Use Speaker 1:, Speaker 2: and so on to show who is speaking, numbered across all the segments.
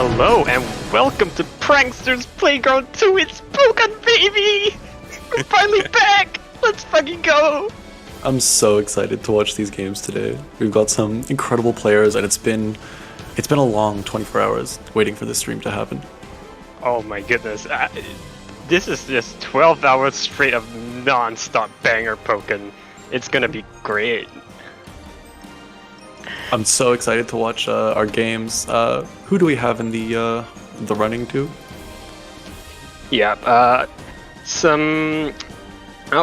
Speaker 1: Hello and welcome to Prankster's Playground 2. It's Pokken, baby! We're finally back! Let's fucking go!
Speaker 2: I'm so excited to watch these games today. We've got some incredible players, and it's been a long 24 hours waiting for this stream to happen.
Speaker 1: Oh my goodness. This is just 12 hours straight of non-stop banger Pokken. It's gonna be great.
Speaker 2: I'm so excited to watch our games. Who do we have in the running to?
Speaker 1: Yeah,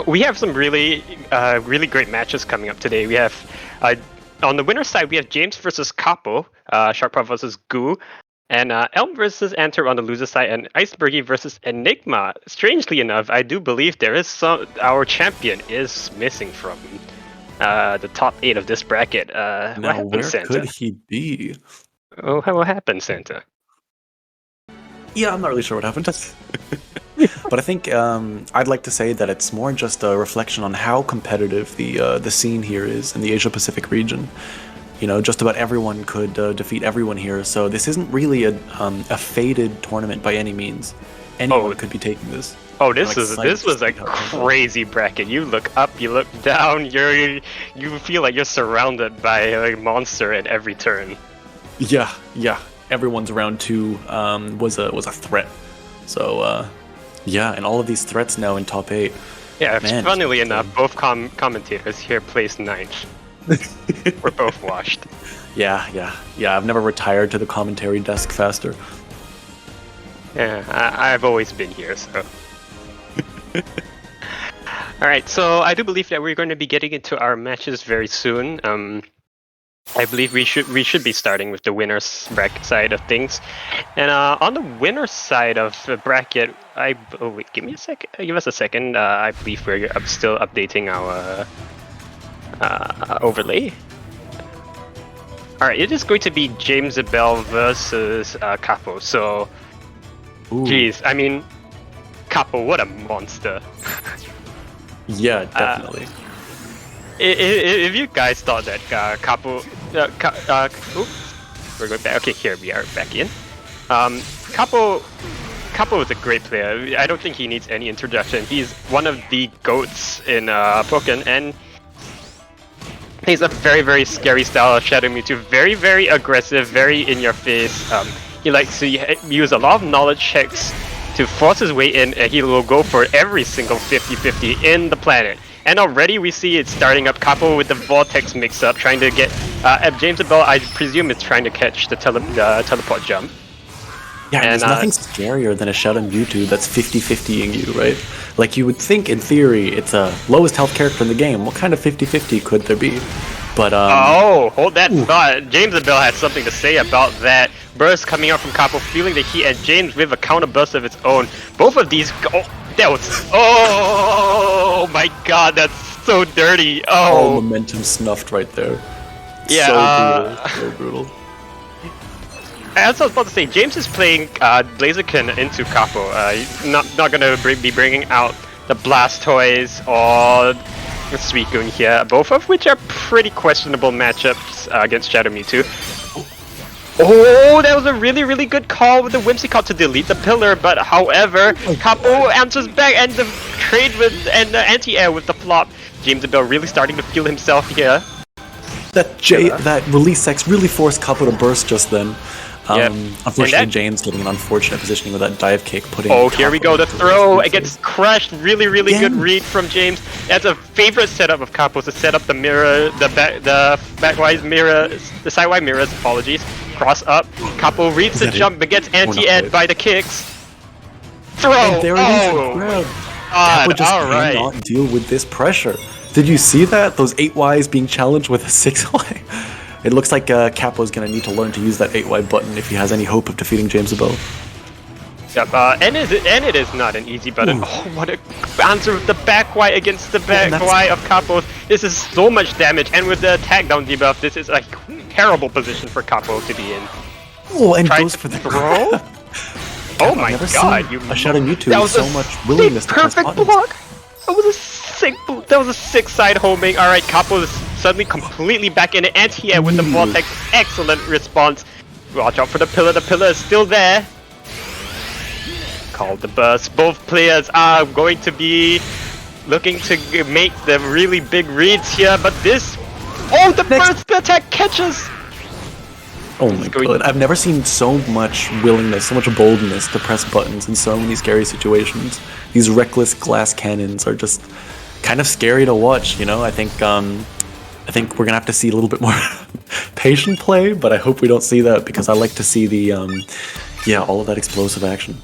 Speaker 1: we have some really great matches coming up today. We have, on the winner's side, we have James versus Kapo, SharKpaw versus Goo, and Elm versus Antwerp on the loser side, and Iceburgy versus Enigma. Strangely enough, I do believe our champion is missing from the top 8 of this bracket. What happened,
Speaker 2: where
Speaker 1: Santa?
Speaker 2: could he be?
Speaker 1: Oh, what happened, Santa?
Speaker 2: Yeah, I'm not really sure what happened. But I think I'd like to say that it's more just a reflection on how competitive the scene here is in the Asia Pacific region. You know, just about everyone could defeat everyone here, so this isn't really a faded tournament by any means. Anyone could be taking this.
Speaker 1: Oh, this was a crazy bracket. You look up, you look down, you feel like you're surrounded by a monster at every turn.
Speaker 2: Yeah. Everyone's round 2 was a threat. So yeah, and all of these threats now in top 8.
Speaker 1: Yeah,
Speaker 2: Man,
Speaker 1: funnily enough, both commentators here placed 9th. We're both washed.
Speaker 2: Yeah. I've never retired to the commentary desk faster.
Speaker 1: Yeah, I've always been here, so. Alright, so I do believe that we're going to be getting into our matches very soon. I believe we should be starting with the winner's bracket side of things. And on the winner's side of the bracket, wait, give us a second. I believe we're still updating our overlay. Alright, it is going to be Jamesibell versus Kapo. So, jeez, I mean, Kapo, what a monster.
Speaker 2: Yeah, definitely.
Speaker 1: If you guys thought that Kapo, we're going back. Okay, here we are back in. Kapo is a great player. I don't think he needs any introduction. He's one of the goats in Pokken, and he's a very, very scary style of Shadow Mewtwo. Very, very aggressive, very in your face. He likes to use a lot of knowledge checks to force his way in, and he will go for every single 50-50 in the planet. And already we see it starting up. Kapo with the Vortex mix-up, trying to get... Jamesibell, I presume, is trying to catch the teleport jump.
Speaker 2: Yeah, and there's nothing scarier than a Shadow Mewtwo that's 50-50ing you, right? Like, you would think, in theory, it's a lowest health character in the game. What kind of 50-50 could there be? But,
Speaker 1: oh, hold that thought. Jamesibell has something to say about that. Burst coming out from Kapo, feeling the heat, and James with a counter burst of its own. Both of these... Oh my god, that's so dirty. Oh,
Speaker 2: all momentum snuffed right there.
Speaker 1: Yeah.
Speaker 2: So brutal.
Speaker 1: As I was about to say, James is playing Blaziken into Kapo. He's not gonna be bringing out the Blastoise or the Suicune here, both of which are pretty questionable matchups against Shadow Mewtwo. Oh, that was a really, really good call with the Whimsicott to delete the pillar, but however, Kapo answers back and the trade with and the anti-air with the flop. Jamesibell really starting to feel himself here.
Speaker 2: That release X really forced Kapo to burst just then.
Speaker 1: Yep.
Speaker 2: Unfortunately, James getting an unfortunate positioning with that dive kick putting.
Speaker 1: Oh, here we go. The throw. It gets crushed. Really, really good read from James. That's a favorite setup of Kapo's to set up the mirror, the backwise mirror, the sidewise mirrors. Apologies. Cross up. Kapo reads the jump, but gets anti-ed by the kicks. Throw.
Speaker 2: And there it is. Kapo just cannot deal with this pressure. Did you see that? Those 8Ys being challenged with a 6Y. It looks like Capo's gonna need to learn to use that 8Y button if he has any hope of defeating Jamesibell.
Speaker 1: Yep, and it is not an easy button. Oh, what a answer with the back Y against the back Y of Kapo. This is so much damage, and with the attack down debuff, this is a terrible position for Kapo to be in.
Speaker 2: Oh, and goes for the
Speaker 1: throw. Oh my god!
Speaker 2: A Shadow Mewtwo with so much willingness to press buttons.
Speaker 1: Perfect block. That was a sick side homing. Alright, Kapo is suddenly completely back in it. Anti-air with the Vortex. Excellent response. Watch out for the pillar. The pillar is still there. Call the burst. Both players are going to be looking to make the really big reads here, but this... Oh, the burst attack catches!
Speaker 2: Oh my god, I've never seen so much willingness, so much boldness to press buttons in so many scary situations. These reckless glass cannons are just kind of scary to watch, you know? I think we're gonna have to see a little bit more patient play, but I hope we don't see that because I like to see the, all of that explosive action.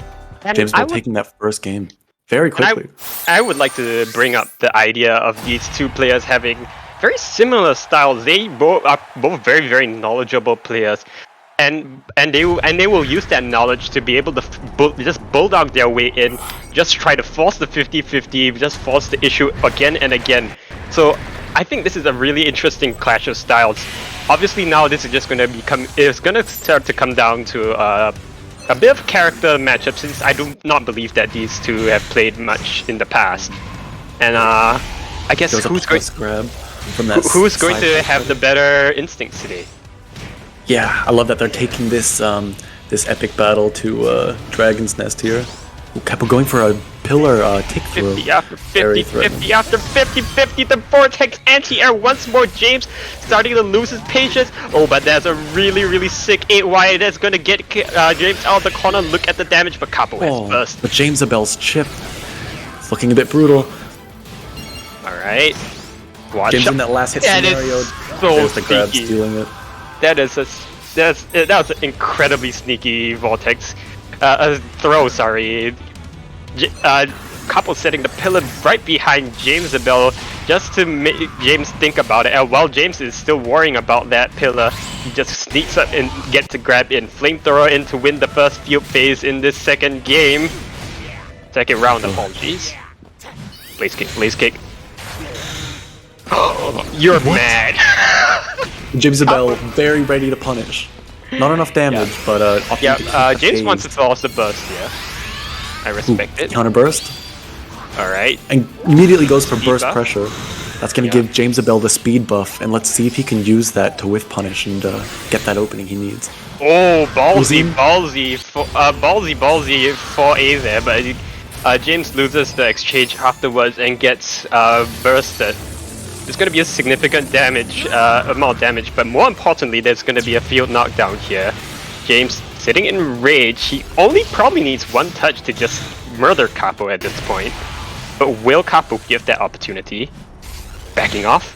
Speaker 2: Jamesibell taking that first game very quickly.
Speaker 1: I would like to bring up the idea of these two players having very similar styles. They both are very, very knowledgeable players, and they will use that knowledge to be able to just bulldog their way in, just try to force the 50-50, just force the issue again and again. So I think this is a really interesting clash of styles. Obviously now this is just going to start to come down to a bit of character matchup, since I do not believe that these two have played much in the past. And I guess who's going to have the better instincts today?
Speaker 2: Yeah, I love that they're taking this this epic battle to Dragon's Nest here. Kapo going for a pillar tick throw.
Speaker 1: 50 after 50, 50 after 50, 50, the Vortex anti-air once more. James starting to lose his patience. Oh, but there's a really, really sick 8Y that's going to get James out of the corner. Look at the damage, but Kapo has burst.
Speaker 2: But Jamesibell's chip, it's looking a bit brutal.
Speaker 1: Alright.
Speaker 2: James in that last hit scenario.
Speaker 1: So
Speaker 2: there's the grab stealing it.
Speaker 1: That was an incredibly sneaky Vortex throw, sorry. Kapo setting the pillar right behind Jamesibell just to make James think about it. And while James is still worrying about that pillar, he just sneaks up and gets to grab in. Flamethrower in to win the first field phase in this second game. Second round, apologies. Blaze kick, blaze kick. You're mad.
Speaker 2: Jamesibell very ready to punish. Not enough damage, but
Speaker 1: James wants to toss the burst here. I respect it.
Speaker 2: Counter burst.
Speaker 1: Alright.
Speaker 2: And immediately goes for burst pressure. That's going to give Jamesibell the speed buff, and let's see if he can use that to whiff punish and get that opening he needs.
Speaker 1: Oh, ballsy 4A there, but James loses the exchange afterwards and gets bursted. There's going to be a significant amount of damage, but more importantly, there's going to be a field knockdown here. James sitting in rage. He only probably needs one touch to just murder Kapo at this point. But will Kapo give that opportunity? Backing off.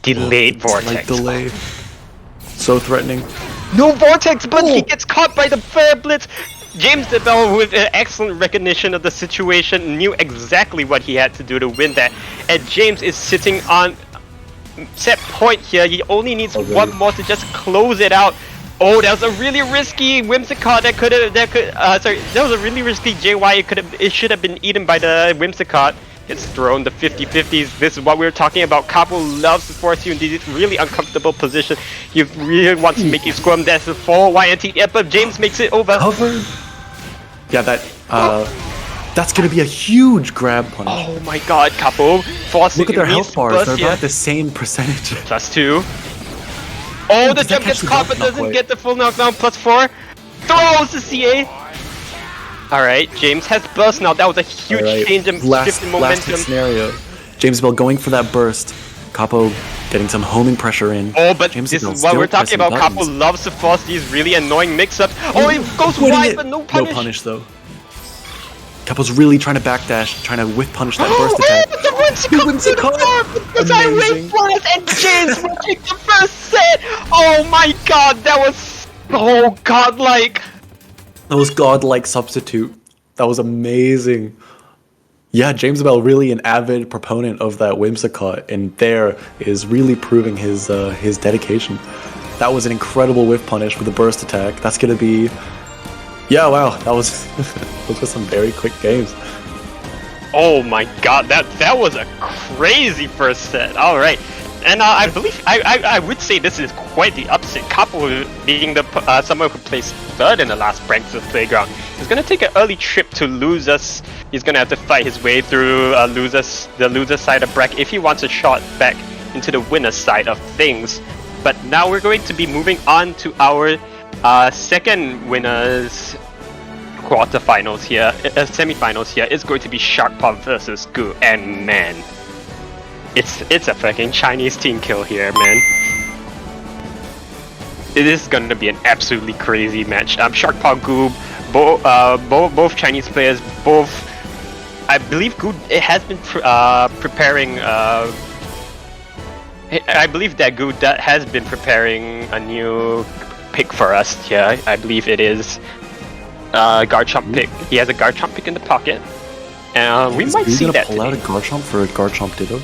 Speaker 1: Delayed Vortex.
Speaker 2: Like delay. So threatening.
Speaker 1: No Vortex, but he gets caught by the Fair Blitz. Jamesibell, with an excellent recognition of the situation, knew exactly what he had to do to win that. And James is sitting on set point here. He only needs one more to just close it out. Oh, that was a really risky Whimsicott that was a really risky JY. It should have been eaten by the Whimsicott. It's thrown the 50-50s. This is what we were talking about. Kapo loves to force you into this really uncomfortable position. He really wants to make you squirm. That's the 4Y anti, but James makes it over.
Speaker 2: Covered. Yeah, that's gonna be a huge grab punish.
Speaker 1: Oh my god, Kapo forcing.
Speaker 2: Look at their health bars. They're about the same percentage.
Speaker 1: +2. Oh, the jump gets caught but doesn't get the full knockdown. +4. Throws the CA. Alright, James has burst now. That was a huge change in shift in momentum.
Speaker 2: Last hit scenario. Jamesibell going for that burst. Kapo getting some homing pressure in.
Speaker 1: Oh, but this is what we're talking about. Kapo loves to force these really annoying mix-ups. Oh, he goes wide, but no punish.
Speaker 2: No punish, though. Kapo's really trying to backdash, trying to whiff punish that burst attack.
Speaker 1: Oh, the Whimsicott! Because I went flat and James will take the first set! Oh my god, that was so godlike!
Speaker 2: That was godlike substitute. That was amazing. Yeah, Jamesibell really an avid proponent of that Whimsicott, and there is really proving his dedication. That was an incredible whiff punish with a burst attack. That's gonna be, yeah, wow, that was those were some very quick games.
Speaker 1: Oh my god, that was a crazy first set. All right. And I believe I would say this is quite the upset. Kapo being the someone who placed third in the last Prankster playground. He's gonna take an early trip to losers. He's gonna have to fight his way through the loser side of bracket if he wants a shot back into the winner side of things. But now we're going to be moving on to our second winners quarterfinals here, semifinals here. It's going to be SharKpaw versus Goo, and man, it's a fucking Chinese team kill here, man. It is going to be an absolutely crazy match. SharKpaw, Goo, both Chinese players, both. I believe Goo has been preparing. I believe that Goo has been preparing a new pick for us here. I believe it is Garchomp pick. He has a Garchomp pick in the pocket, and we might see that.
Speaker 2: Pull out a Garchomp for a Garchomp Ditto.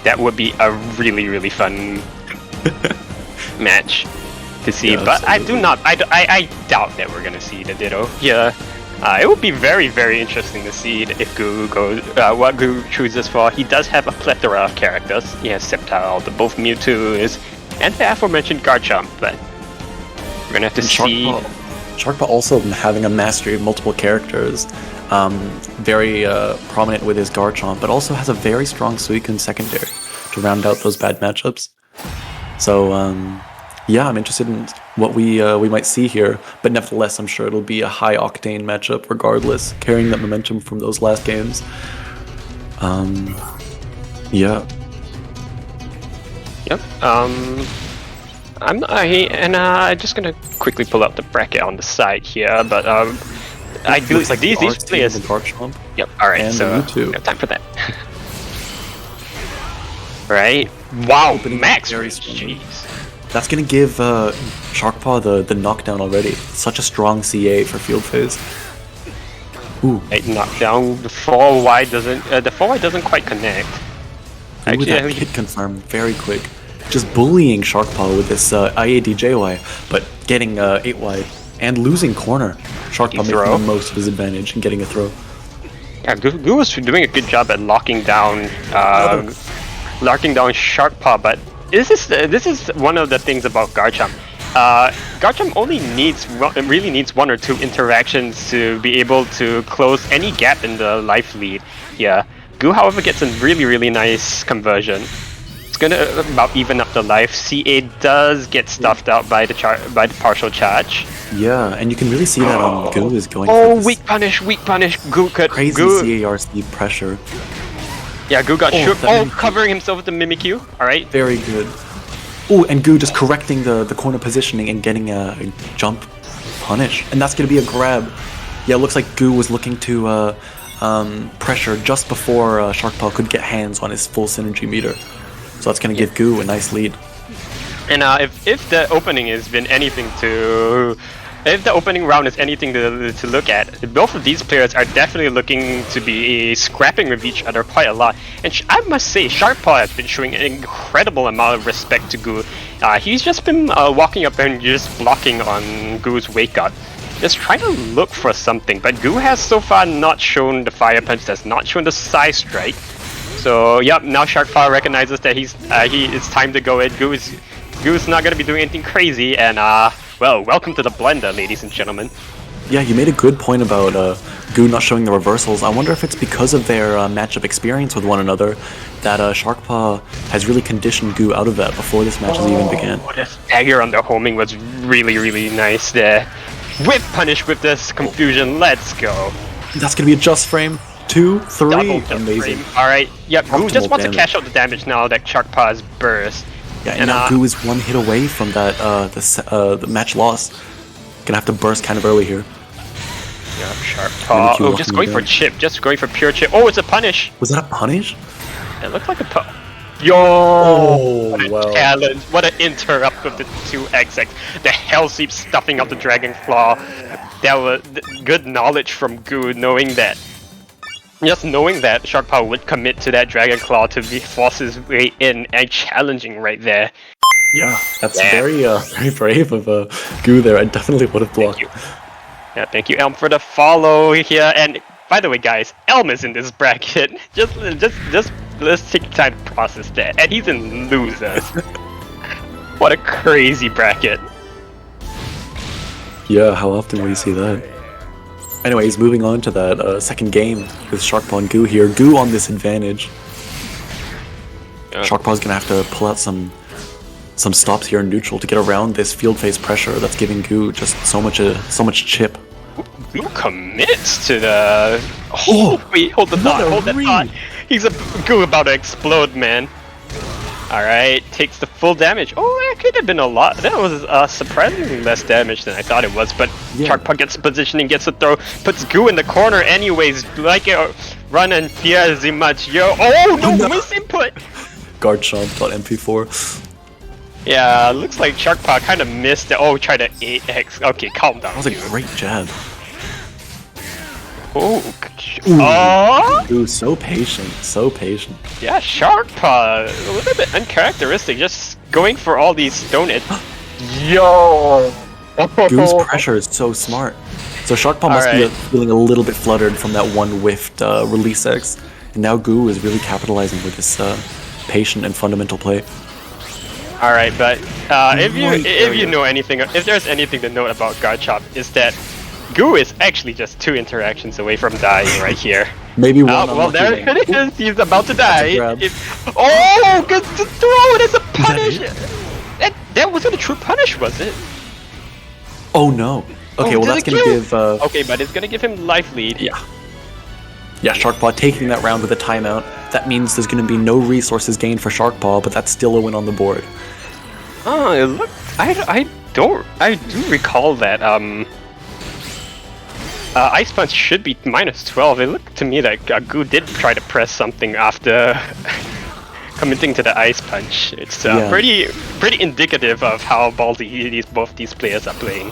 Speaker 1: That would be a really fun match to see. Yeah, but absolutely. I doubt that we're gonna see the Ditto. Yeah. It would be very interesting to see if Goo goes, what Goo chooses for. He does have a plethora of characters. He has Sceptile, the both Mewtwo's, and the aforementioned Garchomp, but we're gonna have to see.
Speaker 2: SharKpaw also having a mastery of multiple characters, very prominent with his Garchomp, but also has a very strong Suicune secondary to round out those bad matchups. So, yeah, I'm interested in what we might see here, but nevertheless, I'm sure it'll be a high-octane matchup regardless, carrying that momentum from those last games. Yeah.
Speaker 1: Yep. I'm just gonna quickly pull up the bracket on the side here, but I do like these players. Yep. All right. So no time for that. Right. Wow. Max. Jeez.
Speaker 2: That's going to give SharKpaw the knockdown already. Such a strong CA for field phase. Ooh.
Speaker 1: Knockdown. The 4Y doesn't quite connect.
Speaker 2: Actually, that hit confirm very quick. Just bullying SharKpaw with this IADJY, but getting 8Y and losing corner. SharKpaw making the most of his advantage and getting a throw.
Speaker 1: Yeah, Goo was doing a good job at locking down SharKpaw, but this is one of the things about Garchomp. Garchomp only really needs one or two interactions to be able to close any gap in the life lead. Yeah, Goo, however, gets a really nice conversion. It's gonna about even up the life. CA does get stuffed out by the partial charge.
Speaker 2: Yeah, and you can really see that Goo is going.
Speaker 1: Oh, weak punish. Goo could
Speaker 2: crazy CARC pressure.
Speaker 1: Yeah, Goo got shook. Oh, covering himself with the Mimikyu. Alright.
Speaker 2: Very good. Oh, and Goo just correcting the corner positioning and getting a jump punish. And that's going to be a grab. Yeah, it looks like Goo was looking to pressure just before SharKpaw could get hands on his full synergy meter. So that's going to give Goo a nice lead.
Speaker 1: And if the opening has been anything to... If the opening round is anything to look at, both of these players are definitely looking to be scrapping with each other quite a lot. And I must say, SharKpaw has been showing an incredible amount of respect to Goo. He's just been walking up and just blocking on Goo's wake up, just trying to look for something. But Goo has so far not shown the Fire Punch, has not shown the Side Strike. So yep, now SharKpaw recognizes that it's time to go in. Goo's not going to be doing anything crazy, and well, welcome to the blender, ladies and gentlemen.
Speaker 2: Yeah, you made a good point about Goo not showing the reversals. I wonder if it's because of their matchup experience with one another that SharKpaw has really conditioned Goo out of that before this match has even began.
Speaker 1: The stagger on the homing was really nice there. Whip punish with this confusion, let's go.
Speaker 2: That's going to be a just frame. 2, 3, amazing.
Speaker 1: Alright, yeah, Goo just wants to cash out the damage now that SharKpaw has burst.
Speaker 2: Yeah, and now Goo is one hit away from that the match loss. Gonna have to burst kind of early here.
Speaker 1: Yeah, SharKpaw. Oh, just going for chip, just going for pure chip. Oh, it's a punish.
Speaker 2: Was that a punish?
Speaker 1: It looked like a Yo! What a challenge! What an interrupt with the 2XX. The Hell Sweep stuffing up the Dragon Claw. That was good knowledge from Goo, knowing that SharKpaw would commit to that Dragon Claw to force his way in and challenging right there.
Speaker 2: Yeah, that's very brave of Goo there. I definitely would have blocked.
Speaker 1: Yeah, thank you, Elm, for the follow here. And by the way, guys, Elm is in this bracket. Just let's take time to process that. And he's in losers. What a crazy bracket.
Speaker 2: Yeah, how often will you see that? Anyways, moving on to that second game with SharKpaw and Goo here. Goo on this advantage. SharKpaw's gonna have to pull out some some stops here in neutral to get around this field phase pressure that's giving Goo just so much chip.
Speaker 1: Goo commits to the... Oh, wait, hold the thought, hold that thought. He's a Goo about to explode, man. Alright, takes the full damage. Oh, that could have been a lot. That was surprisingly less damage than I thought it was, but SharKpaw gets positioning, gets a throw, puts Goo in the corner anyways, like a run and fear as much. Yo, oh no, miss input!
Speaker 2: Garchomp on MP4.
Speaker 1: Yeah, looks like SharKpaw kind of missed it. Oh, try to 8x. Okay, calm down.
Speaker 2: That was a great jab.
Speaker 1: Oh,
Speaker 2: Ooh, so patient, so patient.
Speaker 1: Yeah, SharKpaw, a little bit uncharacteristic, just going for all these stone edge. Yo!
Speaker 2: Goo's pressure is so smart. So SharKpaw must be feeling a little bit fluttered from that one whiffed release X, and now Goo is really capitalizing with this patient and fundamental play.
Speaker 1: All right, but if you know anything, if there's anything to note about Garchomp, is that Goo is actually just 2 interactions away from dying right here.
Speaker 2: Maybe one.
Speaker 1: Well, there it is. He's about to die. Oh, good to throw it as a punish. That wasn't a true punish, was it?
Speaker 2: Oh no. Okay, well that's gonna give.
Speaker 1: Okay, but it's gonna give him life lead.
Speaker 2: Yeah. Yeah, SharKpaw taking that round with a timeout. That means there's gonna be no resources gained for SharKpaw, but that's still a win on the board.
Speaker 1: Oh, look, I do recall that Ice Punch should be -12. It looked to me that Goo did try to press something after committing to the Ice Punch. It's pretty indicative of how ballsy both these players are playing.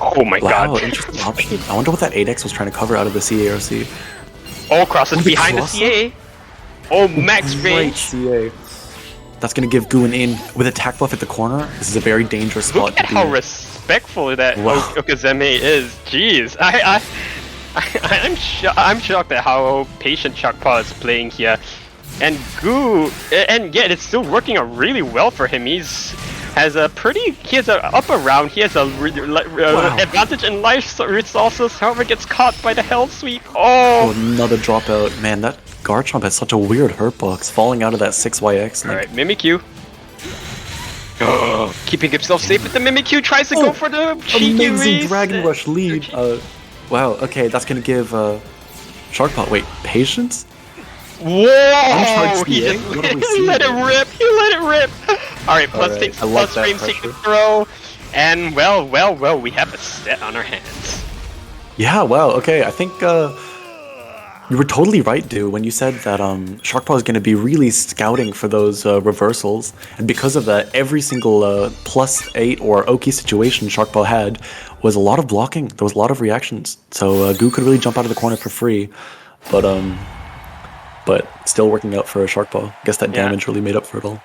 Speaker 1: Oh my god.
Speaker 2: Wow, interesting option. I wonder what that 8x was trying to cover out of the CARC.
Speaker 1: Oh, crosses behind the CA. Oh, max range.
Speaker 2: CA. That's gonna give Goo an in with attack buff at the corner. This is a very dangerous spot.
Speaker 1: Look at how respectful that Okazeme is. Jeez, I'm shocked at how patient SharKpaw is playing here, and Goo, and yet it's still working out really well for him. He has a up around. He has a advantage in life resources. However, gets caught by the Hell Sweep. Oh,
Speaker 2: another dropout. Man, that Garchomp has such a weird hurt box, falling out of that 6YX.
Speaker 1: Alright, Mimikyu. Keeping himself safe with the Mimikyu, tries to go for the cheeky
Speaker 2: amazing Dragon Rush lead. Wow, okay, that's gonna give SharKpaw, wait, patience?
Speaker 1: Whoa! He let it rip! He let it rip! Alright, plus frames take the throw, and well, we have a set on our hands.
Speaker 2: Yeah, wow, okay, I think you were totally right, dude, when you said that SharKpaw is going to be really scouting for those reversals, and because of that, every single +8 or Oki situation SharKpaw had was a lot of blocking. There was a lot of reactions, so Goo could really jump out of the corner for free, but still working out for SharKpaw. I guess that damage really made up for it all.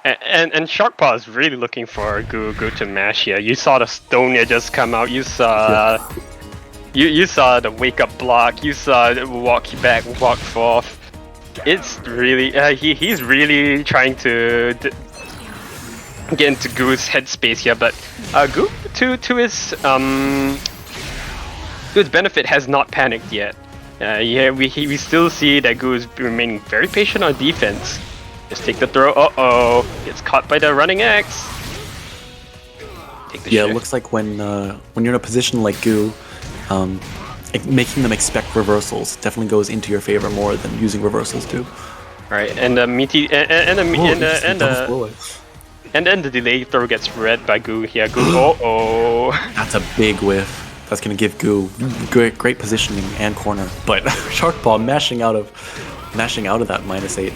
Speaker 1: And SharKpaw is really looking for Goo to mash here. You saw the Stonia just come out. You saw. You saw the wake up block, you saw the walk back, walk forth. It's really, he's really trying to get into Goo's headspace here, but Goo, to his benefit, has not panicked yet. We still see that Goo is remaining very patient on defense. Just take the throw, gets caught by the running X. Take the
Speaker 2: it looks like when you're in a position like Goo, making them expect reversals definitely goes into your favor more than using reversals too.
Speaker 1: Right, and then the delay throw gets read by Goo here. Goo,
Speaker 2: That's a big whiff. That's gonna give Goo great positioning and corner, but SharKpaw mashing out of that -8.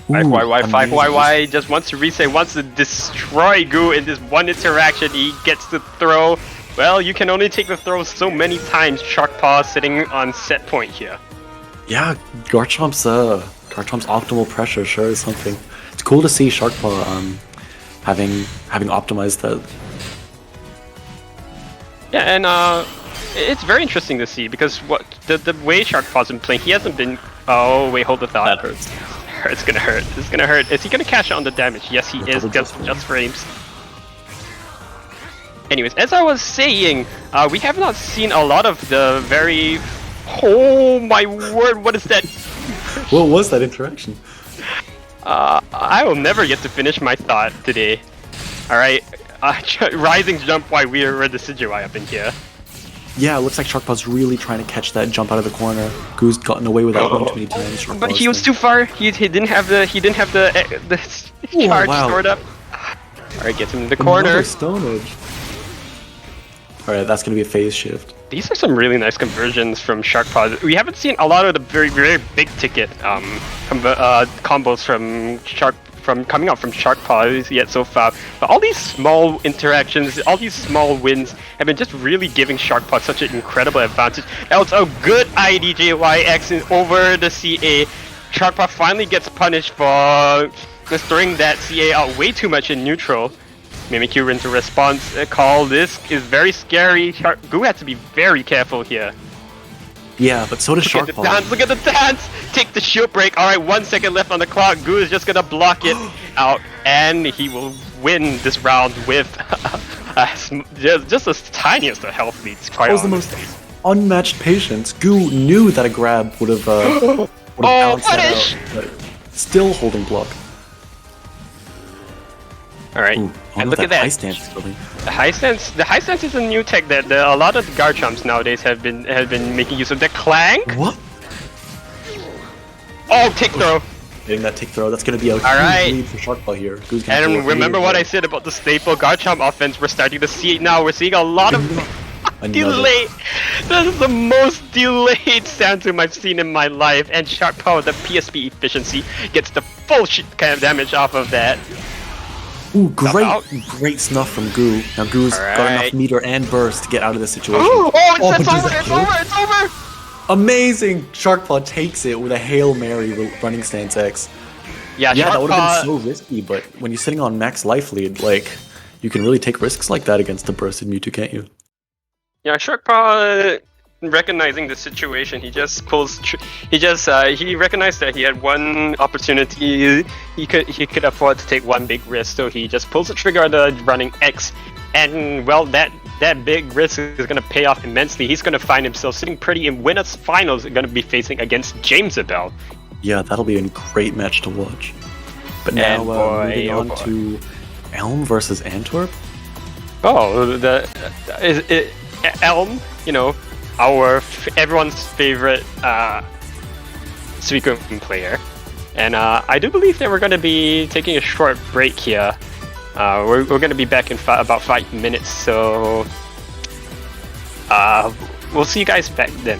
Speaker 1: 5YY just wants to reset, wants to destroy Goo in this one interaction. He gets the throw. Well, you can only take the throw so many times. SharKpaw sitting on set point here.
Speaker 2: Yeah, Garchomp's optimal pressure sure is something. It's cool to see SharKpaw having optimized that.
Speaker 1: Yeah, and it's very interesting to see because what the way SharKpaw's been playing, he hasn't been. Oh wait, hold the thought.
Speaker 2: That hurts.
Speaker 1: It's gonna hurt. It's gonna hurt. Is he gonna cash out on the damage? Yes, he is. Just frames. Anyways, as I was saying, we have not seen a lot of the very... Oh my word, what is that?
Speaker 2: What was that interaction?
Speaker 1: I will never get to finish my thought today. Alright, rising jump while we're the Decidueye up in here.
Speaker 2: Yeah, it looks like SharKpaw's really trying to catch that jump out of the corner. Goo's gotten away with that one too many times.
Speaker 1: But he was too far. He didn't have the charge stored up. Alright, gets him in the corner.
Speaker 2: Another Stone Edge. Alright, that's gonna be a phase shift.
Speaker 1: These are some really nice conversions from SharKpaw. We haven't seen a lot of the very, very big ticket combos from coming out from SharKpaw yet so far. But all these small interactions, all these small wins have been just really giving SharKpaw such an incredible advantage. Else, a good IDJYX over the CA. SharKpaw finally gets punished for throwing that CA out way too much in neutral. Mimikyu into response call. This is very scary. Goo had to be very careful here.
Speaker 2: Yeah, but so does SharKpaw.
Speaker 1: Look at the dance! Take the shield break. Alright, 1 second left on the clock. Goo is just gonna block it out, and he will win this round with just the tiniest of health leads. Quite
Speaker 2: That was the most unmatched patience. Goo knew that a grab would have bounced that out, but still holding block.
Speaker 1: Alright, and look at that.
Speaker 2: High stance building.
Speaker 1: The high stance is a new tech that a lot of Garchomps nowadays have been making use of. The clang.
Speaker 2: What?
Speaker 1: Oh, tick throw.
Speaker 2: Getting that tick throw. That's gonna be a huge lead for SharKpaw here. Goo's gonna
Speaker 1: and remember what I said about the staple Garchomp offense. We're starting to see it now. We're seeing a lot of delay. That is the most delayed Santum I've seen in my life. And SharKpaw, the PSP efficiency, gets the full kind of damage off of that.
Speaker 2: Ooh, great snuff from Goo. Now Goo's got enough meter and burst to get out of this situation.
Speaker 1: It's over!
Speaker 2: Amazing! SharKpaw takes it with a Hail Mary running stance X.
Speaker 1: Yeah,
Speaker 2: that would have been so risky, but when you're sitting on max life lead, like, you can really take risks like that against the bursted Mewtwo, can't you?
Speaker 1: Yeah, SharKpaw, recognizing the situation, he recognized that he had one opportunity. He could afford to take one big risk, so he just pulls the trigger on the running X, and well, that big risk is going to pay off immensely. He's going to find himself sitting pretty in winners finals, going to be facing against Jamesibell.
Speaker 2: Yeah, that'll be a great match to watch. But now moving on to Elm versus Antwerp.
Speaker 1: Oh, Elm, you know, everyone's favorite Suicune player, and I do believe that we're going to be taking a short break here. We're going to be back in about 5 minutes, so we'll see you guys back then.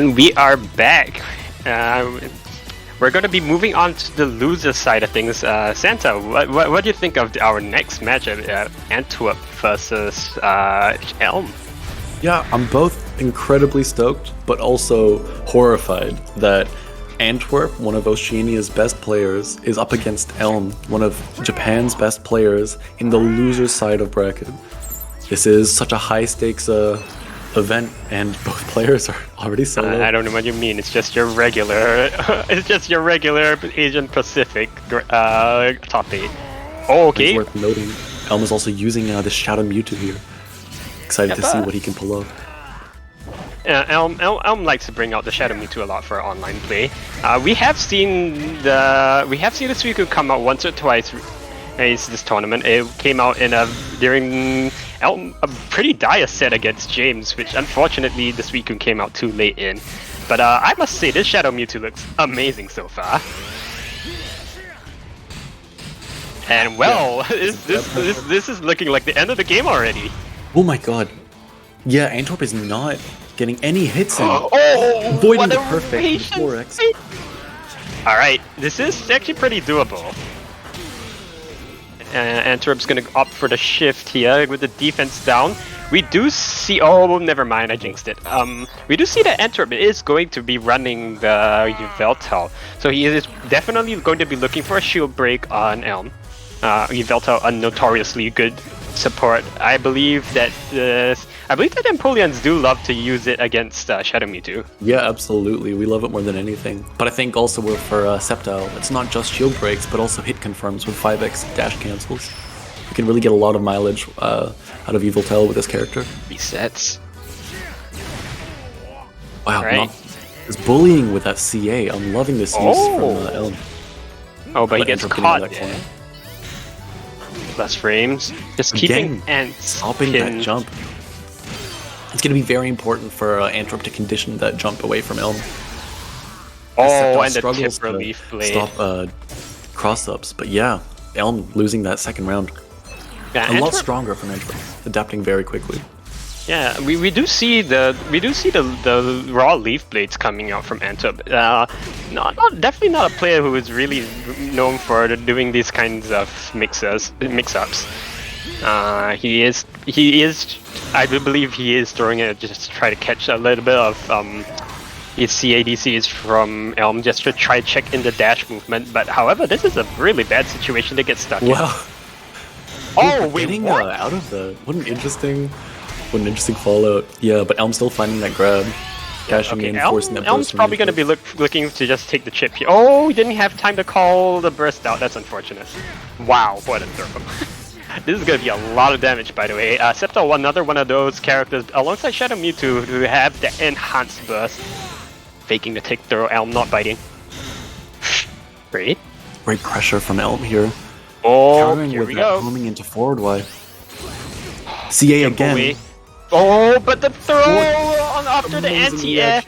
Speaker 1: And we are back. We're going to be moving on to the loser side of things. Santa, what do you think of our next matchup, Antwerp versus Elm?
Speaker 2: Yeah, I'm both incredibly stoked, but also horrified that Antwerp, one of Oceania's best players, is up against Elm, one of Japan's best players, in the loser side of bracket. This is such a high-stakes event, and both players are already solo.
Speaker 1: I don't know what you mean. It's just your regular. It's just your regular Asian Pacific top 8. Oh, okay.
Speaker 2: It's worth noting. Elm is also using the Shadow Mewtwo here. Excited to see what he can pull off.
Speaker 1: Elm likes to bring out the Shadow Mewtwo a lot for online play. We have seen the Suicune come out once or twice in this tournament. It came out during Elm a pretty dire set against James, which unfortunately the Suicune came out too late in. But I must say this Shadow Mewtwo looks amazing so far. And well, this is looking like the end of the game already.
Speaker 2: Oh my god. Yeah, Antwerp is not getting any hits in.
Speaker 1: Oh,
Speaker 2: avoiding the perfect 4x.
Speaker 1: Alright, this is actually pretty doable. Antwerp's gonna opt for the shift here with the defense down. We do see. Oh, never mind, I jinxed it. We do see that Antwerp is going to be running the Yveltal, so he is definitely going to be looking for a shield break on Elm. Yveltal, a notoriously good support. I believe that Empoleons do love to use it against Shadow Mewtwo.
Speaker 2: Yeah, absolutely. We love it more than anything. But I think also for Sceptile, it's not just shield breaks, but also hit confirms with 5x dash cancels. You can really get a lot of mileage out of Yveltal with this character.
Speaker 1: Resets.
Speaker 2: Wow, right. Is bullying with that CA. I'm loving this use from Elm.
Speaker 1: Oh, but he gets caught. Less frames. Just keeping and
Speaker 2: stopping that jump. It's going to be very important for Antwerp to condition that jump away from Elm.
Speaker 1: Oh, and the tip relief blade.
Speaker 2: Stop cross-ups, but yeah, Elm losing that second round.
Speaker 1: Yeah,
Speaker 2: a lot stronger from Antwerp, adapting very quickly.
Speaker 1: Yeah, we do see the raw leaf blades coming out from Antwerp. Definitely not a player who is really known for doing these kinds of mix-ups. He is. I do believe he is throwing it just to try to catch a little bit of his CADCs from Elm, just to try to check in the dash movement. But however, this is a really bad situation to get stuck in. Oh, wait, what?
Speaker 2: Out of the what an interesting fallout. Yeah, but Elm's still finding that grab. Dashing in, forcing that burst.
Speaker 1: Elm's probably going to be looking to just take the chip here. Oh, he didn't have time to call the burst out. That's unfortunate. Wow, what a throw. This is going to be a lot of damage, by the way. Sceptile, another one of those characters, alongside Shadow Mewtwo, who have the enhanced burst. Faking the tick throw, Elm not biting. Great.
Speaker 2: Great pressure from Elm here.
Speaker 1: Oh,
Speaker 2: countering
Speaker 1: here
Speaker 2: with
Speaker 1: we
Speaker 2: that
Speaker 1: go.
Speaker 2: Homing into forward Y. CA again.
Speaker 1: Away. Oh, but the throw after the anti-air.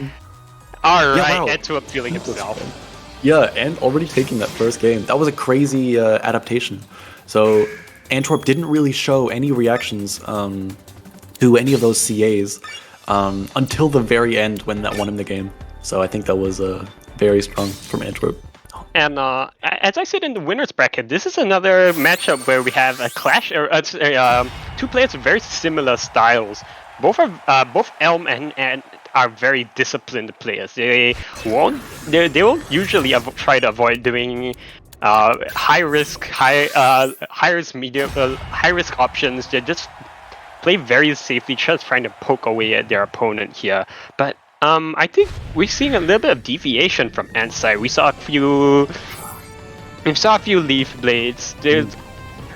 Speaker 1: Alright, Antwerp feeling himself.
Speaker 2: Yeah, and already taking that first game. That was a crazy adaptation. So Antwerp didn't really show any reactions to any of those CAs until the very end when that won him the game. So I think that was very strong from Antwerp.
Speaker 1: And as I said in the winners bracket, this is another matchup where we have a clash, two players with very similar styles. Both Elm and are very disciplined players. They will usually try to avoid doing high risk options. They just play very safely, just trying to poke away at their opponent here. But I think we're seeing a little bit of deviation from Ant's side. We saw a few leaf blades.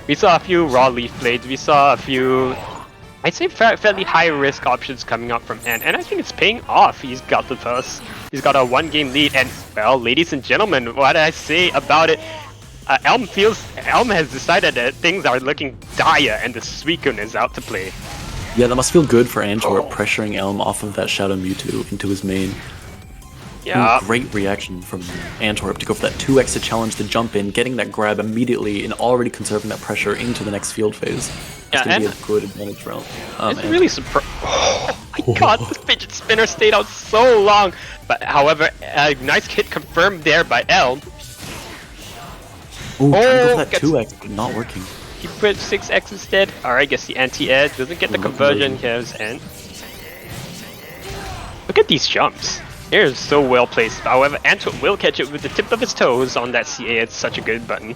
Speaker 1: We saw a few raw leaf blades. We saw a few, I'd say, fairly high risk options coming up from Ant, and I think it's paying off. He's got a 1-game lead, and well, ladies and gentlemen, what did I say about it? Elm has decided that things are looking dire, and the Suicune is out to play.
Speaker 2: Yeah, that must feel good for Antwerp, pressuring Elm off of that Shadow Mewtwo into his main. Yeah. Great reaction from Antwerp to go for that 2x to challenge the jump in, getting that grab immediately and already conserving that pressure into the next field phase. That's going to be a good advantage for Elm.
Speaker 1: It's really surprising. Oh my god, this fidget spinner stayed out so long. But however, a nice hit confirmed there by Elm.
Speaker 2: Ooh, trying to go for that 2x, but not working.
Speaker 1: He put 6x instead. Alright, gets the anti-edge. Doesn't get the conversion. Here's Ant. Look at these jumps. They're so well placed. However, Antwerp will catch it with the tip of his toes on that CA. It's such a good button.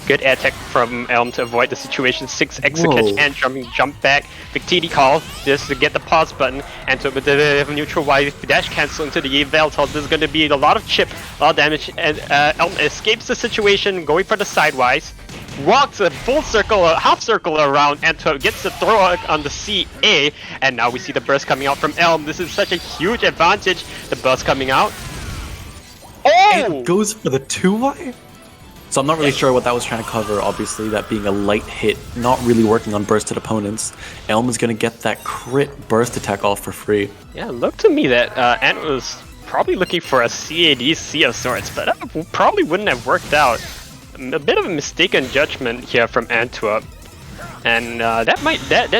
Speaker 1: Good air tech from Elm to avoid the situation. 6x to catch Ant jump back. Big TD call just to get the pause button. Antwerp with the neutral Y dash cancel into the Veil toss. There's going to be a lot of chip, a lot of damage. And Elm escapes the situation, going for the sidewise. Walks a full circle, a half circle around Antwerp, gets the throw on the CA, and now we see the burst coming out from Elm. This is such a huge advantage. The burst coming out.
Speaker 2: Oh! It goes for the 2Y? So I'm not really sure what that was trying to cover, obviously, that being a light hit, not really working on bursted opponents. Elm is going to get that crit burst attack off for free.
Speaker 1: Yeah, looked to me that Ant was probably looking for a CAD-C of sorts, but that probably wouldn't have worked out. A bit of a mistaken judgment here from Antwerp, and that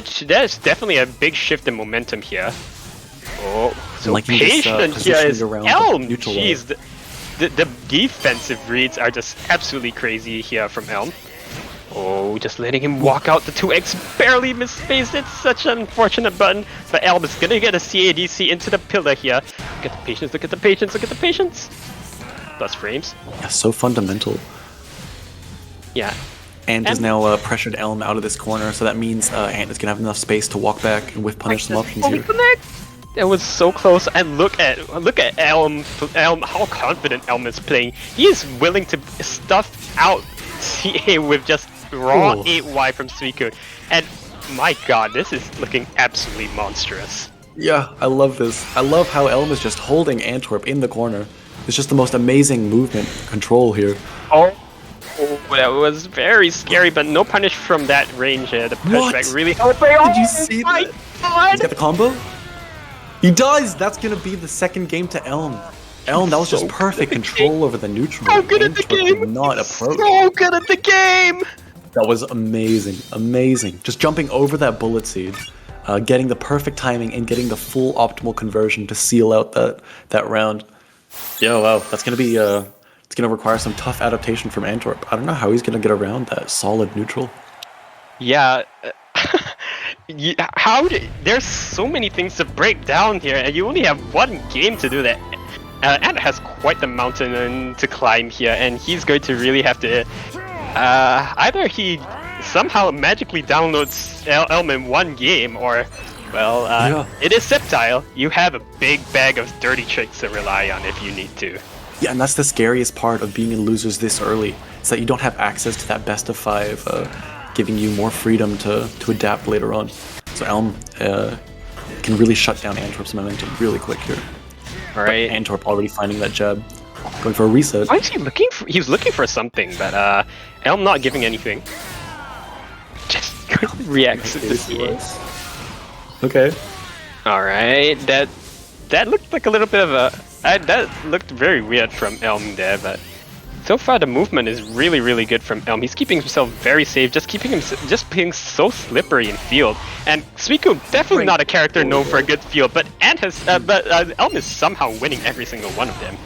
Speaker 1: is definitely a big shift in momentum here. Oh, so
Speaker 2: like
Speaker 1: patient here is Elm. Jeez, the defensive reads are just absolutely crazy here from Elm. Oh, just letting him walk out the 2x, barely misspaced. It's such an unfortunate button, but Elm is gonna get a CADC into the pillar here. Look at the patience, look at the patience, look at the patience. Plus frames.
Speaker 2: Yeah, so fundamental.
Speaker 1: Yeah.
Speaker 2: Ant has now pressured Elm out of this corner, so that means Ant is going to have enough space to walk back and whiff punish some options here.
Speaker 1: It was so close, and look at Elm, how confident Elm is playing. He is willing to stuff out CA with just raw 8Y from Suicune, and my god, this is looking absolutely monstrous.
Speaker 2: Yeah, I love this. I love how Elm is just holding Antwerp in the corner. It's just the most amazing movement control here.
Speaker 1: Oh, that was very scary, but no punish from that range. The pushback really helped.
Speaker 2: Did you see that?
Speaker 1: God.
Speaker 2: He's got the combo? He does! That's gonna be the second game to Elm. Elm, that was just perfect control over the neutral.
Speaker 1: So good at the game!
Speaker 2: Not approach.
Speaker 1: So good at the game!
Speaker 2: That was amazing, amazing. Just jumping over that bullet seed, getting the perfect timing and getting the full optimal conversion to seal out that round. Yeah, wow, that's gonna be it's gonna require some tough adaptation from Antwerp. I don't know how he's gonna get around that solid neutral.
Speaker 1: Yeah, there's so many things to break down here, and you only have one game to do that. Ant has quite the mountain to climb here, and he's going to really have to either he somehow magically downloads Elm in one game, or well, it is Sceptile. You have a big bag of dirty tricks to rely on if you need to.
Speaker 2: Yeah, and that's the scariest part of being in losers this early. Is that you don't have access to that best of 5, giving you more freedom to adapt later on. So Elm can really shut down Antwerp's momentum really quick here.
Speaker 1: All right.
Speaker 2: But Antwerp already finding that jab, going for a reset.
Speaker 1: Why is he looking for? He's looking for something, but Elm not giving anything. Just reacts to the CA.
Speaker 2: Okay.
Speaker 1: All right, that looked like a little bit of a. That looked very weird from Elm there, but so far the movement is really, really good from Elm. He's keeping himself very safe, just being so slippery in field. And Suicune definitely not a character known for a good field, but Elm is somehow winning every single one of them.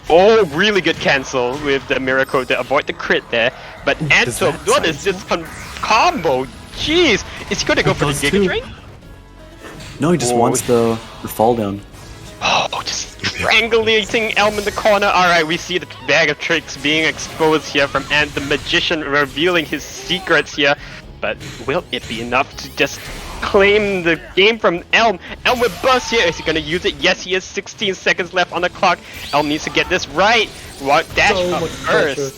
Speaker 1: Oh, really good cancel with the mirror code to avoid the crit there. But Antwerp, what is this combo? Jeez, is he going to go for the Giga Drain?
Speaker 2: No, he just wants the fall down.
Speaker 1: Oh, just strangulating Elm in the corner. Alright, we see the bag of tricks being exposed here from Ant, the magician revealing his secrets here. But will it be enough to just claim the game from Elm? Elm with burst here. Is he going to use it? Yes, he has 16 seconds left on the clock. Elm needs to get this right. Dash up first.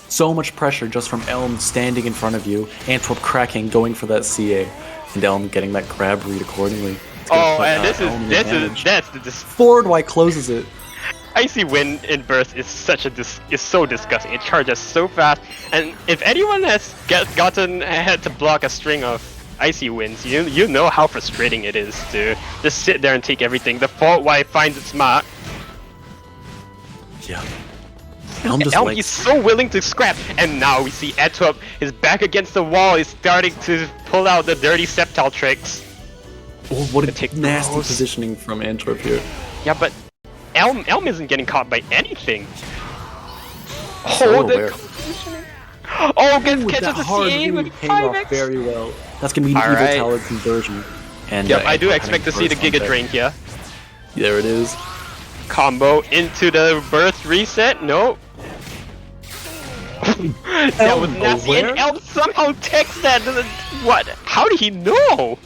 Speaker 2: So much pressure just from Elm standing in front of you. Antwerp cracking, going for that CA. And Elm getting that grab read accordingly.
Speaker 1: Oh, and that's the
Speaker 2: forward Y closes it.
Speaker 1: Icy Wind in burst is so disgusting. It charges so fast, and if anyone has had to block a string of Icy Winds, you know how frustrating it is to just sit there and take everything. The forward Y finds its mark.
Speaker 2: Yeah.
Speaker 1: Elm is so willing to scrap, and now we see Antwerp is back against the wall. He's starting to pull out the dirty Sceptile tricks.
Speaker 2: Oh, what a
Speaker 1: Take
Speaker 2: nasty
Speaker 1: those.
Speaker 2: positioning from Antwerp here.
Speaker 1: Yeah, but Elm isn't getting caught by anything.
Speaker 2: So
Speaker 1: Oh,
Speaker 2: aware.
Speaker 1: oh,
Speaker 2: Ooh,
Speaker 1: catches
Speaker 2: that
Speaker 1: the
Speaker 2: hard
Speaker 1: CA
Speaker 2: read
Speaker 1: with
Speaker 2: paying off
Speaker 1: 5x.
Speaker 2: very well. That's gonna be an
Speaker 1: Alright.
Speaker 2: evil tower conversion. And
Speaker 1: Yep, I do
Speaker 2: Antwerp
Speaker 1: expect to
Speaker 2: having
Speaker 1: see the
Speaker 2: burst on
Speaker 1: Giga
Speaker 2: deck.
Speaker 1: Drain here.
Speaker 2: There it is.
Speaker 1: Combo into the burst reset. Nope. That was nasty.
Speaker 2: aware?
Speaker 1: And Elm somehow takes that. What? How did he know?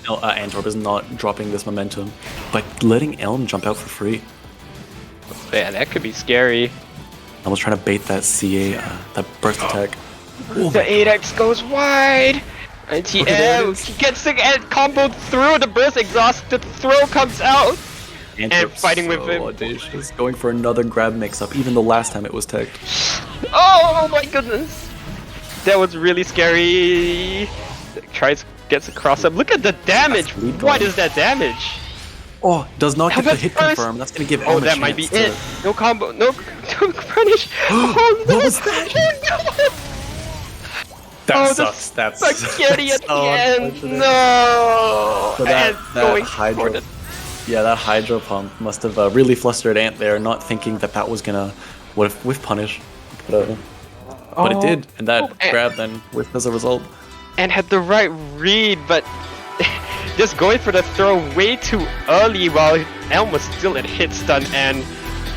Speaker 2: No, Antwerp is not dropping this momentum, but letting Elm jump out for free.
Speaker 1: Yeah, that could be scary.
Speaker 2: I was trying to bait that CA, that burst attack. Oh
Speaker 1: The
Speaker 2: my
Speaker 1: 8x goes wide. And he gets the combo through the burst exhaust. The throw comes out.
Speaker 2: Antwerp's
Speaker 1: fighting with
Speaker 2: so
Speaker 1: him.
Speaker 2: audacious, going for another grab mix-up, even the last time it was teched.
Speaker 1: Oh my goodness. That was really scary. Gets a cross up. Look at the damage.
Speaker 2: That's lead
Speaker 1: What
Speaker 2: going.
Speaker 1: is that damage?
Speaker 2: Oh, does not get the
Speaker 1: but
Speaker 2: hit
Speaker 1: first-
Speaker 2: confirm. That's gonna give
Speaker 1: Oh,
Speaker 2: Elm a
Speaker 1: that might be
Speaker 2: chance
Speaker 1: it. No combo. No punish. Oh no.
Speaker 2: What was that? That
Speaker 1: Oh, the
Speaker 2: sucks. That's
Speaker 1: spaghetti at the
Speaker 2: so
Speaker 1: end.
Speaker 2: unfortunate.
Speaker 1: No.
Speaker 2: So that
Speaker 1: And going for
Speaker 2: Hydro,
Speaker 1: the-
Speaker 2: yeah, that Hydro pump must have really flustered Ant there, not thinking that was gonna with punish, but it did, and that grab then with as a result.
Speaker 1: And had the right read, but just going for the throw way too early while Elm was still at hit stun, and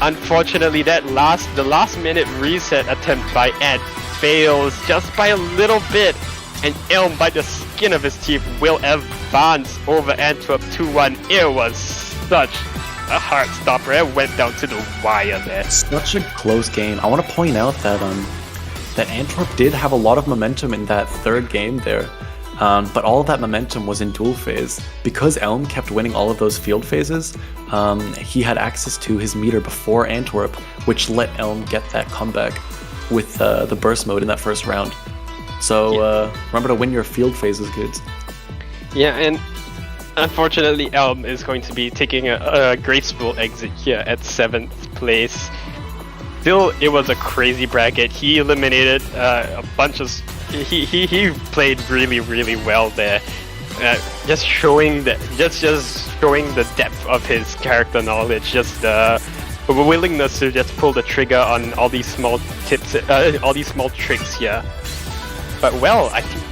Speaker 1: unfortunately the last minute reset attempt by Ed fails just by a little bit, and Elm by the skin of his teeth will advance over Antwerp 2-1. It was such a heart stopper. It went down to the wire there.
Speaker 2: Such a close game. I want to point out that that Antwerp did have a lot of momentum in that third game there. But all of that momentum was in duel phase. Because Elm kept winning all of those field phases, he had access to his meter before Antwerp, which let Elm get that comeback with the burst mode in that first round. So remember to win your field phases, kids.
Speaker 1: Yeah, and unfortunately Elm is going to be taking a graceful exit here at 7th place. Still, it was a crazy bracket. He eliminated a bunch of... He played really well there. Just showing the depth of his character knowledge, just the willingness to just pull the trigger on all these small tips, all these small tricks here. But well, I think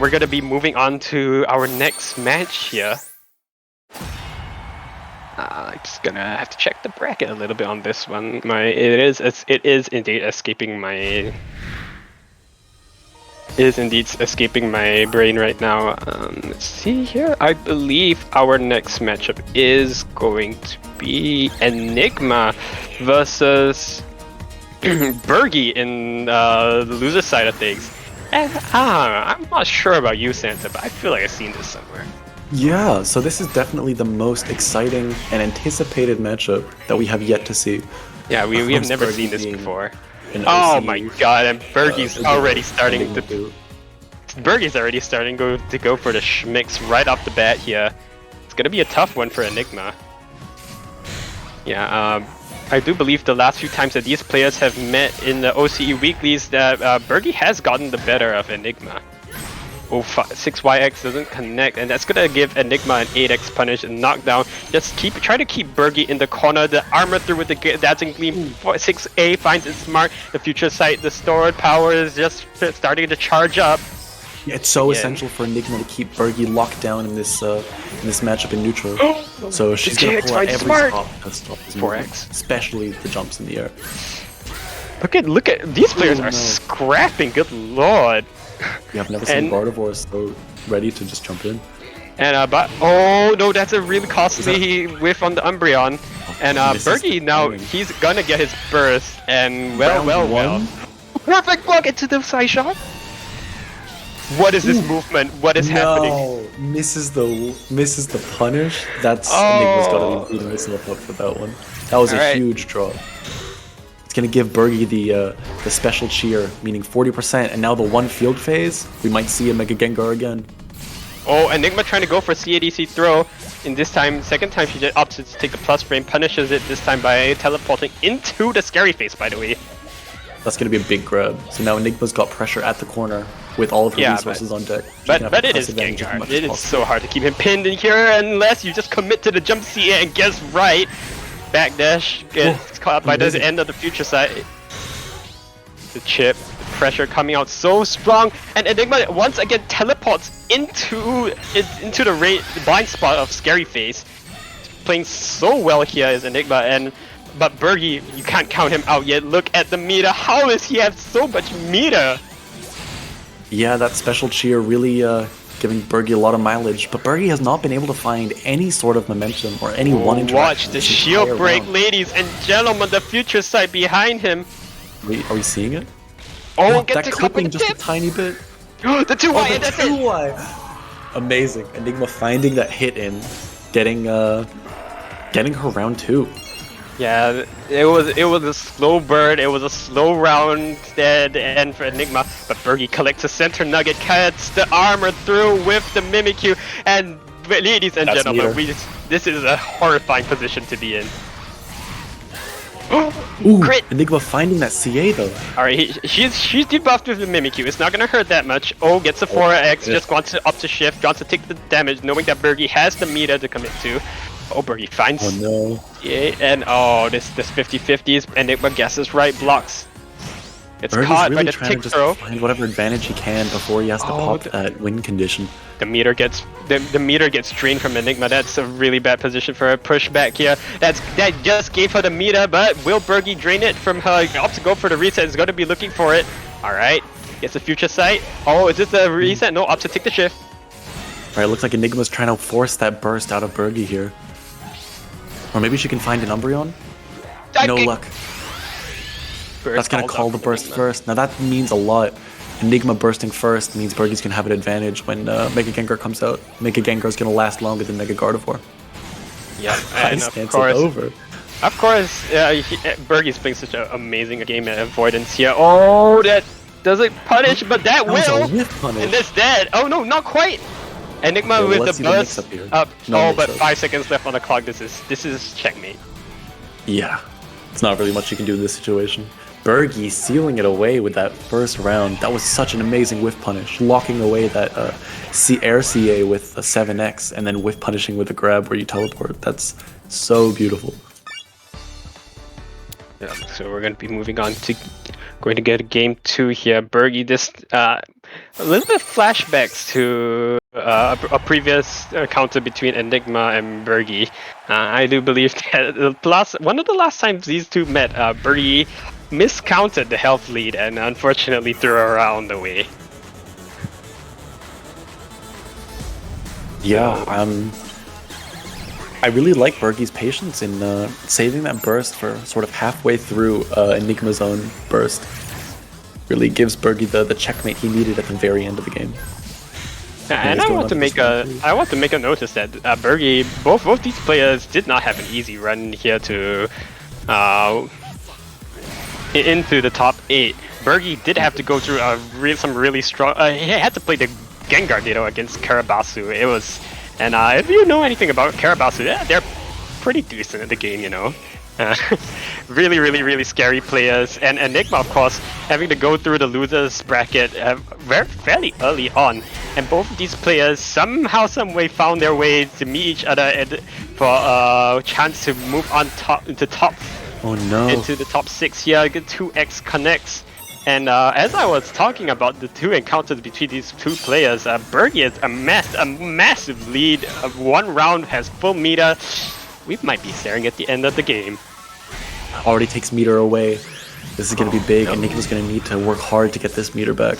Speaker 1: we're gonna be moving on to our next match here. I'm just gonna have to check the bracket a little bit on this one. It is indeed escaping my brain right now. Let's see here. I believe our next matchup is going to be Enigma versus Bergie in the loser side of things. And I'm not sure about you, Santa, but I feel like I've seen this somewhere.
Speaker 2: Yeah, so this is definitely the most exciting and anticipated matchup that we have yet to see.
Speaker 1: Yeah, we have never
Speaker 2: Bergie
Speaker 1: seen this
Speaker 2: being
Speaker 1: before.
Speaker 2: an
Speaker 1: Oh
Speaker 2: OC,
Speaker 1: my god, and Bergie's already starting to...
Speaker 2: do.
Speaker 1: Bergie's already starting to go for the schmicks right off the bat here. It's gonna be a tough one for Enigma. Yeah, I do believe the last few times that these players have met in the OCE weeklies that Bergie has gotten the better of Enigma. Oh, 6YX doesn't connect, and that's gonna give Enigma an 8X punish and knockdown. Just try to keep Bergie in the corner. The armor through with the dancing gleam. 6A finds its mark. The future sight, the stored power is just starting to charge up.
Speaker 2: Yeah, it's so essential for Enigma to keep Bergie locked down in this matchup in neutral. So she's gonna pull out every stop to stop his
Speaker 1: 4X,
Speaker 2: movement, especially the jumps in the air.
Speaker 1: Look at these players are
Speaker 2: no.
Speaker 1: scrapping. Good lord.
Speaker 2: We have never seen Gardevoir so ready to just jump in.
Speaker 1: And but oh no, that's a really costly whiff on the Umbreon. And Bergie now he's gonna get his burst, and well. Perfect block into the side shot. What is this movement? What is happening?
Speaker 2: No, misses the punish. That's Enigma's gotta be beating himself up for that one. That was a huge draw. It's gonna give Bergie the special cheer, meaning 40%, and now the one field phase, we might see a Mega Gengar again.
Speaker 1: Oh, Enigma trying to go for CADC throw. In this time, second time she just opts to take the plus frame, punishes it this time by teleporting into the scary face, by the way.
Speaker 2: That's gonna be a big grab. So now Enigma's got pressure at the corner. with all of her
Speaker 1: Yeah,
Speaker 2: resources on deck. She can have
Speaker 1: But
Speaker 2: a
Speaker 1: it is
Speaker 2: press advantage as
Speaker 1: Gengar.
Speaker 2: much as
Speaker 1: It is
Speaker 2: possible.
Speaker 1: so hard to keep him pinned in here unless you just commit to the jump CA and guess right. Backdash gets caught by the
Speaker 2: amazing.
Speaker 1: end of the future sight. The chip, the pressure coming out so strong, and Enigma once again teleports into the blind spot of Scary Face. Playing so well here is Enigma, but Bergie, you can't count him out yet. Look at the meter. How does he have so much meter?
Speaker 2: Yeah, that special cheer really giving Bergie a lot of mileage, but Bergie has not been able to find any sort of momentum or any one interaction.
Speaker 1: Watch the
Speaker 2: this
Speaker 1: shield
Speaker 2: entire
Speaker 1: break,
Speaker 2: round.
Speaker 1: ladies and gentlemen. The future sight behind him.
Speaker 2: Are we seeing it?
Speaker 1: Oh,
Speaker 2: That
Speaker 1: get to cover
Speaker 2: clipping
Speaker 1: the
Speaker 2: just a
Speaker 1: tip.
Speaker 2: tiny bit.
Speaker 1: The 2Y, and
Speaker 2: the
Speaker 1: that's it.
Speaker 2: 2Y. Amazing. Enigma finding that hit in, getting her round 2.
Speaker 1: Yeah, it was a slow burn. It was a slow round at the end for Enigma, but Bergie collects a center nugget, cuts the armor through with the Mimikyu, and ladies and
Speaker 2: That's
Speaker 1: gentlemen,
Speaker 2: meter.
Speaker 1: this is a horrifying position to be in.
Speaker 2: Ooh,
Speaker 1: Crit!
Speaker 2: Enigma finding that CA though.
Speaker 1: Alright, she's debuffed with the Mimikyu. It's not gonna hurt that much. Oh, gets a 4X,
Speaker 2: yeah.
Speaker 1: just wants to up to shift, wants to take the damage, knowing that Bergie has the meter to commit to. Oh, Bergie finds.
Speaker 2: Oh no.
Speaker 1: Yeah, and this 50-50 is Enigma guesses right, blocks. It's
Speaker 2: Bergie's
Speaker 1: caught
Speaker 2: really
Speaker 1: by the
Speaker 2: trying to
Speaker 1: tick
Speaker 2: just
Speaker 1: throw.
Speaker 2: find whatever advantage he can before he has to
Speaker 1: Oh,
Speaker 2: pop that win condition.
Speaker 1: The meter gets drained from Enigma. That's a really bad position for a pushback here. That just gave her the meter, but will Bergie drain it from her? Up to go for the reset. Is going to be looking for it. All right, gets a future sight. Oh, is this a reset? No, up to take the shift.
Speaker 2: Alright, looks like Enigma's trying to force that burst out of Bergie here. Or maybe she can find an Umbreon? No luck. That's gonna call the burst first. Now that means a lot. Enigma bursting first means Bergie's gonna have an advantage when Mega Gengar comes out. Mega Gengar's gonna last longer than Mega Gardevoir.
Speaker 1: Yeah, and
Speaker 2: Ice
Speaker 1: of
Speaker 2: Dance
Speaker 1: course,
Speaker 2: is over.
Speaker 1: Of course, Bergie's playing such an amazing game at avoidance here. Oh, that doesn't punish, but that
Speaker 2: was
Speaker 1: will.
Speaker 2: a whiff punish.
Speaker 1: And that's dead. Oh no, not quite. Enigma
Speaker 2: Yeah,
Speaker 1: with
Speaker 2: let's
Speaker 1: the
Speaker 2: see the
Speaker 1: burst
Speaker 2: mix-up here.
Speaker 1: up.
Speaker 2: No
Speaker 1: Oh, but
Speaker 2: mix-up.
Speaker 1: 5 seconds left on the clock. This is checkmate.
Speaker 2: Yeah, it's not really much you can do in this situation. Bergie sealing it away with that first round. That was such an amazing whiff punish, locking away that air CA with a 7X and then whiff punishing with a grab where you teleport. That's so beautiful.
Speaker 1: Yeah, so we're going to be moving on to going to get a game 2 here. Bergie, this a little bit of flashbacks to a previous encounter between Enigma and Bergie. I do believe that one of the last times these two met, Bergie miscounted the health lead and unfortunately threw her around the way.
Speaker 2: Yeah, I really like Bergie's patience in saving that burst for sort of halfway through Enigma's own burst. Really gives Bergie the checkmate he needed at the very end of the game.
Speaker 1: And I want to make a notice that Bergie, both these players did not have an easy run here to into the top 8. Bergie did have to go through some really strong. He had to play the Gengar Ditto against Karabasu. It was, and if you know anything about Karabasu, yeah, they're pretty decent at the game, you know. Really scary players, and Enigma, of course, having to go through the losers bracket fairly early on, and both of these players somehow, some way found their way to meet each other and for a chance to move on into the top 6 here. Good 2x connects. And as I was talking about the two encounters between these two players, Bergie has amassed a massive lead. One round has full meter. We might be staring at the end of the game.
Speaker 2: Already takes meter away. This is going to be big, and Enigma's going to need to work hard to get this meter back.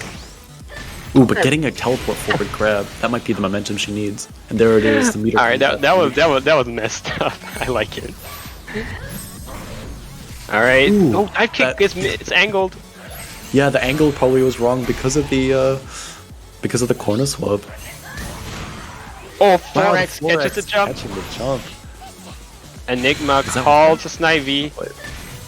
Speaker 2: Ooh, but getting a teleport forward grab, that might be the momentum she needs. And there it is, the meter.
Speaker 1: Alright, that was messed up. I like it. Alright. Oh, dive kick, it's angled.
Speaker 2: Yeah, the angle probably was wrong because of the corner swap.
Speaker 1: Oh, 4x catches the jump.
Speaker 2: Catching the jump.
Speaker 1: Enigma calls to Snivy.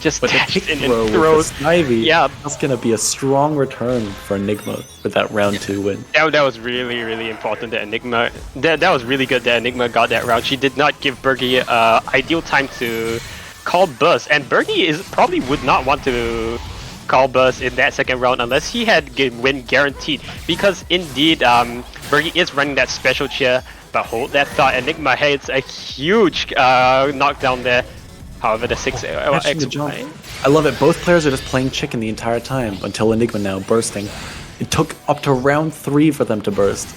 Speaker 1: Just
Speaker 2: But the
Speaker 1: dashed
Speaker 2: kick
Speaker 1: in
Speaker 2: throw
Speaker 1: and throws.
Speaker 2: with the Snivy,
Speaker 1: Yeah.
Speaker 2: that's gonna be a strong return for Enigma with that round 2 win.
Speaker 1: That was really important that Enigma. That was really good that Enigma got that round. She did not give Bergie ideal time to call burst, and Bergie probably would not want to call burst in that second round unless he had win guaranteed. Because indeed, Bergie is running that special cheer, but hold that thought. Enigma hits a huge knockdown there. However, the 6x
Speaker 2: jump. I love it. Both players are just playing chicken the entire time until Enigma now bursting. It took up to round 3 for them to burst.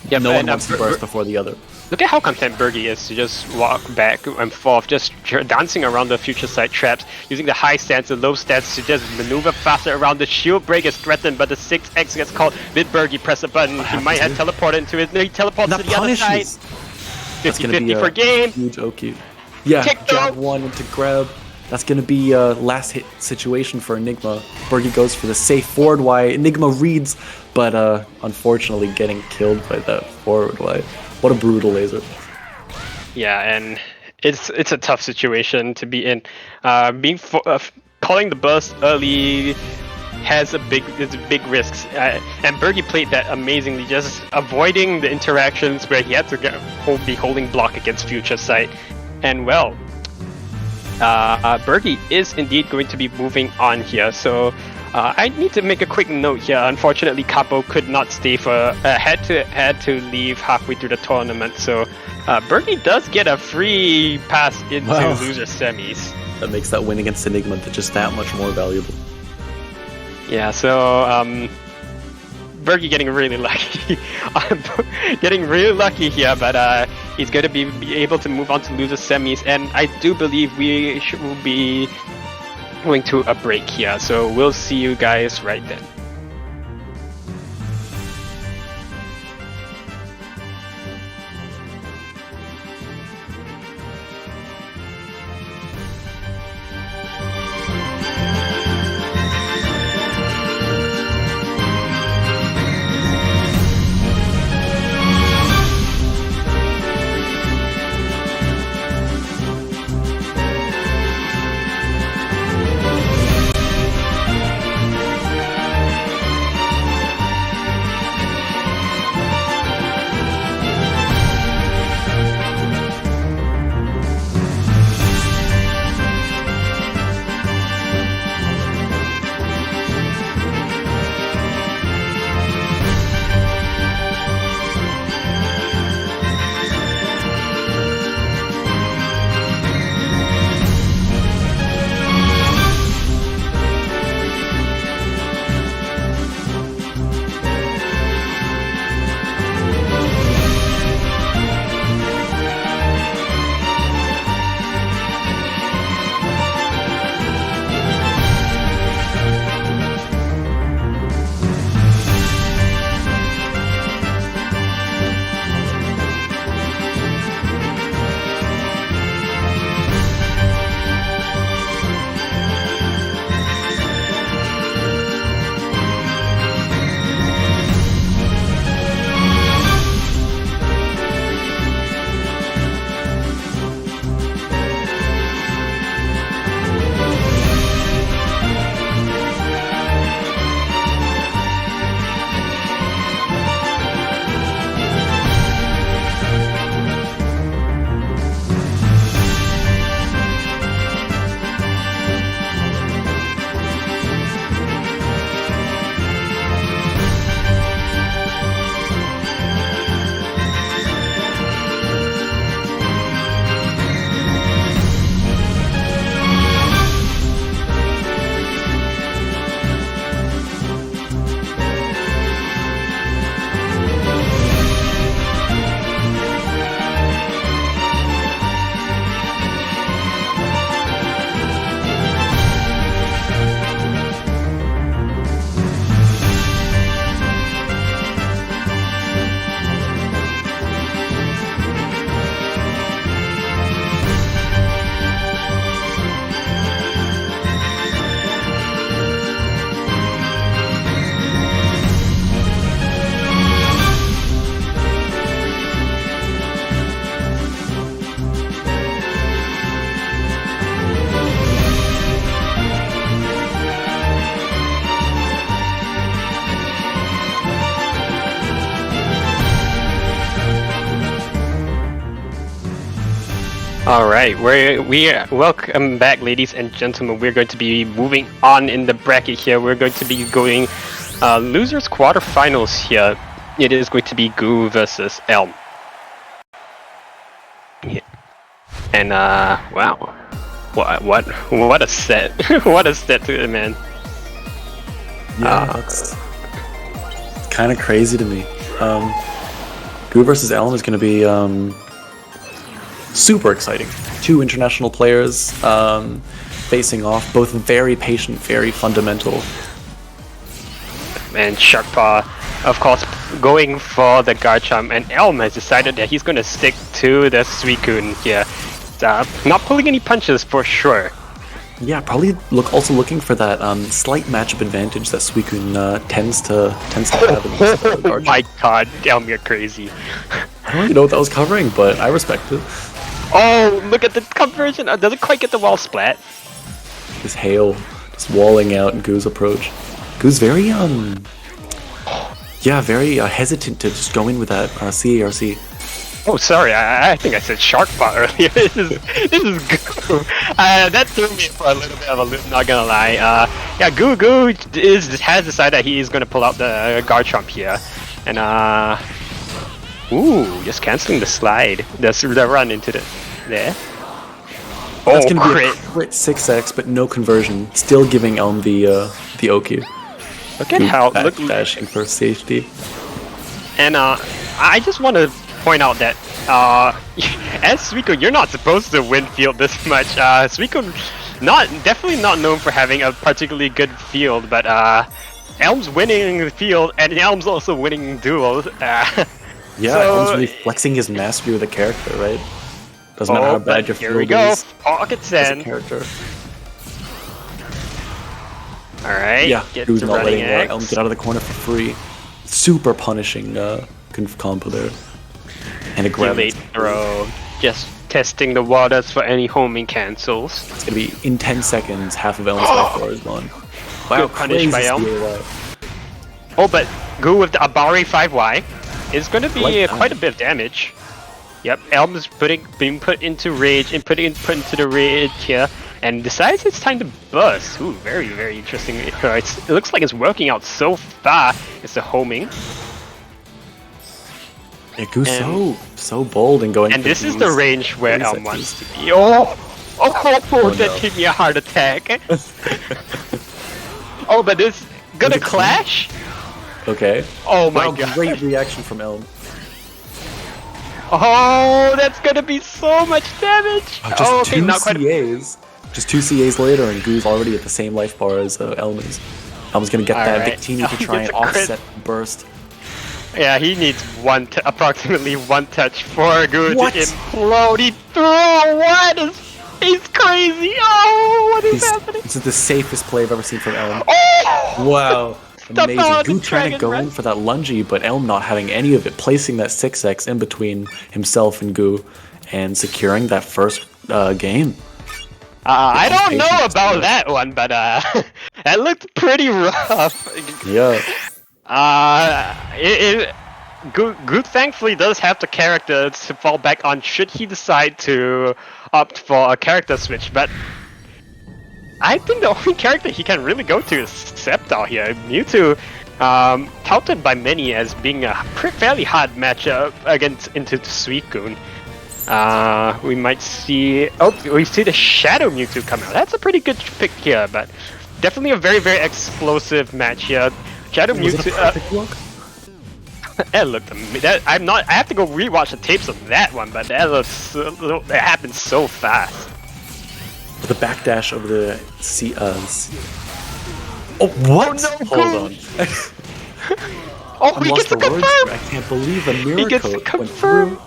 Speaker 1: Yeah,
Speaker 2: no one wants to burst before the other.
Speaker 1: Look at how content Bergie is to just walk back and forth, just dancing around the future side traps, using the high stance and low stance to just maneuver faster around. The shield break is threatened, but the 6x gets called. Did Bergie press a button? He might have teleported into it. No, he teleports to the other side. 50-50 for game.
Speaker 2: Huge OQ. Yeah, jab 1 into grab. That's going to be a last hit situation for Enigma. Bergie goes for the safe forward Y. Enigma reads, but unfortunately getting killed by that forward Y. What a brutal laser.
Speaker 1: Yeah, and it's a tough situation to be in. Calling the burst early has big risks, and Bergie played that amazingly, just avoiding the interactions where he had to be holding block against future sight. And well, Bergie is indeed going to be moving on here, so I need to make a quick note here. Unfortunately, Kapo could not stay for had to leave halfway through the tournament, so Bergie does get a free pass into loser semis.
Speaker 2: That makes that win against Enigma just that much more valuable.
Speaker 1: Yeah, so Bergie getting really lucky. Getting really lucky here, but he's going to be able to move on to loser semis, and I do believe we will be going to a break here, so we'll see you guys right then. All right, welcome back, ladies and gentlemen. We're going to be moving on in the bracket here. We're going to be going losers quarterfinals here. It is going to be Goo versus Elm. Yeah. And wow, what a set! What a set to it, man.
Speaker 2: Yeah, that's kind of crazy to me. Goo versus Elm is going to be super exciting. Two international players facing off, both very patient, very fundamental.
Speaker 1: And SharKpaw, of course, going for the Garchomp, and Elm has decided that he's going to stick to the Suicune here. Not pulling any punches for sure.
Speaker 2: Yeah, probably also looking for that slight matchup advantage that Suicune tends to have in this
Speaker 1: Oh my god, Elm, you're crazy.
Speaker 2: I don't even know what that was covering, but I respect it.
Speaker 1: Oh, look at the conversion. Doesn't quite get the wall splat.
Speaker 2: This hail just walling out in Goo's approach. Goo's very very hesitant to just go in with that CARC.
Speaker 1: Oh, sorry, I think I said SharKpaw earlier. This is Goo. That threw me for a little bit of a loop, not gonna lie. Yeah, Goo has decided that he is gonna pull out the Garchomp here, and ooh, just canceling the slide, the run into there.
Speaker 2: That's gonna be a crit 6x, but no conversion. Still giving Elm the Oki.
Speaker 1: Look at how
Speaker 2: dashing for safety.
Speaker 1: And I just want to point out that as Suicune, you're not supposed to win field this much. Suicune, definitely not known for having a particularly good field, but Elm's winning the field, and Elm's also winning duels.
Speaker 2: Yeah, so, Elm's really flexing his mastery with the character, right? Doesn't matter how bad your field is.
Speaker 1: Pokkén
Speaker 2: as a character.
Speaker 1: Alright,
Speaker 2: yeah, Goo's not letting Elm get out of the corner for free. Super punishing combo there. And a grab.
Speaker 1: Late throw. Just testing the waters for any homing cancels.
Speaker 2: It's gonna be in 10 seconds, half of Elm's life bar is gone. Wow,
Speaker 1: punished by Elm. Oh, but Goo with the Abari 5Y is gonna be quite a bit of damage. Yep, Elm is being put into rage and put into the rage here, and decides it's time to burst. Ooh, very, very interesting. It looks like it's working out so far. It's the homing.
Speaker 2: Yeah, Goo's so bold and going.
Speaker 1: And this is the range where Elm wants to be. Oh, that gave me a heart attack. Oh, but this gonna clash.
Speaker 2: Okay.
Speaker 1: Oh my god.
Speaker 2: Great reaction from Elm.
Speaker 1: Oh, that's gonna be so much damage!
Speaker 2: Just two CAs. Just 2 CAs later, and Goo's already at the same life bar as Elm is. Elm's gonna get that Victini to try and offset the burst.
Speaker 1: Yeah, he needs approximately one touch for Goo to implode. He threw what? He's crazy! Oh, what is happening?
Speaker 2: This is the safest play I've ever seen from Elm.
Speaker 1: Oh!
Speaker 2: Wow. Amazing. Goo trying to go in for that lungy, but Elm not having any of it, placing that 6x in between himself and Goo, and securing that first game.
Speaker 1: I don't know about that one, but that looked pretty rough.
Speaker 2: Yeah.
Speaker 1: Goo thankfully does have the character to fall back on should he decide to opt for a character switch, but I think the only character he can really go to is Sceptile here. Mewtwo, touted by many as being a fairly hard matchup into Suicune. We might see... Oh, we see the Shadow Mewtwo come out. That's a pretty good pick here, but definitely a very, very explosive match here. Shadow Mewtwo... That looked amazing. I have to go rewatch the tapes of that one, but that looks... It happened so fast.
Speaker 2: The backdash of the Oh, what?
Speaker 1: Oh, no,
Speaker 2: hold on.
Speaker 1: Oh, he gets to confirm!
Speaker 2: I can't believe a miracle.
Speaker 1: He gets to confirm!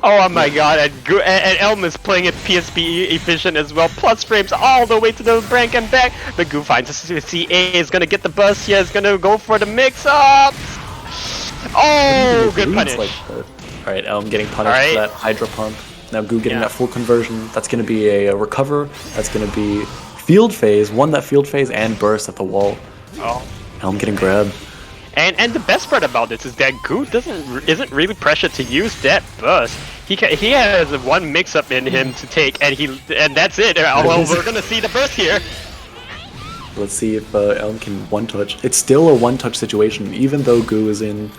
Speaker 1: Oh my god, and Elm is playing it PSP efficient as well, plus frames all the way to the rank and back. But Goo finds CA is gonna get the bus here, is gonna go for the mix-up! Oh, good punish.
Speaker 2: Alright, Elm getting punished for that Hydro Pump. Now Goo getting that full conversion. That's going to be a recover. That's going to be field phase. Won that field phase and burst at the wall.
Speaker 1: Oh.
Speaker 2: Elm getting grabbed.
Speaker 1: And the best part about this is that Goo isn't really pressured to use that burst. He has one mix-up in him to take, and that's it. Well, we're gonna see the burst here.
Speaker 2: Let's see if Elm can one-touch. It's still a one-touch situation, even though Goo is in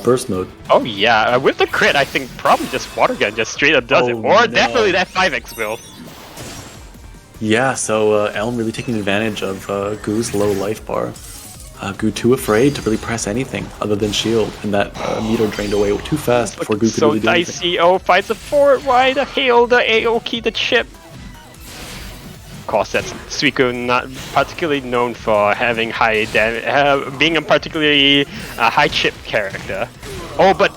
Speaker 2: burst mode.
Speaker 1: Oh yeah, with the crit, I think probably just Water Gun just straight up does it, or definitely that 5x will.
Speaker 2: Yeah, so Elm really taking advantage of Goo's low life bar. Goo too afraid to really press anything other than shield, and that meter drained away too fast before Goo could really do anything.
Speaker 1: So dicey. Oh, finds the forward wide, the hail, the Aoki, the chip. Of course, that's Suicune, not particularly known for having high damage, being a particularly high chip character. Oh, but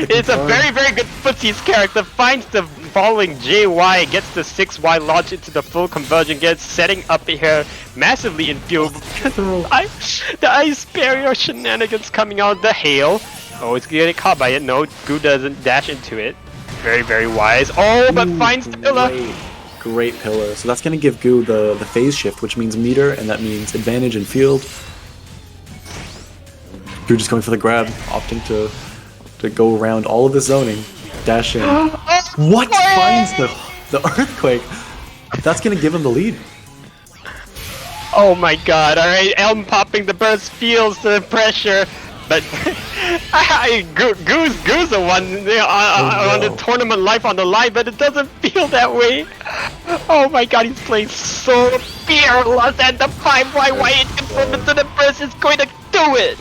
Speaker 1: it's a very, very good footsies character. Finds the falling JY, gets the 6Y launch into the full conversion, gets setting up here massively in field. The ice barrier shenanigans coming out, the hail. Oh, it's getting caught by it. No, Goo doesn't dash into it. Very, very wise. Oh, but finds the pillar.
Speaker 2: Great pillar. So that's going to give Goo the phase shift, which means meter, and that means advantage in field. Goo just going for the grab, opting to go around all of the zoning, dash in. What? Finds the earthquake? That's going to give him the lead.
Speaker 1: Oh my god, alright, Elm popping the burst, feels the pressure, but Goo's the one on the tournament life on the line, but it doesn't feel that way. Oh my god, he's playing so fearless, and the 5Y it confirmed into the burst is going to do it!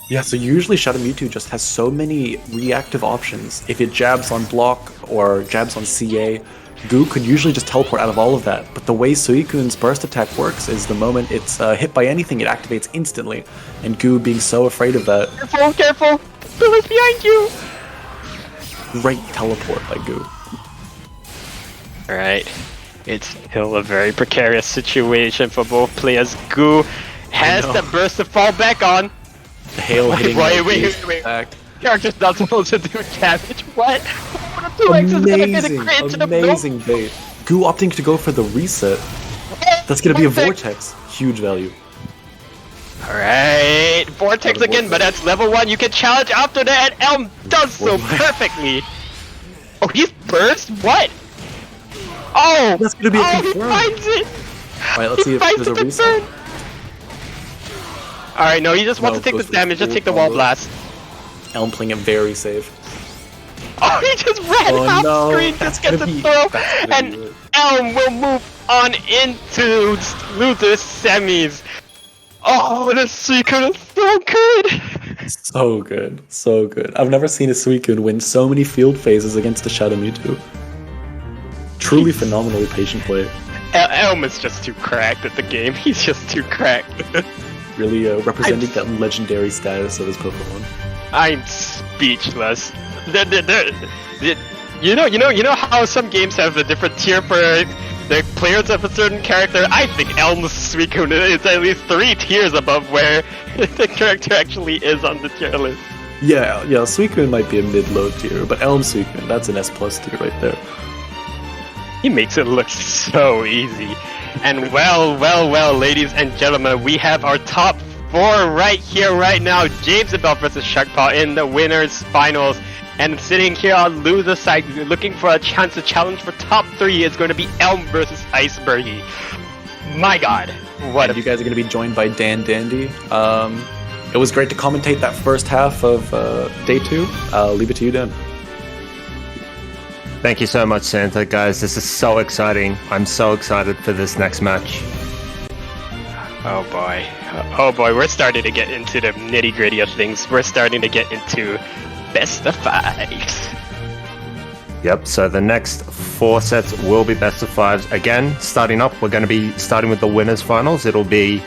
Speaker 2: Yeah, so usually Shadow Mewtwo just has so many reactive options. If it jabs on block or jabs on CA, Goo could usually just teleport out of all of that. But the way Suicune's burst attack works is the moment it's hit by anything, it activates instantly. And Goo being so afraid of that.
Speaker 1: Careful, careful! Billy's behind you!
Speaker 2: Great teleport by Goo.
Speaker 1: Alright, it's still a very precarious situation for both players. Goo has the burst to fall back on.
Speaker 2: The hail hitting
Speaker 1: wait. Character's not supposed to do damage. What?
Speaker 2: Amazing bait. Goo opting to go for the reset. That's gonna be a vortex. Huge value.
Speaker 1: Alright, vortex again, but that's level 1. You can challenge after that, and Elm does so perfectly. Oh, he's burst? What? Oh!
Speaker 2: That's gonna be a confirm.
Speaker 1: He finds it!
Speaker 2: Alright, let's see if there's a reset.
Speaker 1: Alright, no, he just wants to take the damage, just take the wall blast.
Speaker 2: Elm playing it very safe.
Speaker 1: Oh, he just ran off screen, just gets a throw, and Elm will move on into loser semis. Oh, this Suicune is so good!
Speaker 2: So good, so good. I've never seen a Suicune win so many field phases against a Shadow Mewtwo. Truly phenomenally patient play.
Speaker 1: Elm is just too cracked at the game, he's just too cracked.
Speaker 2: Really representing that legendary status of his Pokemon.
Speaker 1: I'm speechless. You know how some games have a different tier for the players of a certain character? I think Elm's Suicune is at least 3 tiers above where the character actually is on the tier list.
Speaker 2: Yeah, Suicune might be a mid-low tier, but Elm's Suicune, that's an S+ tier right there.
Speaker 1: He makes it look so easy. And well, ladies and gentlemen, we have our top 4 right here, right now. Jamesibell versus SharKpaw in the winners finals. And sitting here on loser side, looking for a chance to challenge for top 3 is going to be Elm versus Iceburgy. My god, what?
Speaker 2: And you guys are going to be joined by Dan Dandy. It was great to commentate that first half of day 2. I'll leave it to you, Dan.
Speaker 3: Thank you so much, Santa. Guys, this is so exciting. I'm so excited for this next match.
Speaker 1: Oh boy, we're starting to get into the nitty-gritty of things. We're starting to get into best of 5s.
Speaker 3: Yep, so the next 4 sets will be best of 5s. Again, starting up, we're going to be starting with the winners finals. It'll be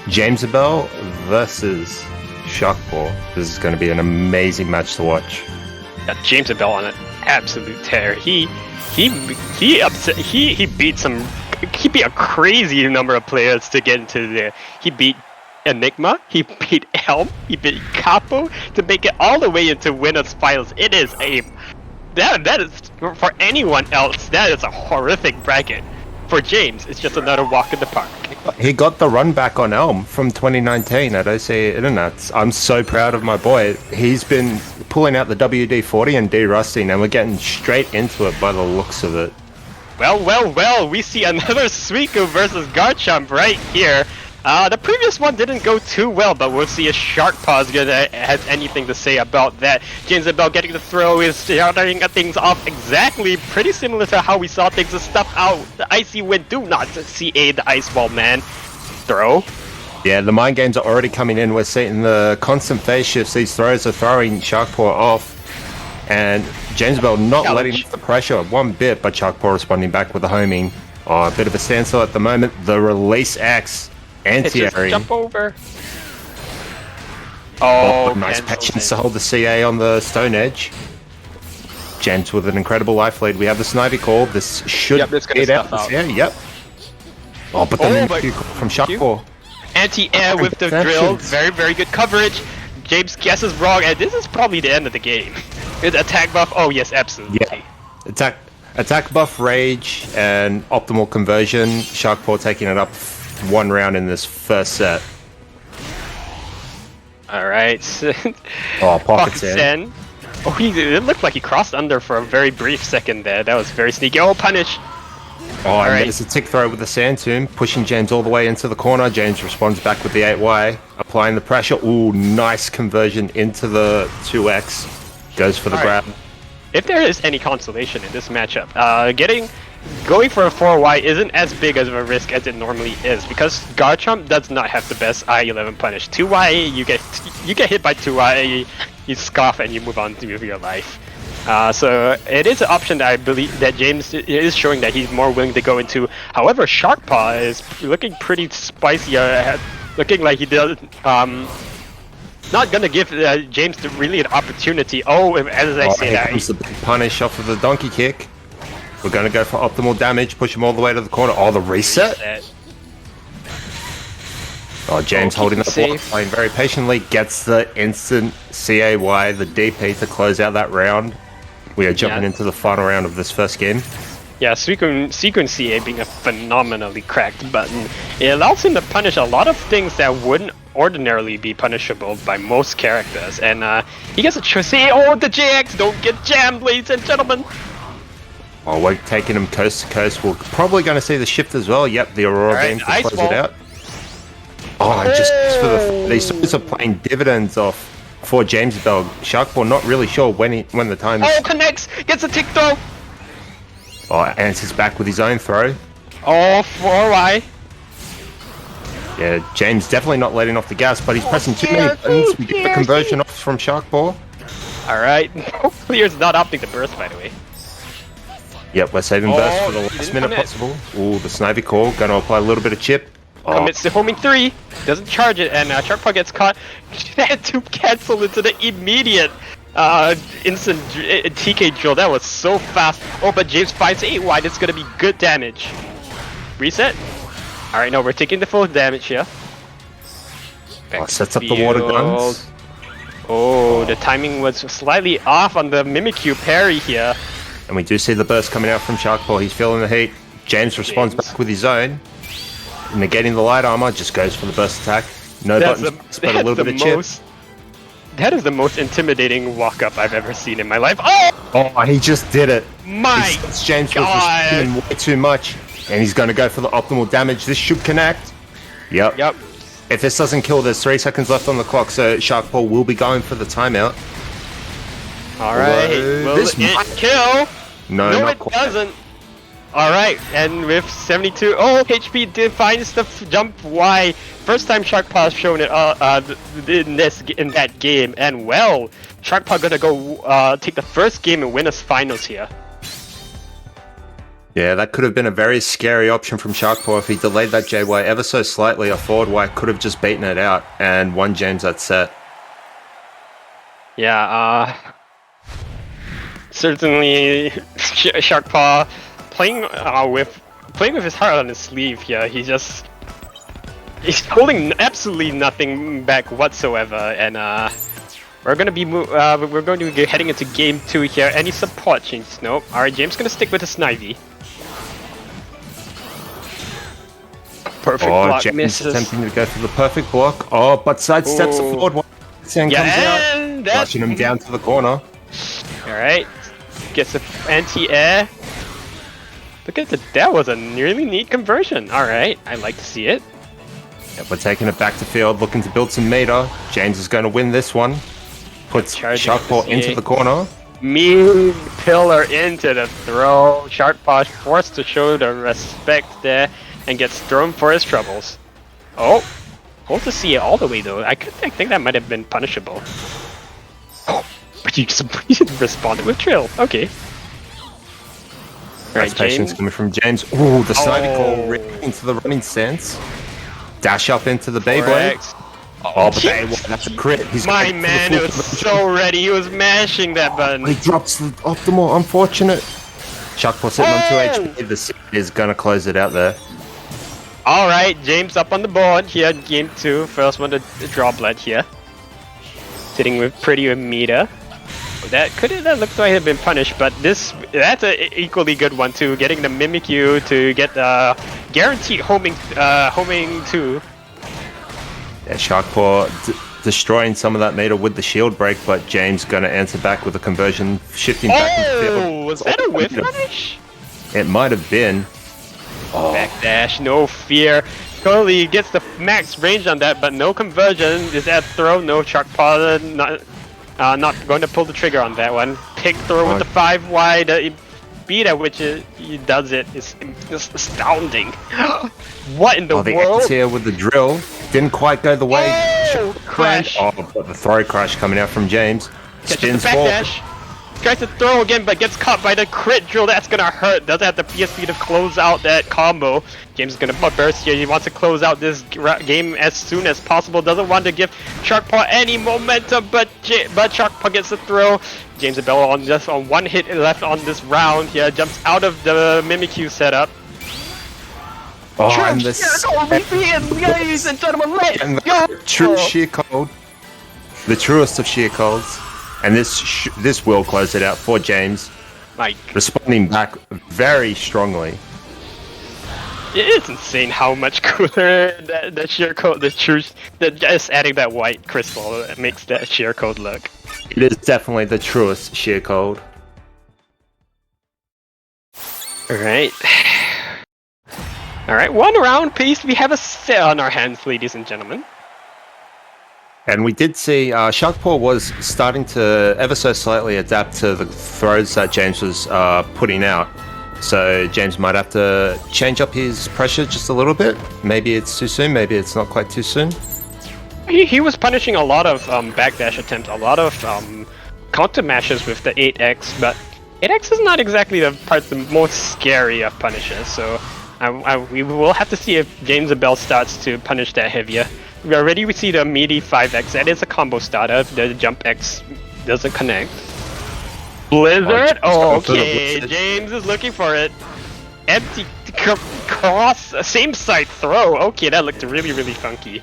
Speaker 3: Jamesibell versus SharKpaw. This is going to be an amazing match to watch.
Speaker 1: Yeah, Jamesibell on an absolute tear. He beat a crazy number of players to get into there. He beat Enigma, he beat Elm, he beat Kapo to make it all the way into winners finals. It is that is for anyone else, that is a horrific bracket. for James, it's just another walk in the park.
Speaker 3: He got the run back on Elm from 2019 at OC Internet. I'm so proud of my boy. He's been pulling out the WD-40 and D-Rusting, and we're getting straight into it by the looks of it.
Speaker 1: Well, we see another Suicune versus Garchomp right here. The previous one didn't go too well, but we'll see if SharKpaw has anything to say about that. Jamesibell getting the throw is starting things off exactly pretty similar to how we saw things to stuff out the Icy Wind. Do not CA the Ice Ball Man. Throw.
Speaker 3: Yeah, the mind games are already coming in. We're seeing the constant phase shifts. These throws are throwing SharKpaw off. And Jamesibell not letting off the pressure one bit, but SharKpaw responding back with the homing. Oh, a bit of a standstill at the moment. The release X. Anti-airing.
Speaker 1: Jump over. Oh,
Speaker 3: nice patience to hold the CA on the Stone Edge. James with an incredible life lead. We have the Snivy call. This should get out. Yeah, yep. Oh, but then from SharKpaw.
Speaker 1: Anti-air with the drill. Very, very good coverage. James guesses wrong, and this is probably the end of the game. With attack buff. Oh yes, absolutely.
Speaker 3: Yeah. Attack buff, rage, and optimal conversion. SharKpaw taking it up one round in this first set.
Speaker 1: Alright.
Speaker 3: Oh, Pokken.
Speaker 1: Oh, it looked like he crossed under for a very brief second there. That was very sneaky. Oh, punish!
Speaker 3: Oh, and there's a tick throw with the Sand Tomb, pushing James all the way into the corner. James responds back with the 8Y, applying the pressure. Ooh, nice conversion into the 2X. Goes for the grab.
Speaker 1: If there is any consolation in this matchup, going for a 4Y isn't as big of a risk as it normally is, because Garchomp does not have the best I-11 punish. 2Y, you get hit by 2Y, you scoff and you move on with your life. So it is an option that I believe that James is showing that he's more willing to go into. However, SharKpaw is looking pretty spicy, looking like he does. Not gonna give James really an opportunity. Oh, as I say that,
Speaker 3: comes the big punish off of the donkey kick. We're gonna go for optimal damage, push him all the way to the corner. Oh, the reset. Oh, James holding the block, playing very patiently, gets the instant CAY, the DP to close out that round. We are jumping into the final round of this first game.
Speaker 1: Yeah, Suicune CA being a phenomenally cracked button. It allows him to punish a lot of things that wouldn't ordinarily be punishable by most characters. And he gets a choice. Oh, the JX! Don't get jammed, ladies and gentlemen!
Speaker 3: Oh, we're taking him coast to coast. We're probably going to see the shift as well. Yep, the Aurora Beam to close it out. Oh, just for these things are playing dividends off for Jamesibell. SharKpaw not really sure when the time is.
Speaker 1: Oh, connects! Gets a tick throw!
Speaker 3: Oh, answers back with his own throw.
Speaker 1: Oh, 4Y.
Speaker 3: Yeah, James definitely not letting off the gas, but he's pressing too many buttons. We get the conversion off from SharKpaw.
Speaker 1: Alright, Clear's not opting to burst, by the way.
Speaker 3: Yep, we're saving burst for the last minute possible. Ooh, the Snivy call, gonna apply a little bit of chip.
Speaker 1: Commits to homing 3, doesn't charge it, and SharKpaw gets caught. Had to cancel into the immediate instant TK drill. That was so fast. Oh, but James finds 8 wide. It's gonna be good damage. Reset. Alright, no, we're taking the full damage here.
Speaker 3: Sets up the water guns.
Speaker 1: Oh, the timing was slightly off on the Mimikyu parry here.
Speaker 3: And we do see the burst coming out from SharKpaw. He's feeling the heat. James responds back with his own. Negating the light armor, just goes for the burst attack. No buttons, but a little bit of chip.
Speaker 1: That is the most intimidating walk-up I've ever seen in my life. Oh,
Speaker 3: he just did it.
Speaker 1: My
Speaker 3: James was doing way too much. And he's going to go for the optimal damage. This should connect. Yep. If this doesn't kill, there's 3 seconds left on the clock, so SharKpaw will be going for the timeout.
Speaker 1: Alright, will this might kill?
Speaker 3: No, not
Speaker 1: it
Speaker 3: quite.
Speaker 1: Doesn't. Alright, and with 72, HP defines the jump Y. First time SharKpaw shown it in that game, and well, SharKpaw gonna go take the first game and win us finals here.
Speaker 3: Yeah, that could have been a very scary option from SharKpaw if he delayed that JY ever so slightly. A forward Y could have just beaten it out and won James that set.
Speaker 1: Yeah, certainly SharKpaw playing with his heart on his sleeve here. He's holding absolutely nothing back whatsoever, and we're going to be heading into game 2 here. Any support changes? Nope. Alright, James gonna stick with the Snivy. Perfect
Speaker 3: Oh,
Speaker 1: block
Speaker 3: James
Speaker 1: misses.
Speaker 3: attempting to go for the perfect block. Oh, but sidesteps the
Speaker 1: Ooh.
Speaker 3: forward one. And
Speaker 1: Yeah,
Speaker 3: comes out,
Speaker 1: and that's...
Speaker 3: rushing him down to the corner.
Speaker 1: Alright. Gets an anti-air. Look at that was a really neat conversion. Alright, I like to see it.
Speaker 3: Yep, we're taking it back to field, looking to build some meter. James is going to win this one. Puts
Speaker 1: Charging
Speaker 3: SharKpaw
Speaker 1: the
Speaker 3: into
Speaker 1: CA.
Speaker 3: the corner.
Speaker 1: Mean pillar into the throw. SharKpaw forced to show the respect there and gets thrown for his troubles. Oh, hold to see it all the way though. I think that might have been punishable. Oh, but you responded with Trill. Okay.
Speaker 3: Nice patience coming from James. Ooh, the sniping call right into the running stance. Dash up into the Beyblade.
Speaker 1: Correct.
Speaker 3: Oh, but that's a crit. He's
Speaker 1: My
Speaker 3: going for the
Speaker 1: man
Speaker 3: full
Speaker 1: was
Speaker 3: conversion.
Speaker 1: so ready. He was mashing that button.
Speaker 3: He drops the optimal. Unfortunate. SharKpaw sitting on 2
Speaker 1: Oh!
Speaker 3: HP. The C is going to close it out there.
Speaker 1: Alright, James up on the board here, game 2. First one to draw blood here. Sitting with pretty meter. That looks like it had been punished, but that's an equally good one too. Getting the Mimikyu to get the guaranteed homing 2.
Speaker 3: Yeah, SharKpaw destroying some of that meter with the shield break, but James going to answer back with a conversion, shifting back into the
Speaker 1: Oh,
Speaker 3: field.
Speaker 1: was that a whiff punish?
Speaker 3: It might have been. Oh,
Speaker 1: Backdash, no fear. Totally gets the max range on that, but no conversion. Is that throw? No, SharKpaw not going to pull the trigger on that one. Pick throw with the 5 wide. Speed at which he does it is astounding. What in the
Speaker 3: the
Speaker 1: world?
Speaker 3: here with the drill didn't quite go the way.
Speaker 1: Oh, crash.
Speaker 3: Oh, but the throw crash coming out from James.
Speaker 1: Catches
Speaker 3: Spins
Speaker 1: the
Speaker 3: forward.
Speaker 1: backdash. Tries to throw again, but gets caught by the crit drill. That's gonna hurt. Doesn't have the PSP to close out that combo. James is gonna burst here. He wants to close out this game as soon as possible. Doesn't want to give SharKpaw any momentum, but SharKpaw gets the throw. Jamesibell on just on 1 hit left on this round here. Jumps out of the Mimikyu setup.
Speaker 3: Oh, and the
Speaker 1: ladies and gentlemen, let's go!
Speaker 3: true sheer cold. The truest of sheer colds. And this will close it out for James.
Speaker 1: Like,
Speaker 3: Responding back very strongly.
Speaker 1: it's insane how much cooler that sheer code, just adding that white crystal makes that sheer code look.
Speaker 3: It is definitely the truest sheer cold.
Speaker 1: Alright. Alright, 1 round piece. We have a set on our hands, ladies and gentlemen.
Speaker 3: And we did see SharKpaw was starting to ever so slightly adapt to the throws that James was putting out. So James might have to change up his pressure just a little bit. Maybe it's too soon, maybe it's not quite too soon.
Speaker 1: He was punishing a lot of backdash attempts, a lot of counter mashes with the 8x, but 8x is not exactly the most scary of punishes, so we will have to see if Jamesibell starts to punish that heavier. We see the meaty 5x, that is a combo starter if the jump X doesn't connect. Blizzard? Oh, okay, James is looking for it. Empty cross, same side throw. Okay, that looked really, really funky.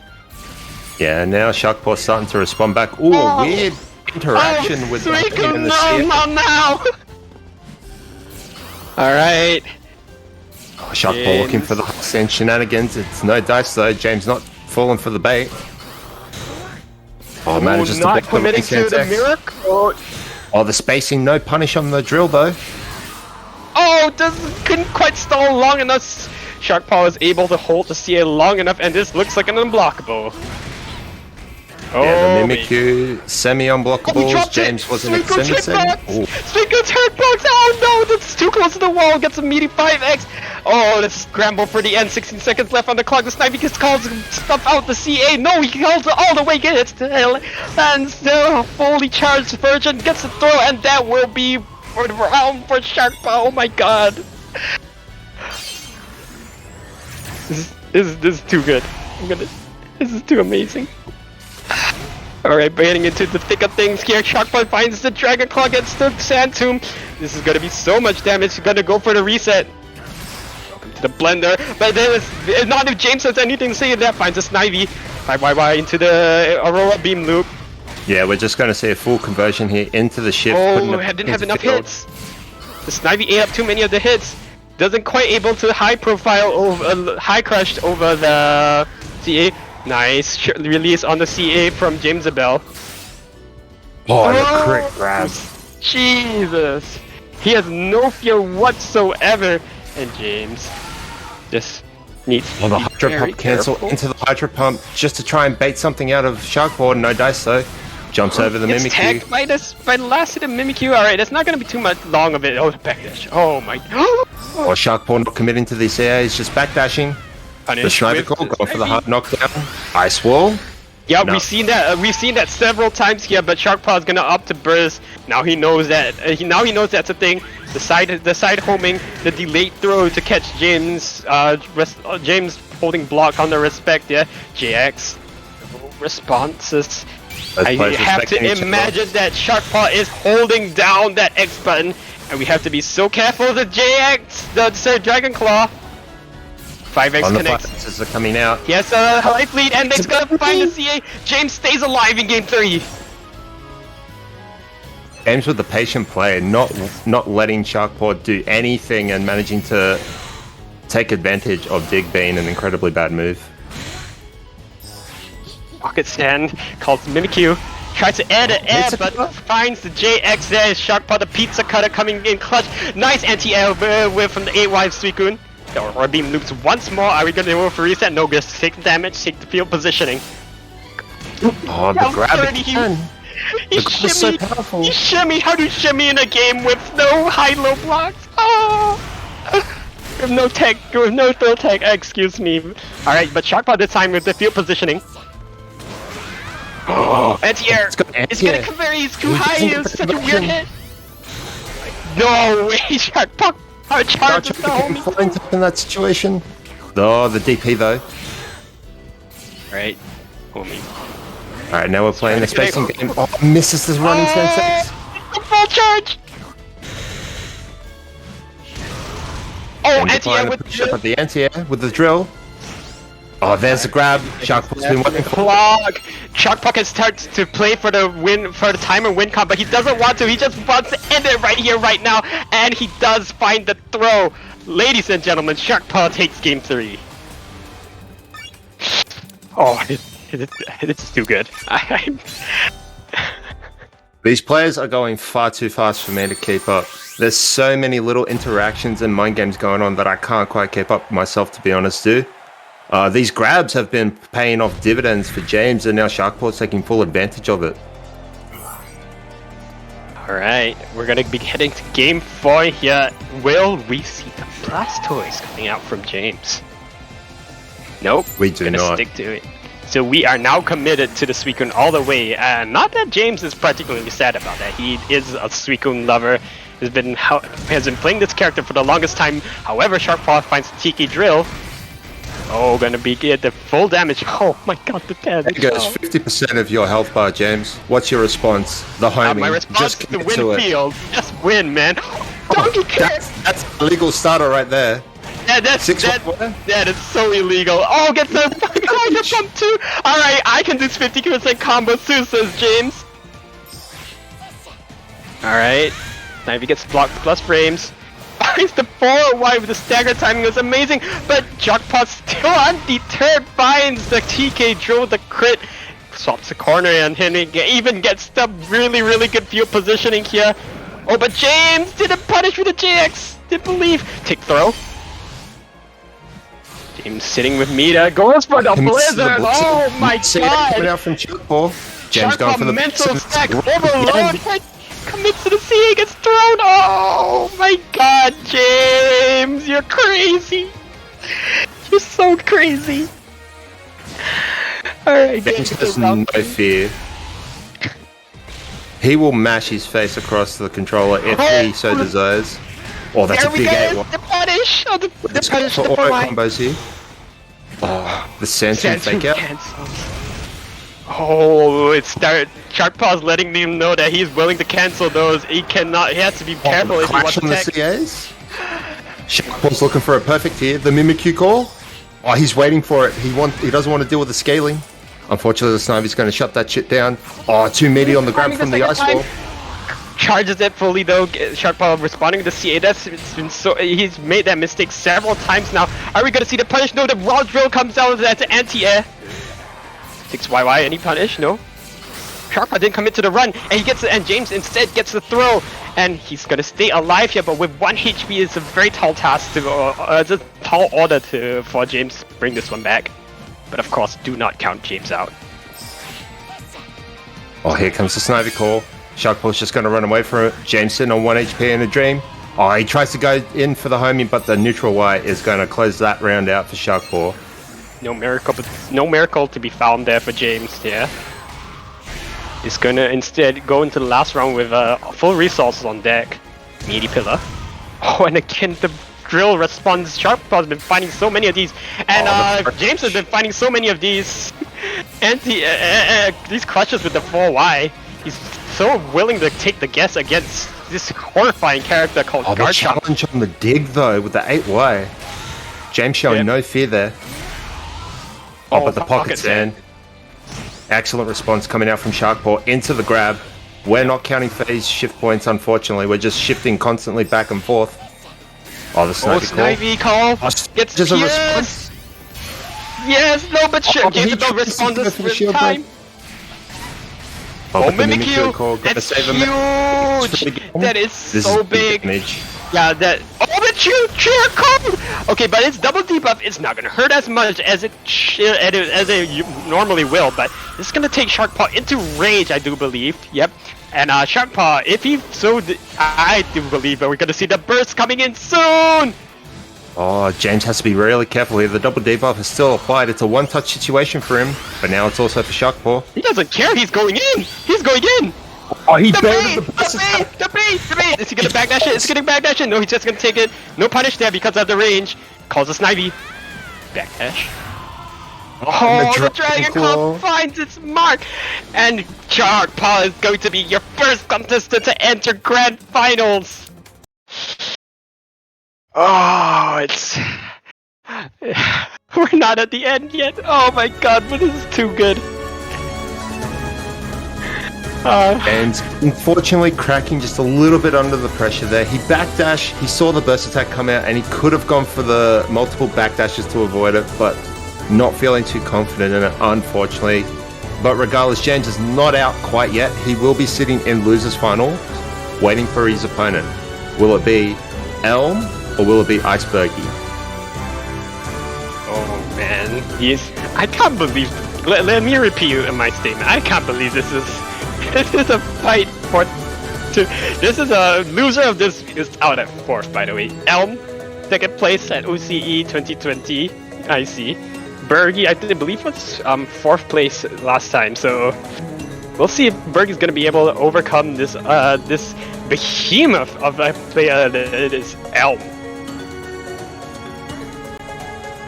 Speaker 3: Yeah, now SharKpaw starting to respond back. Ooh, weird interaction with
Speaker 1: Suiko,
Speaker 3: in the
Speaker 1: no. Alright.
Speaker 3: SharKpaw looking for the Hoxen shenanigans. It's no dice though. James not falling for the bait. Oh, manages to
Speaker 1: not
Speaker 3: block the
Speaker 1: committing to the
Speaker 3: X.
Speaker 1: miracle.
Speaker 3: Oh, the spacing, no punish on the drill though.
Speaker 1: Oh, couldn't quite stall long enough. SharKpaw was able to hold the CA long enough, and this looks like an unblockable.
Speaker 3: Yeah, the Mimikyu, semi-unblockables. James wasn't extended setting.
Speaker 1: Suiko's hitbox! Oh no, that's too close to the wall. Gets a meaty 5x. Oh, the scramble for the end. 16 seconds left on the clock. The sniper gets called to stuff out the CA. No, he holds it all the way. Gets to hell. And still, fully charged version gets the throw, and that will be for the round for SharKpaw. Oh my god. This is too good. This is too amazing. Alright, getting into the thick of things here. SharKpaw finds the Dragon Claw, gets the Sand Tomb. This is gonna be so much damage. He's gonna go for the reset. Welcome to the blender. But then it's not if James has anything to say in that. Finds a Snivy. 5YY into the Aurora Beam Loop.
Speaker 3: Yeah, we're just going to see a full conversion here into the shift.
Speaker 1: Oh, I didn't have enough hits. The Snivy ate up too many of the hits. Doesn't quite able to high profile over high crushed over the CA. Nice release on the CA from Jamesibell.
Speaker 3: Oh, the crit grab.
Speaker 1: Jesus. He has no fear whatsoever. And James just needs to
Speaker 3: the
Speaker 1: be
Speaker 3: Hydro
Speaker 1: very
Speaker 3: Pump cancel
Speaker 1: careful.
Speaker 3: into the Hydro Pump just to try and bait something out of SharKpaw. No dice though. Jumps over the
Speaker 1: It's
Speaker 3: Mimikyu.
Speaker 1: tagged by the last hit of Mimikyu. Alright, that's not gonna be too much long of it. Oh, the backdash. Oh my.
Speaker 3: Or SharKpaw not committing to the CA, he's just backdashing. The Sniper Call, going for the hard knockdown. Ice Wall.
Speaker 1: Yeah,
Speaker 3: No.
Speaker 1: we've seen that several times here, but SharKpaw is gonna opt to burst. Now he knows that. Now he knows that's a thing. The side homing, the delayed throw to catch James. James holding block on the respect. Yeah, JX responses. I have to imagine that SharKpaw is holding down that X button, and we have to be so careful of the JX, the Dragon Claw. 5X connects.
Speaker 3: The are coming out.
Speaker 1: Yes, life lead, and they're gonna find the CA. James stays alive in game 3.
Speaker 3: James with the patient play, not letting SharKpaw do anything and managing to take advantage of Dig being an incredibly bad move.
Speaker 1: Pocket stand, calls Mimikyu, tries to add an air, but finds the JX there. SharKpaw, the pizza cutter, coming in clutch. Nice anti-air whip from the 8-wide Suicune. Or beam loops once more. Are we gonna go for reset? No, just take the damage, take the field positioning.
Speaker 3: Oh, the grab again.
Speaker 1: He
Speaker 3: The so powerful.
Speaker 1: He shimmy. How do you shimmy in a game with no high-low blocks? Oh! With no tech, with no throw tech. Excuse me. All right, but SharKpaw this time with the field positioning. Oh, anti-air. It's gonna come very. He's too high. It's such a weird hit. No way, SharKpaw. Our charge is the homie.
Speaker 3: Flying in that situation. Oh, the DP though.
Speaker 1: Right, homie.
Speaker 3: Alright, now we're playing the spacing game. Oh, misses the running sensei.
Speaker 1: Full charge! Oh, anti-air with
Speaker 3: the anti-air with the drill. Oh, there's the grab. SharKpaw's been waiting for
Speaker 1: block. SharKpaw can start to play for the win, for the timer win con, but he doesn't want to. He just wants to end it right here, right now, and he does find the throw. Ladies and gentlemen, SharKpaw takes game 3. Oh, it's too good.
Speaker 3: These players are going far too fast for me to keep up. There's so many little interactions and mind games going on that I can't quite keep up myself, to be honest, dude. These grabs have been paying off dividends for James, and now SharKpaw's taking full advantage of it.
Speaker 1: Alright, we're gonna be heading to game 4 here. Will we see the Blastoise coming out from James? Nope.
Speaker 3: We do not.
Speaker 1: Stick to it. So we are now committed to the Suicune all the way. Not that James is particularly sad about that. He is a Suicune lover. Has been playing this character for the longest time. However, SharKpaw finds the Tiki Drill. Oh, gonna be get the full damage. Oh my god, the damage.
Speaker 3: There goes 50% of your health bar, James. What's your response? The homing.
Speaker 1: My response is to win field. Just win, man. Donkey Kong.
Speaker 3: That's a legal starter right there.
Speaker 1: Yeah, that is so illegal. Oh, get the fucking Hydro Pump too. All right, I can do 50% combos too, says James. All right, now if he gets blocked plus frames. Finds the 4-wide with the stagger timing was amazing, but SharKpaw still undeterred, finds the TK drill, the crit, swaps the corner, and even gets the really good field positioning here. Oh, but James didn't punish with the JX. Didn't believe. Take throw. James sitting with Mita, goes for the blizzard. Oh my god!
Speaker 3: Coming out from SharKpaw. James going for the
Speaker 1: mental stack overload. Commits to the CA, gets thrown. Oh my god, James, you're crazy. You're so crazy. Alright,
Speaker 3: James has no fear. He will mash his face across the controller if he so desires. Oh, that's a big 8-1.
Speaker 1: The punish! Oh, the punish
Speaker 3: for auto combos here. Oh, the Sansu fake out.
Speaker 1: Oh, it started. SharKpaw's letting them know that he's willing to cancel those. He cannot. He has to be careful if he wants to
Speaker 3: tech. SharKpaw's looking for a perfect here. The Mimikyu call. Oh, he's waiting for it. He doesn't want to deal with the scaling. Unfortunately, the Snivy's going to shut that shit down. Oh, too meaty on the grab from the ice wall.
Speaker 1: charges it fully though. SharKpaw responding to CA. It's been so. He's made that mistake several times now. Are we gonna see the punish? No, the raw drill comes out. That's an anti-air. 6YY. Any punish? No. SharKpaw didn't commit to the run, and he gets it, and James instead gets the throw, and he's gonna stay alive here. But with 1 HP, it's a very tall task to. It's a tall order for James to bring this one back. But of course, do not count James out.
Speaker 3: Oh, here comes the Snivy call. SharKpaw's just going to run away from it. Jameson on 1 HP in a dream. Oh, he tries to go in for the homing, but the neutral Y is going to close that round out for SharKpaw.
Speaker 1: No miracle to be found there for James. Yeah, he's going to instead go into the last round with full resources on deck. Meaty pillar. Oh, and again the drill response. SharKpaw's been finding so many of these, and James has been finding so many of these. These crushes with the 4Y. He's so willing to take the guess against this horrifying character called
Speaker 3: the challenge on the dig though with the 8Y. James showing no fear there. Oh, but the pocket's in. Excellent response coming out from SharKpaw into the grab. We're not counting phase shift points, unfortunately. We're just shifting constantly back and forth. Oh, the Snivy
Speaker 1: call gets
Speaker 3: just a response.
Speaker 1: Yes, no, but Jamesibell responds this time. Oh, Mimikyu! That's huge! That is so big! Yeah, that... Oh, but cheer code! Okay, but it's double debuff. It's not gonna hurt as much as it normally will, but it's gonna take SharKpaw into rage, I do believe. Yep. And SharKpaw, if he so... I do believe that we're gonna see the burst coming in soon!
Speaker 3: Oh, James has to be really careful here. The double debuff is still applied. It's a one-touch situation for him, but now it's also for SharKpaw.
Speaker 1: He doesn't care. He's going in. He's going in.
Speaker 3: Oh, he baited the
Speaker 1: bait. Is he gonna backdash it? Is he gonna backdash it? No, he's just gonna take it. No punish there because of the range. Calls a Snivy. Backdash. Oh, the Dragon Claw finds its mark, and SharKpaw is going to be your first contestant to enter Grand Finals. Oh, it's... We're not at the end yet. Oh my god, but this is too good.
Speaker 3: And unfortunately, cracking just a little bit under the pressure there. He backdashed, he saw the burst attack come out, and he could have gone for the multiple backdashes to avoid it, but not feeling too confident in it, unfortunately. But regardless, James is not out quite yet. He will be sitting in losers final, waiting for his opponent. Will it be Elm? Or will it be Iceburgy?
Speaker 1: Oh man, I can't believe. Let me repeat my statement. I can't believe this is a fight for. This is a loser of this is out at 4th, by the way. Elm, 2nd place at OCE 2020 IC. Bergie, I believe was 4th place last time. So we'll see if Bergie's gonna be able to overcome this this behemoth of a player that is Elm.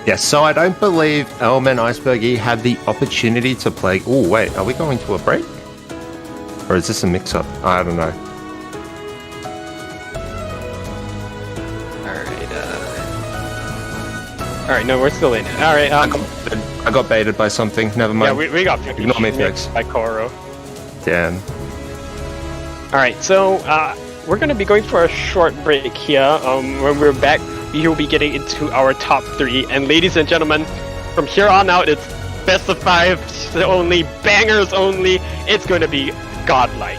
Speaker 3: Yes, so I don't believe Elm and Iceburgy had the opportunity to play... Oh, wait, are we going to a break? Or is this a mix-up? I don't know.
Speaker 1: Alright, no, we're still in it. Alright,
Speaker 3: I got baited by something, never mind.
Speaker 1: Yeah, we got
Speaker 3: Ignore me, folks.
Speaker 1: By Koro.
Speaker 3: Damn.
Speaker 1: Alright, so, we're gonna be going for a short break here. When we're back, we will be getting into our top 3. And ladies and gentlemen, from here on out, it's best of 5 only, bangers only. It's going to be godlike.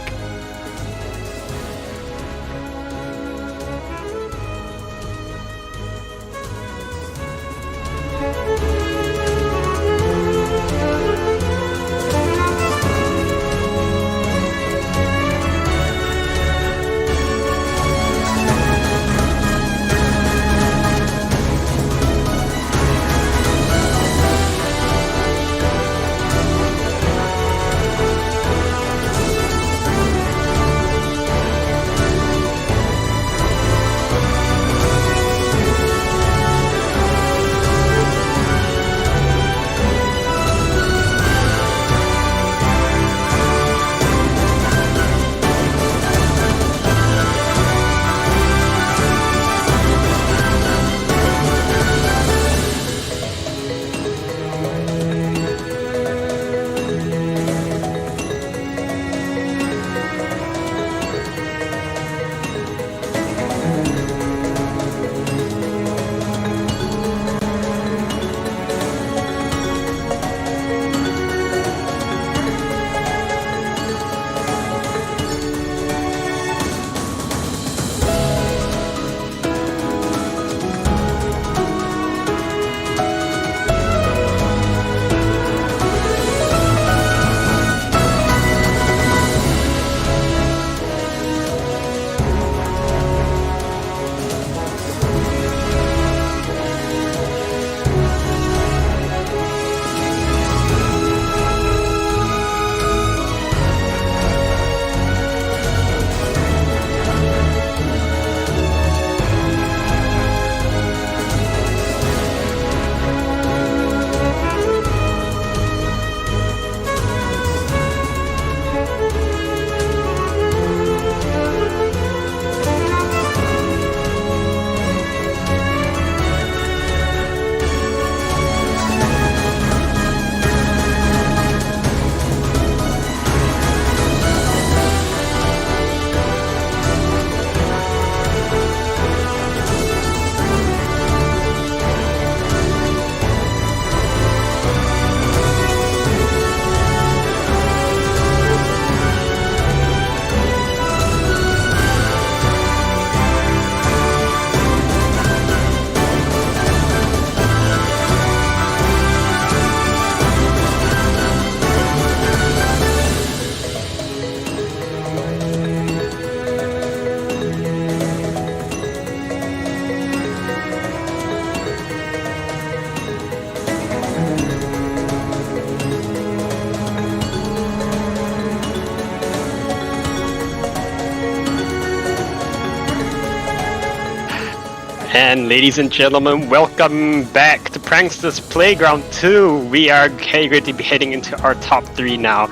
Speaker 1: And ladies and gentlemen, welcome back to Prankster's Playground 2. We are going to be heading into our top 3 now.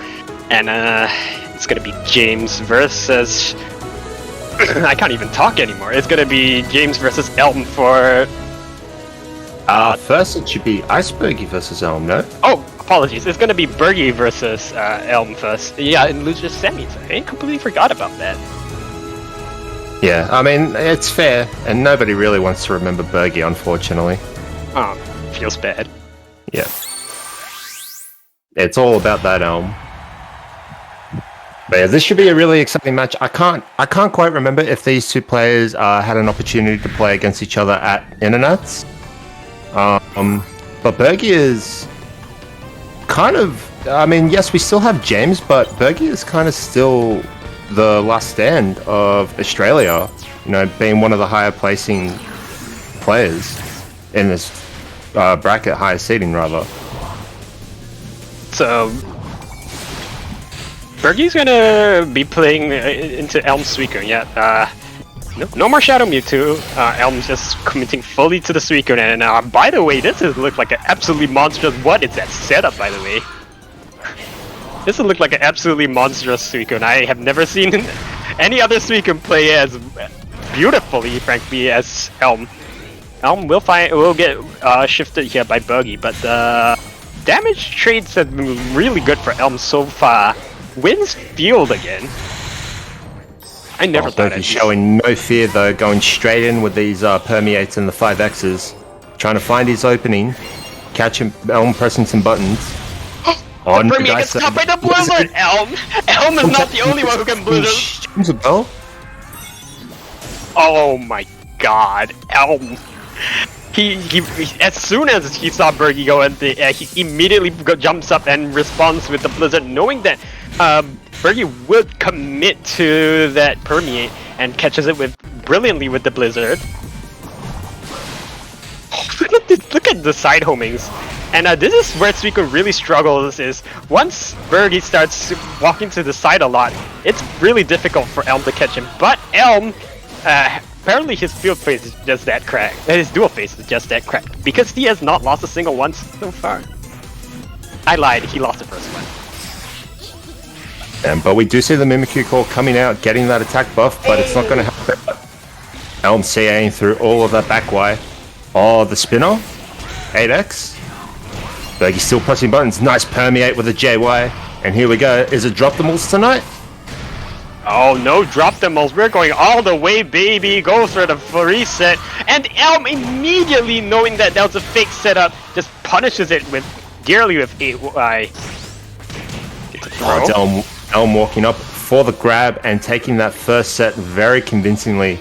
Speaker 1: And it's going to be James versus... I can't even talk anymore. It's going to be James versus Elm for...
Speaker 3: First it should be Iceburgy versus Elm, no?
Speaker 1: Oh, apologies. It's going to be Bergie versus Elm first. Yeah, in loser semis. I completely forgot about that.
Speaker 3: Yeah, I mean, it's fair, and nobody really wants to remember Bergie, unfortunately.
Speaker 1: Oh, feels bad.
Speaker 3: Yeah. It's all about that Elm. But yeah, this should be a really exciting match. I can't quite remember if these two players had an opportunity to play against each other at Internets. But Bergie is kind of... I mean, yes, we still have James, but Bergie is kind of still the last stand of Australia, you know, being one of the higher placing players in this bracket, higher seeding rather.
Speaker 1: So, Bergie's gonna be playing into Elm's Suicune, yeah. No more Shadow Mewtwo. Elm's just committing fully to the Suicune, and by the way, this has looked like an absolutely monstrous... What is that setup, by the way? This would look like an absolutely monstrous Suicune. I have never seen any other Suicune play as beautifully, frankly, as Elm. Elm will get shifted here by Bergie, but the damage trades have been really good for Elm so far. Wins field again. I never thought
Speaker 3: Bergie's showing no fear though, going straight in with these permeates and the 5Xs, trying to find his opening, catch him, Elm pressing some buttons.
Speaker 1: Oh, the Permeate gets caught by the Blizzard! Elm is not the only one who can Blizzard!
Speaker 3: Jamesibell?
Speaker 1: Oh my god, Elm. He as soon as he saw Bergie go in, he immediately jumps up and responds with the Blizzard, knowing that Bergie would commit to that Permeate and catches it brilliantly with the Blizzard. Oh, look at the side homings. And this is where Suicune really struggles, is once Bergie starts walking to the side a lot, it's really difficult for Elm to catch him. But Elm, apparently his field phase is just that cracked. His dual phase is just that cracked. Because he has not lost a single one so far. I lied, he lost the first one.
Speaker 3: But we do see the Mimikyu Core coming out, getting that attack buff, but it's not going to help. Elm CAing through all of that back Y. Oh, the spinner? 8X? Bergie still pressing buttons. Nice Permeate with a JY. And here we go. Is it Drop the Malls tonight?
Speaker 1: Oh no, Drop the Malls. We're going all the way, baby. Go for the reset. And Elm, immediately knowing that was a fake setup, just punishes it dearly with 8Y.
Speaker 3: Elm walking up for the grab and taking that first set very convincingly.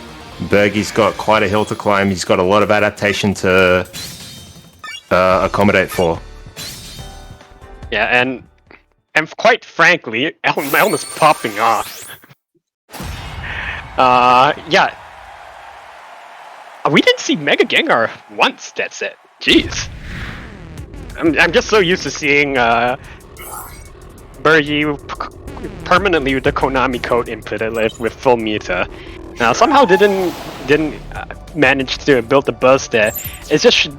Speaker 3: Bergie's got quite a hill to climb. He's got a lot of adaptation to accommodate for.
Speaker 1: Yeah, and quite frankly, Elm is popping off. Yeah. We didn't see Mega Gengar once, that's it. Jeez. I'm just so used to seeing Bergie permanently with the Konami code inputted with full meter. Now somehow didn't manage to build the buzz there. It just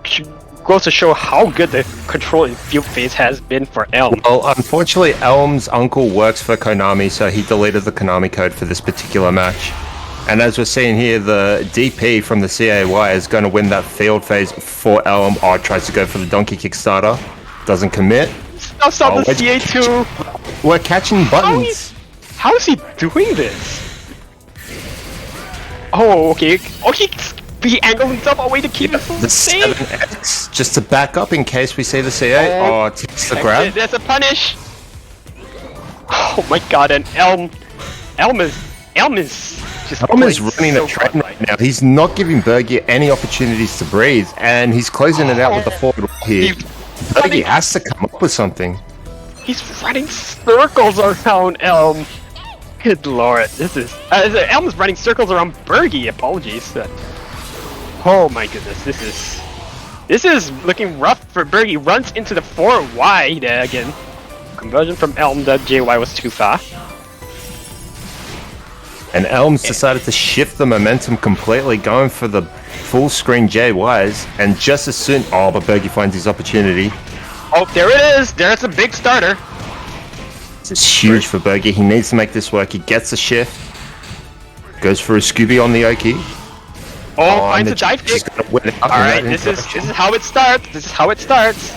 Speaker 1: goes to show how good the control in field phase has been for Elm.
Speaker 3: Well, unfortunately, Elm's uncle works for Konami, so he deleted the Konami code for this particular match. And as we're seeing here, the DP from the CAY is going to win that field phase for Elm. Oh, tries to go for the donkey kickstarter. Doesn't commit.
Speaker 1: Stop the CA2!
Speaker 3: We're catching buttons.
Speaker 1: How is he doing this? Oh, okay. Oh, he angled himself away to keep it
Speaker 3: the
Speaker 1: safe.
Speaker 3: 7X, just to back up in case we see the CA. Oh, takes the grab.
Speaker 1: There's a punish. Oh my god, and Elm is just
Speaker 3: running so a train right now. He's not giving Bergie any opportunities to breathe, and he's closing it out with the forward here. Bergie has to come up with something.
Speaker 1: He's running circles around Elm. Good lord, this is Elm is running circles around Bergie. Apologies. Oh my goodness, this is looking rough for Bergie. Runs into the 4Y there again. Conversion from Elm, the JY was too far.
Speaker 3: And Elm's decided to shift the momentum completely, going for the full screen JYs, and just as soon... Oh, but Bergie finds his opportunity.
Speaker 1: Oh, there it is! There's a big starter!
Speaker 3: This is huge for Bergie. He needs to make this work. He gets the shift. Goes for a Scooby on the Oki.
Speaker 1: Oh, finds a dive kick! Alright, this is how it starts. This is how it starts.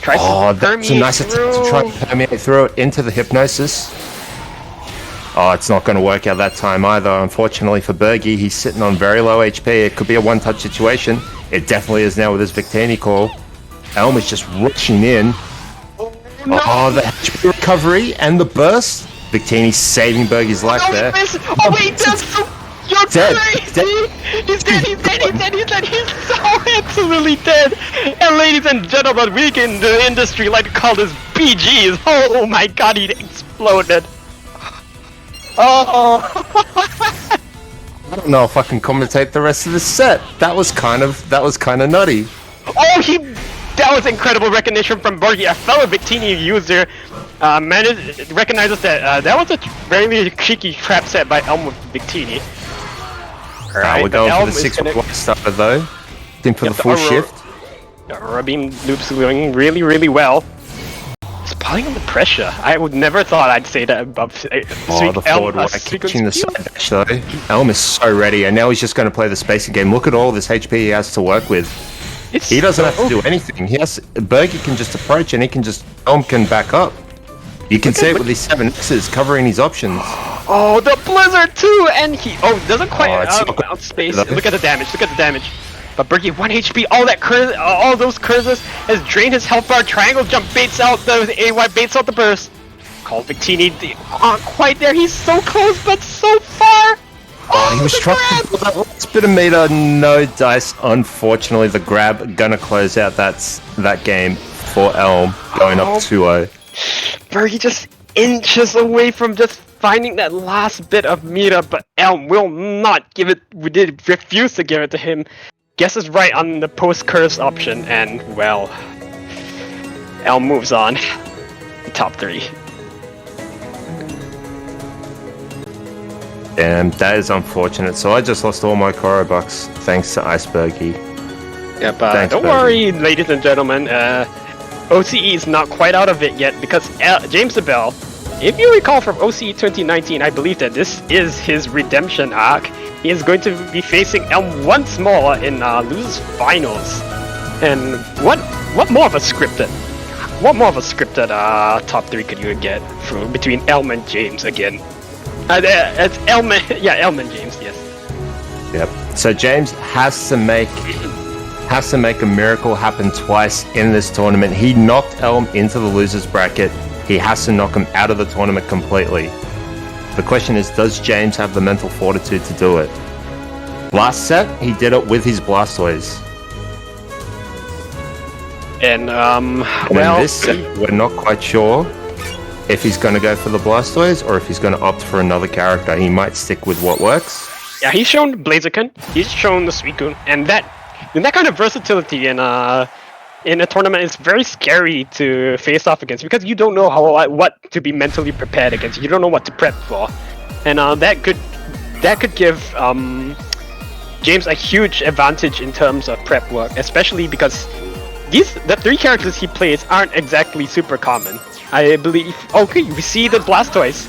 Speaker 1: Tries to
Speaker 3: that's a nice attempt to try and permeate through it into the hypnosis. Oh, it's not going to work out that time either. Unfortunately for Bergie, he's sitting on very low HP. It could be a one-touch situation. It definitely is now with his Victini call. Elm is just rushing in.
Speaker 1: No.
Speaker 3: Oh, the HP recovery and the burst. Victini saving Bergie's life there.
Speaker 1: Oh wait, you're
Speaker 3: dead.
Speaker 1: crazy! He's dead, he's so absolutely dead! And ladies and gentlemen, we in the industry like to call this BGs. Oh my god, he exploded. Oh!
Speaker 3: I don't know if I can commentate the rest of this set. That was kind of nutty.
Speaker 1: Oh, that was incredible recognition from Bergie, a fellow Victini user. Recognizes that that was a very cheeky trap set by Elm with Victini.
Speaker 3: Alright, we're going for the 6-1 starter though. In for the full shift.
Speaker 1: Beam loops going really, really well. It's piling on the pressure. I would never thought I'd say that above.
Speaker 3: The forward one catching the side dash though. Elm is so ready, and now he's just going to play the spacing game. Look at all this HP he has to work with. He doesn't have to do anything. Bergie can just approach, and Elm can back up. You can see it with these 7Xs covering his options.
Speaker 1: Oh, the Blizzard too, and he doesn't quite outspace. Look at the damage. But Bergie 1 HP. All those curses has drained his health bar. Triangle jump baits out the AY, baits out the burst. Call Victini aren't quite there. He's so close, but so far.
Speaker 3: He was trying to pull that last bit of meter. No dice. Unfortunately, the grab gonna close out that game for Elm, going up 2-0.
Speaker 1: Bergie just inches away from just finding that last bit of meter, but Elm will not give it. We did refuse to give it to him. Guesses right on the post-curse option, and well, Elm moves on. Top 3.
Speaker 3: Damn, that is unfortunate. So I just lost all my Koro bucks thanks to Iceburgy.
Speaker 1: Yep, don't worry, ladies and gentlemen. OCE is not quite out of it yet because Jamesibell, if you recall from OCE 2019, I believe that this is his redemption arc. He is going to be facing Elm once more in Losers Finals. And what more of a scripted top 3 could you get between Elm and James again? It's Elm and James, yes.
Speaker 3: Yep. So James has to make a miracle happen twice in this tournament. He knocked Elm into the losers bracket. He has to knock him out of the tournament completely. The question is, does James have the mental fortitude to do it? Last set, he did it with his Blastoise.
Speaker 1: And
Speaker 3: in this set, we're not quite sure if he's going to go for the Blastoise or if he's going to opt for another character. He might stick with what works.
Speaker 1: Yeah, he's shown Blaziken, he's shown the Suicune, and that kind of versatility in a tournament is very scary to face off against because you don't know what to be mentally prepared against. You don't know what to prep for, and that could give James a huge advantage in terms of prep work, especially because the 3 characters he plays aren't exactly super common. I believe. Okay, we see the Blastoise.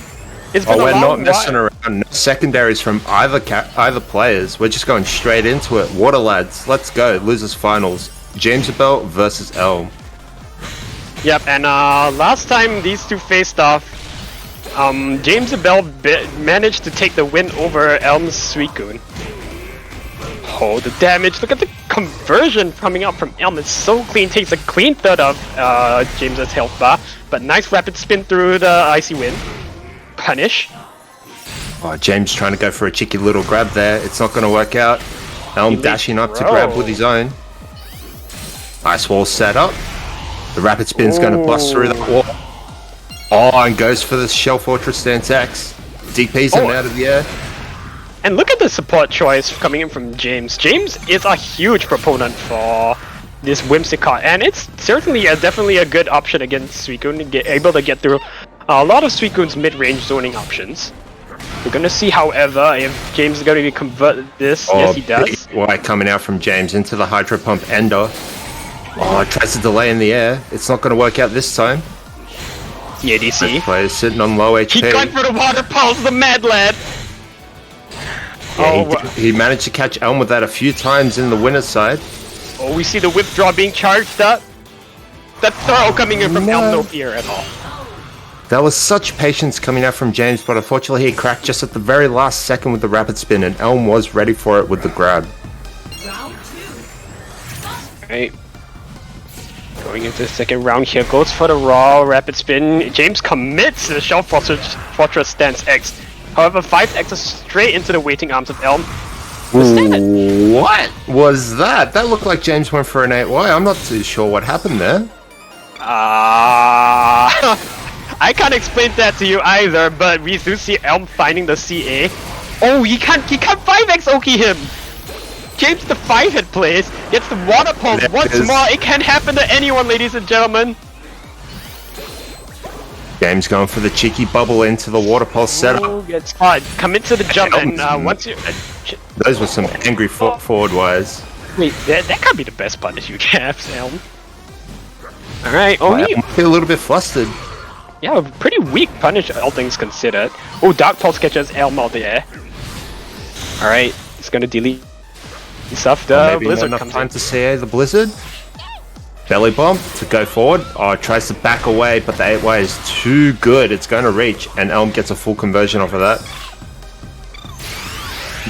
Speaker 3: We're not messing around. No secondaries from either players. We're just going straight into it. Water lads, let's go. Losers finals. Jamesibell versus Elm.
Speaker 1: Yep, and last time these two faced off, Jamesibell managed to take the win over Elm's Suicune. Oh, the damage! Look at the conversion coming out from Elm. It's so clean. Takes a clean third of James's health bar, but nice rapid spin through the Icy Wind. Punish.
Speaker 3: Oh, James trying to go for a cheeky little grab there. It's not going to work out. Elm dashing up to grab with his own. Ice wall set up. The rapid spin's going to bust through that wall. Oh, and goes for the Shell Fortress Stance X. DP's him out of the air.
Speaker 1: And look at the support choice coming in from James. James is a huge proponent for this Whimsicott, and it's certainly definitely a good option against Suicune, able to get through a lot of Suicune's mid-range zoning options. We're gonna see, however, if James is gonna convert this. Yes, he does.
Speaker 3: Y coming out from James into the Hydro Pump Ender. Oh, it tries to delay in the air. It's not going to work out this time.
Speaker 1: The ADC.
Speaker 3: Player sitting on low HP.
Speaker 1: He going for the water pulse, the mad lad.
Speaker 3: Yeah, he managed to catch Elm with that a few times in the winner's side.
Speaker 1: Oh, we see the withdraw being charged up. The throw coming in from Elm, no fear at all.
Speaker 3: That was such patience coming out from James, but unfortunately he cracked just at the very last second with the rapid spin, and Elm was ready for it with the grab.
Speaker 1: Right. Going into the second round here, goes for the raw rapid spin. James commits to the Shell Fortress Stance X. However, 5X is straight into the waiting arms of Elm.
Speaker 3: What was that? That looked like James went for an 8Y. I'm not too sure what happened there.
Speaker 1: I can't explain that to you either, but we do see Elm finding the CA. Oh, he can't 5X Oki him! James the 5-hit plays, gets the water pulse once more. It can happen to anyone, ladies and gentlemen.
Speaker 3: James going for the cheeky bubble into the water pulse setup.
Speaker 1: Gets caught. Come into the jump and once you...
Speaker 3: Those were some angry forward wires.
Speaker 1: Wait, that can't be the best punish you can have, Elm. Alright, only...
Speaker 3: I feel a little bit flustered.
Speaker 1: Yeah, pretty weak punish, all things considered. Oh, Dark Pulse catches Elm out there. Alright, it's gonna delete stuff. The
Speaker 3: Maybe
Speaker 1: Blizzard
Speaker 3: enough
Speaker 1: comes
Speaker 3: time
Speaker 1: in.
Speaker 3: to CA the Blizzard. Belly bomb to go forward. Oh, it tries to back away, but the 8Y is too good. It's going to reach, and Elm gets a full conversion off of that.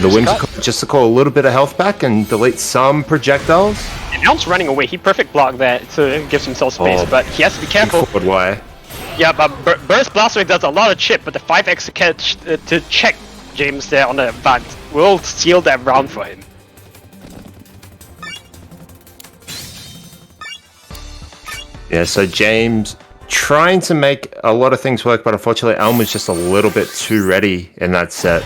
Speaker 3: The Whimsical just to call a little bit of health back and delete some projectiles.
Speaker 1: And Elm's running away. He perfect blocked that to give himself space, but he has to be careful.
Speaker 3: Forward Y.
Speaker 1: Yeah, but Burst Blastoise does a lot of chip, but the 5X catch to check James there on the advance will seal that round for him.
Speaker 3: Yeah, so James trying to make a lot of things work, but unfortunately Elm was just a little bit too ready in that set.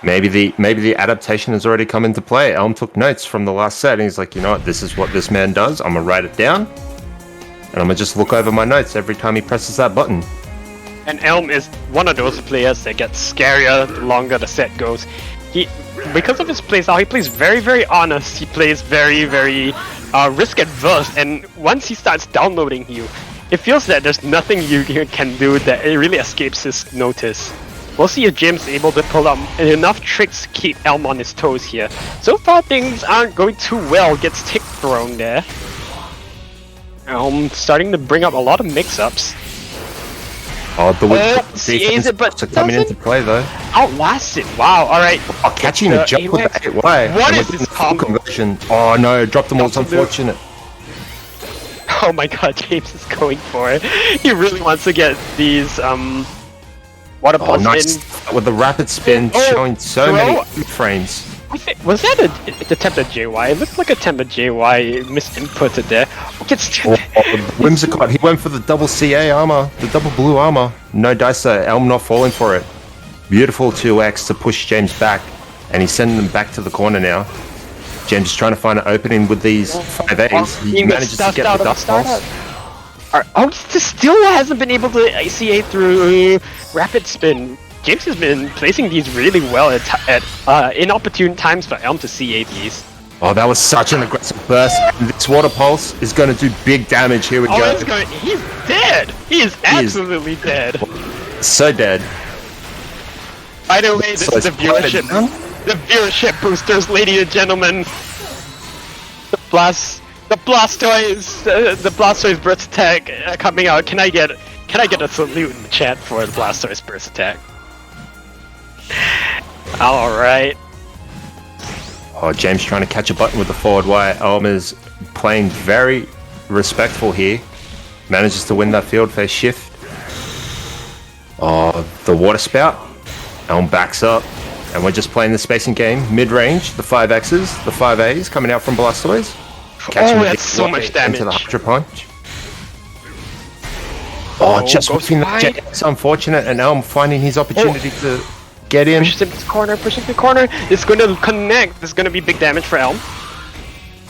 Speaker 3: Maybe the adaptation has already come into play. Elm took notes from the last set, and he's like, you know what, this is what this man does. I'm gonna write it down, and I'm gonna just look over my notes every time he presses that button.
Speaker 1: And Elm is one of those players that gets scarier the longer the set goes. Because of his playstyle, he plays very, very honest. He plays very, very risk adverse, and once he starts downloading you, it feels that there's nothing you can do that it really escapes his notice. We'll see if James is able to pull out enough tricks to keep Elm on his toes here. So far, things aren't going too well. Gets tick thrown there. Elm starting to bring up a lot of mix-ups.
Speaker 3: Oh, the
Speaker 1: CAs it, but
Speaker 3: coming into play though.
Speaker 1: Outlast it. Wow. All right.
Speaker 3: Oh, catching a jump with the 8Y.
Speaker 1: What is this combo?
Speaker 3: Conversion? Oh no, dropped them all. It's unfortunate.
Speaker 1: Oh my god, James is going for it. He really wants to get these water pulse
Speaker 3: nice.
Speaker 1: in.
Speaker 3: With the rapid spin showing so many frames.
Speaker 1: Was that a attempt at JY? It looked like a attempt at JY misinputted there.
Speaker 3: Whimsicott, he went for the double CA armor, the double blue armor. No dice there, Elm not falling for it. Beautiful 2X to push James back, and he's sending them back to the corner now. James is trying to find an opening with these 5As. He manages to get the dust pulse.
Speaker 1: Oh, he still hasn't been able to CA through rapid spin. James has been placing these really well at inopportune times for Elm to CA these.
Speaker 3: Oh, that was such an aggressive burst. This water pulse is going to do big damage. Here we go.
Speaker 1: He's dead. He is absolutely dead.
Speaker 3: So dead.
Speaker 1: By the way, this is the viewership. The viewership boosters, ladies and gentlemen. The Blastoise burst attack coming out. Can I get a salute in the chat for the Blastoise burst attack? Alright.
Speaker 3: Oh, James trying to catch a button with the forward Y. Elm is playing very respectful here. Manages to win that field phase shift. Oh, the water spout. Elm backs up. And we're just playing the spacing game. Mid-range, the 5Xs, the 5As coming out from Blastoise.
Speaker 1: That's so much damage.
Speaker 3: Into the Hydro Punch. Oh, just whipping that jet. It's unfortunate, and Elm finding his opportunity to get in.
Speaker 1: Pushes him to the corner, pushing the corner. It's going to connect. It's going to be big damage for Elm.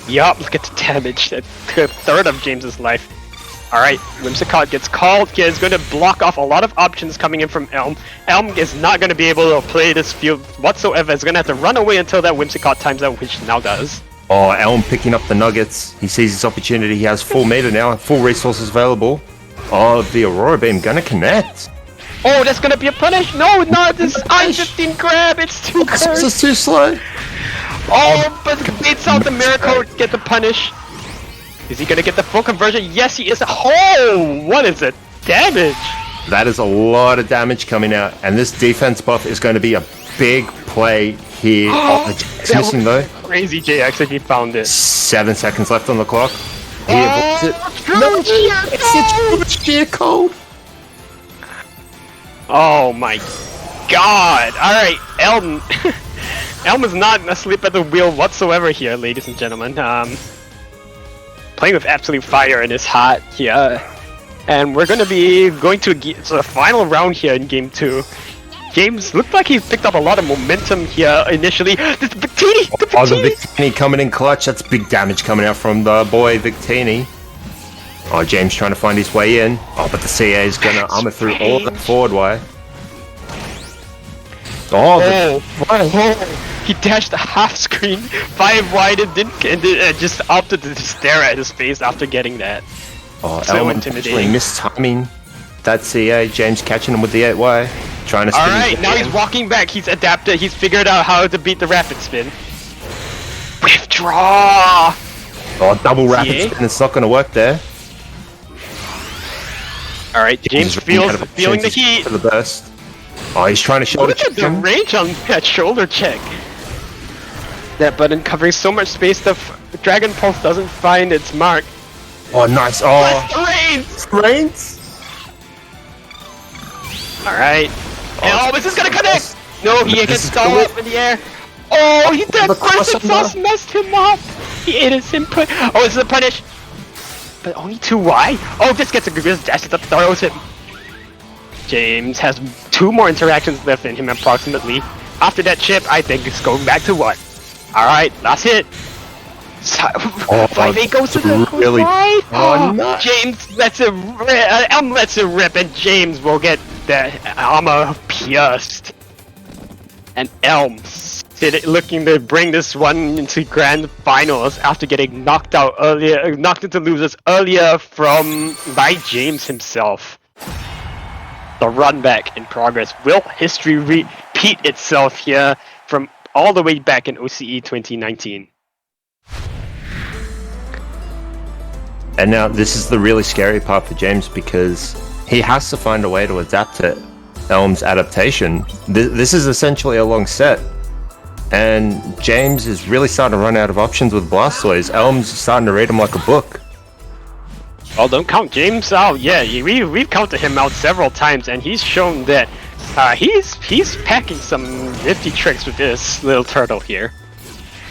Speaker 1: Yup, look at the damage. A third of James's life. Alright, Whimsicott gets called here. It's going to block off a lot of options coming in from Elm. Elm is not going to be able to play this field whatsoever. It's going to have to run away until that Whimsicott times out, which now does.
Speaker 3: Oh, Elm picking up the nuggets. He sees his opportunity. He has full meter now, full resources available. Oh, the Aurora Beam gonna connect.
Speaker 1: Oh, that's gonna be a punish. No, not this I-15 grab. It's too
Speaker 3: This is too slow.
Speaker 1: Oh, but beats out the miracle to get the punish. Is he gonna get the full conversion? Yes, he is. Oh, what is it? Damage.
Speaker 3: That is a lot of damage coming out, and this defense buff is going to be a big play here. Oh, it's missing though.
Speaker 1: Crazy JX if he found it.
Speaker 3: 7 seconds left on the clock. He avoids it.
Speaker 1: No,
Speaker 3: It's a sheer cold.
Speaker 1: Oh my god. Alright, Elm. Elm is not asleep at the wheel whatsoever here, ladies and gentlemen. Playing with absolute fire in his heart here. And we're going to be going to the final round here in game 2. James looked like he picked up a lot of momentum here initially. The Victini!
Speaker 3: Oh, the Victini coming in clutch. That's big damage coming out from the boy Victini. Oh, James trying to find his way in. Oh, but the CA is going to armor through all of the forward wire.
Speaker 1: He dashed a half screen, 5 wide, and just opted to stare at his face after getting that.
Speaker 3: Oh,
Speaker 1: so
Speaker 3: Elm
Speaker 1: intimidating.
Speaker 3: mistiming that CA. James catching him with the 8Y. Trying to spin.
Speaker 1: Alright, now he's walking back. He's adapted. He's figured out how to beat the rapid spin. Withdraw!
Speaker 3: Oh, double rapid spin. It's not going to work there.
Speaker 1: Alright, James feeling the heat.
Speaker 3: For the burst. Oh, he's trying to shoulder check
Speaker 1: Look at the range on that shoulder check. That button covering so much space that Dragon Pulse doesn't find its mark.
Speaker 3: Oh, nice. Oh,
Speaker 1: Reigns! Alright. Oh, is this gonna connect? No, he gets stalled up in the air. Oh, that crescent sauce messed him up. He ate his input. Oh, this is a punish. But only 2Y? Oh, this gets a good dash that throws him. James has 2 more interactions left in him approximately. After that chip, I think it's going back to 1. Alright, last hit. 5-8 goes to the
Speaker 3: really.
Speaker 1: right.
Speaker 3: Oh, no.
Speaker 1: James lets it rip, and James will get the armor pierced. And Elm looking to bring this one into grand finals after getting knocked into losers earlier by James himself. The run back in progress. Will history repeat itself here from all the way back in OCE 2019?
Speaker 3: And now this is the really scary part for James because he has to find a way to adapt to Elm's adaptation. This is essentially a long set. And James is really starting to run out of options with Blastoise. Elm's starting to read him like a book.
Speaker 1: Well, don't count James out. Yeah, we've counted him out several times, and he's shown that he's packing some nifty tricks with this little turtle here.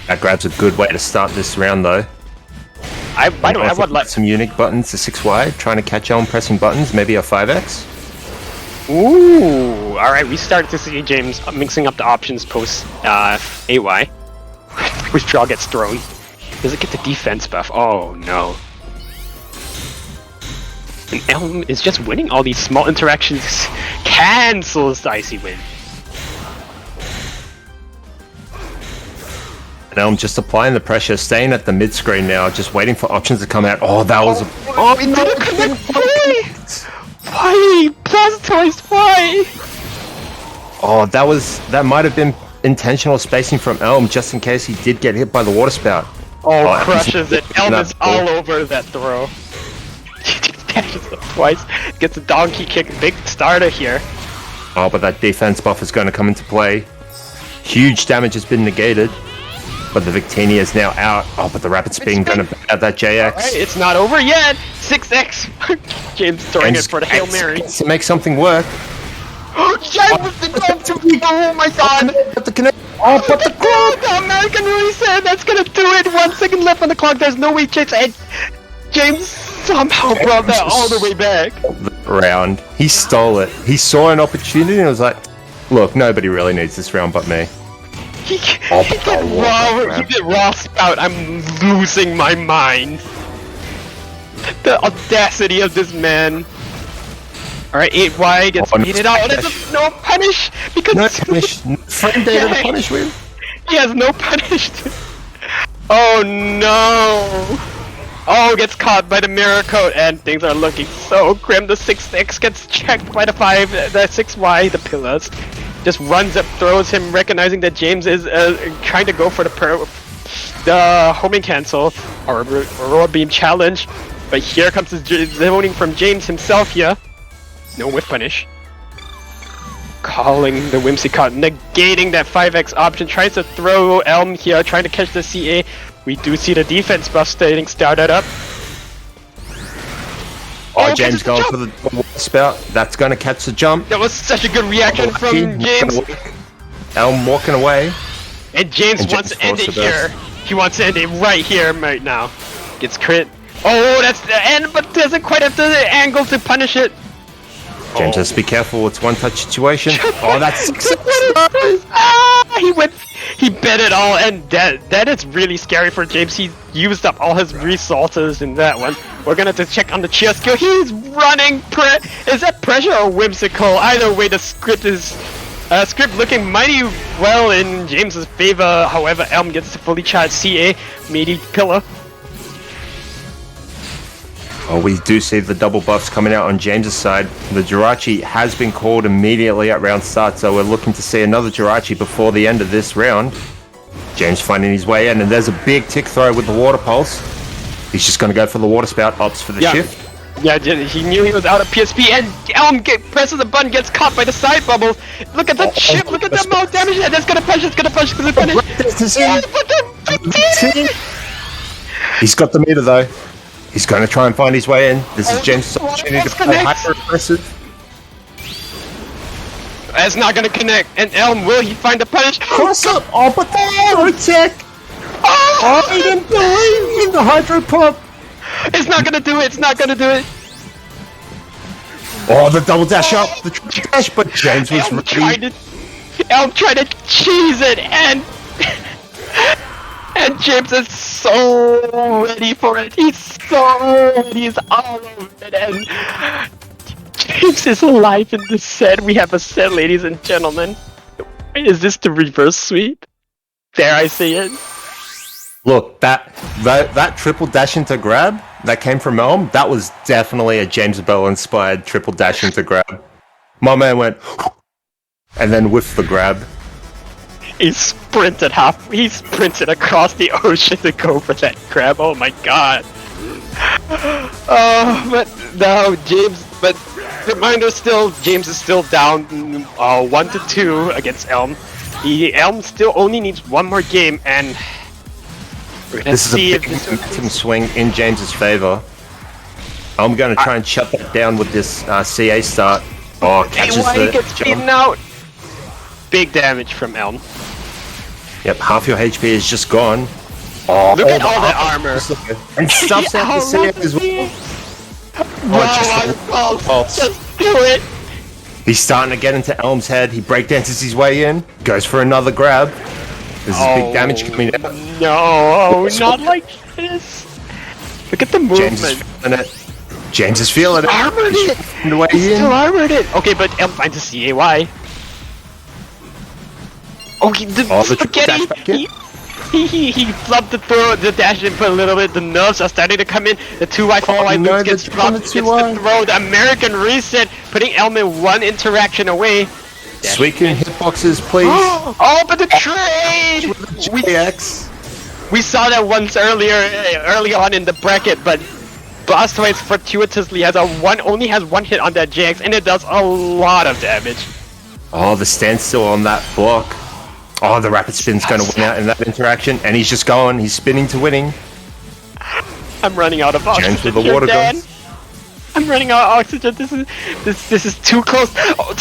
Speaker 3: That grab's a good way to start this round, though.
Speaker 1: I would like
Speaker 3: some unique buttons to 6Y, trying to catch Elm pressing buttons, maybe a 5X.
Speaker 1: Ooh, alright, we started to see James mixing up the options post 8Y. Withdraw gets thrown. Does it get the defense buff? Oh no. And Elm is just winning all these small interactions. Cancels the icy win.
Speaker 3: And Elm just applying the pressure, staying at the mid screen now, just waiting for options to come out. Oh, that was
Speaker 1: he didn't connect. Why? Blastoise, why?
Speaker 3: Oh, that might have been intentional spacing from Elm, just in case he did get hit by the water spout.
Speaker 1: Oh, crushes it. Elm is all over that throw. Dashes up twice. Gets a donkey kick. Big starter here.
Speaker 3: Oh, but that defense buff is going to come into play. Huge damage has been negated. But the Victini is now out. Oh, but the rapid spin going to bat that JX.
Speaker 1: Right, it's not over yet. 6X. James throwing it for the Hail Mary.
Speaker 3: To make something work.
Speaker 1: Oh my god.
Speaker 3: But the connect. Oh, but the
Speaker 1: the American reset. That's gonna do it. 1 second left on the clock. There's no way James. And James somehow brought that all the way back.
Speaker 3: Round. He stole it. He saw an opportunity and was like, "Look, nobody really needs this round but me."
Speaker 1: He did raw spout. I'm losing my mind. The audacity of this man. Alright, 8Y gets beaten out. And there's no punish! Because
Speaker 3: No punish. Friend David to punish with.
Speaker 1: he has no punish. Oh no! Oh, gets caught by the mirror coat, and things are looking so grim. The 6X gets checked by the 6Y, the pillars. Just runs up, throws him, recognizing that James is trying to go for the homing cancel or Aurora Beam challenge. But here comes the zoning from James himself here. No whiff punish. Calling the Whimsicott, negating that 5X option, tries to throw Elm here, trying to catch the CA. We do see the defense buff started up.
Speaker 3: Oh, James going for the spout. That's going to catch the jump.
Speaker 1: That was such a good reaction from James.
Speaker 3: Elm walking away.
Speaker 1: And James wants to end it here. He wants to end it right here, right now. Gets crit. Oh, that's the end, but doesn't quite have the angle to punish it.
Speaker 3: James, just be careful. It's one touch situation. Oh, that's
Speaker 1: he bet it all, and that is really scary for James. He used up all his resources in that one. We're gonna have to check on the cheer skill. He's running. Is that pressure or whimsical? Either way, the script is looking mighty well in James's favor. However, Elm gets the fully charged CA meaty pillar.
Speaker 3: Oh, we do see the double buffs coming out on James's side. The Jirachi has been called immediately at round start, so we're looking to see another Jirachi before the end of this round. James finding his way in, and there's a big tick throw with the water pulse. He's just going to go for the water spout, opts for the shift.
Speaker 1: Yeah, he knew he was out of PSP, and Elm presses the button, gets caught by the side bubble. Look at the chip, look at the amount of damage, and that's going to push, because it's punish.
Speaker 3: He's got the meter though. He's going to try and find his way in. This is James' opportunity to play hyper-aggressive.
Speaker 1: That's not going to connect. And Elm, will he find the punish?
Speaker 3: Cross up! Oh, but the auto attack! Oh, he didn't believe in the hydro pump!
Speaker 1: It's not going to do it. It's not going to do it.
Speaker 3: Oh, the double dash up! The triple dash, but James was ready.
Speaker 1: Elm tried to cheese it, and... And James is so ready for it. He's so ready. He's all over it. And James is alive in this set. We have a set, ladies and gentlemen. Is this the reverse sweep? Dare I say it?
Speaker 3: Look, that triple dash into grab that came from Elm, that was definitely a Jamesibell inspired triple dash into grab. My man went and then whiffed the grab.
Speaker 1: He sprinted across the ocean to go for that grab. Oh my god. But no, reminder still, James is still down 1-2 against Elm. Elm still only needs one more game, and we're gonna see if this
Speaker 3: momentum swing in James's favor. I'm gonna try and shut that down with this CA start. Oh, catches the
Speaker 1: gets beaten out. Big damage from Elm.
Speaker 3: Yep, half your HP is just gone. Oh,
Speaker 1: look at all that armor.
Speaker 3: And stuffs out the CA as well.
Speaker 1: Just do it.
Speaker 3: He's starting to get into Elm's head. He breakdances his way in. Goes for another grab. This is big damage coming out.
Speaker 1: No, not like this. Look at the movement.
Speaker 3: James is feeling it.
Speaker 1: Armored it. He's still armored it. Okay, but Elm finds a CAY. Okay, the spaghetti. He flubbed the dash in for a little bit. The nerves are starting to come in. The 2Y 4Y loop gets dropped. Gets the throw. The American reset, putting Elm in one interaction away.
Speaker 3: Sweeten hitboxes, please.
Speaker 1: Oh, but the trade! We saw that once early on in the bracket, but Blastoise fortuitously only has one hit on that JX, and it does a lot of damage.
Speaker 3: Oh, the standstill on that block. Oh, the rapid spin's going to win out in that interaction, and he's just going. He's spinning to winning.
Speaker 1: I'm running out of oxygen.
Speaker 3: James with the water guns.
Speaker 1: I'm running out of oxygen. This is too close. Oh,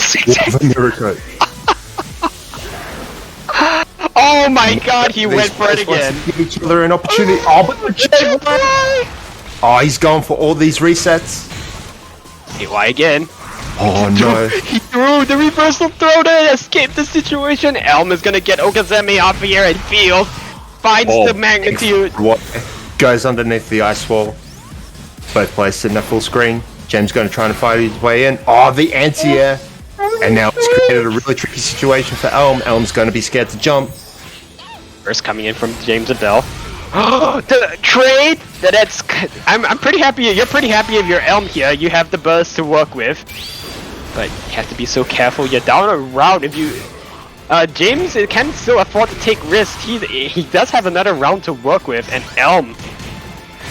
Speaker 1: oh my god, he went for it again.
Speaker 3: Give each other an opportunity. Oh, but the oh, he's going for all these resets.
Speaker 1: Why again?
Speaker 3: Oh no.
Speaker 1: He threw the reversal throw to escape the situation. Elm is gonna get Okazeme off here and finds the magnitude.
Speaker 3: What goes underneath the ice wall. both players sitting at full screen. James going to try and fight his way in. Oh, the anti-air. And now it's created a really tricky situation for Elm. Elm's going to be scared to jump.
Speaker 1: First coming in from Jamesibell. The trade. I'm pretty happy. You're pretty happy of your Elm here. You have the burst to work with, but you have to be so careful. You're down a round. If you, James can still afford to take risks. He does have another round to work with, and Elm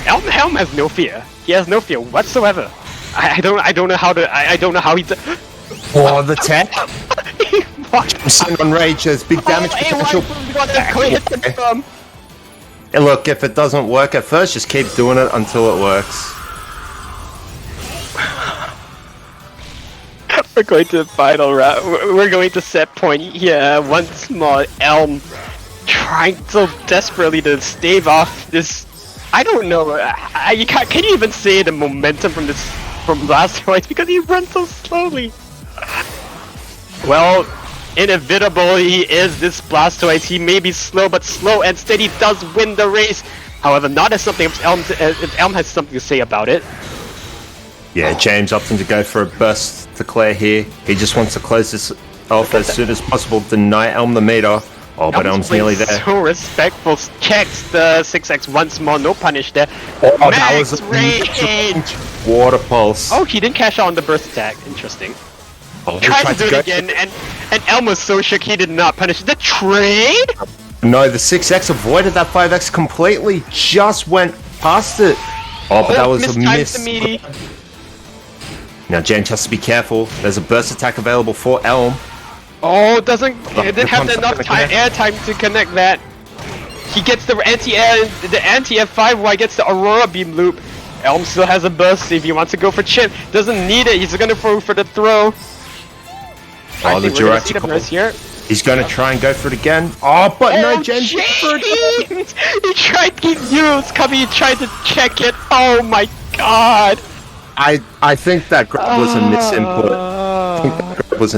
Speaker 1: has no fear. He has no fear whatsoever. I don't know how he.
Speaker 3: Oh, the tech. Jameson on rage has big damage potential. Hey, look, if it doesn't work at first, just keep doing it until it works.
Speaker 1: We're going to the final round. We're going to set point here. Once more, Elm trying so desperately to stave off this. I don't know. You can't. Can you even say the momentum from Blastoise because he runs so slowly? Well, inevitable he is this Blastoise. He may be slow, but slow and steady does win the race. However, not as something if Elm has something to say about it.
Speaker 3: Yeah, James opting to go for a burst to clear here. He just wants to close this off as soon as possible, deny Elm the meter. Oh, but Elm's nearly there.
Speaker 1: So respectful. Checks the 6x once more. No punish there.
Speaker 3: Oh,
Speaker 1: Max
Speaker 3: that was a
Speaker 1: rage.
Speaker 3: Water pulse.
Speaker 1: Oh, he didn't cash out on the burst attack. Interesting.
Speaker 3: Oh,
Speaker 1: Tried to do it again, and Elm was so shook he did not punish the trade.
Speaker 3: No, the 6x avoided that 5x completely. Just went past it. Oh, but that was a miss. Now James has to be careful. There's a burst attack available for Elm.
Speaker 1: Oh, it didn't have enough air time to connect that. He gets the anti-air 5Y gets the Aurora Beam loop. Elm still has a burst if he wants to go for chip. Doesn't need it. He's gonna go for the throw.
Speaker 3: Oh, the Jurassic here. He's gonna try and go for it again. Oh, but no, James.
Speaker 1: He tried. He knew it was coming. He tried to check it. Oh my god.
Speaker 3: I think that grab was a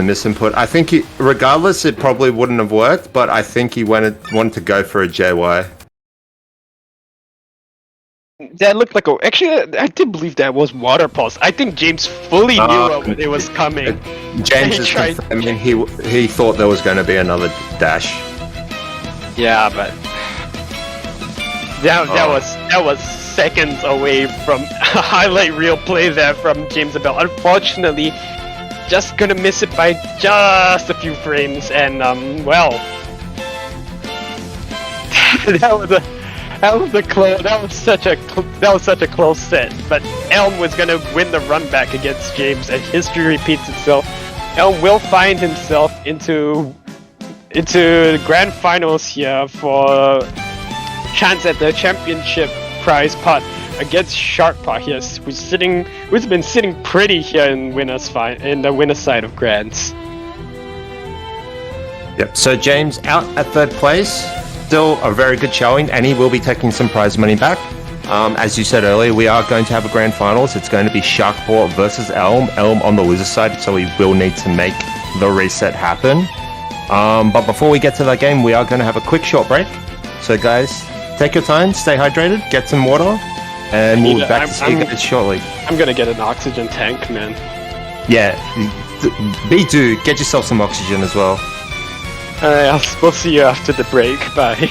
Speaker 3: misinput. I think regardless, it probably wouldn't have worked, but I think he wanted to go for a JY.
Speaker 1: That looked like actually, I did believe that was water pulse. I think James fully knew it was coming.
Speaker 3: James is confirming he thought there was going to be another dash.
Speaker 1: Yeah, but that was seconds away from a highlight reel play there from Jamesibell. Unfortunately, just gonna miss it by just a few frames, and well, that was such a close set. But Elm was gonna win the run back against James, and history repeats itself. Elm will find himself into the grand finals here for chance at the championship prize pot against SharKpaw here, who's been sitting pretty here in the winner's side of grands.
Speaker 3: Yep. So James out at third place, still a very good showing, and he will be taking some prize money back. As you said earlier, we are going to have a grand finals. It's going to be SharKpaw versus Elm. Elm on the loser side, so he will need to make the reset happen. But before we get to that game, we are going to have a quick short break. So guys, take your time, stay hydrated, get some water, and we'll be back to see you guys shortly.
Speaker 1: I'm gonna get an oxygen tank, man.
Speaker 3: Yeah, B2, get yourself some oxygen as well.
Speaker 1: Alright, we'll see you after the break. Bye.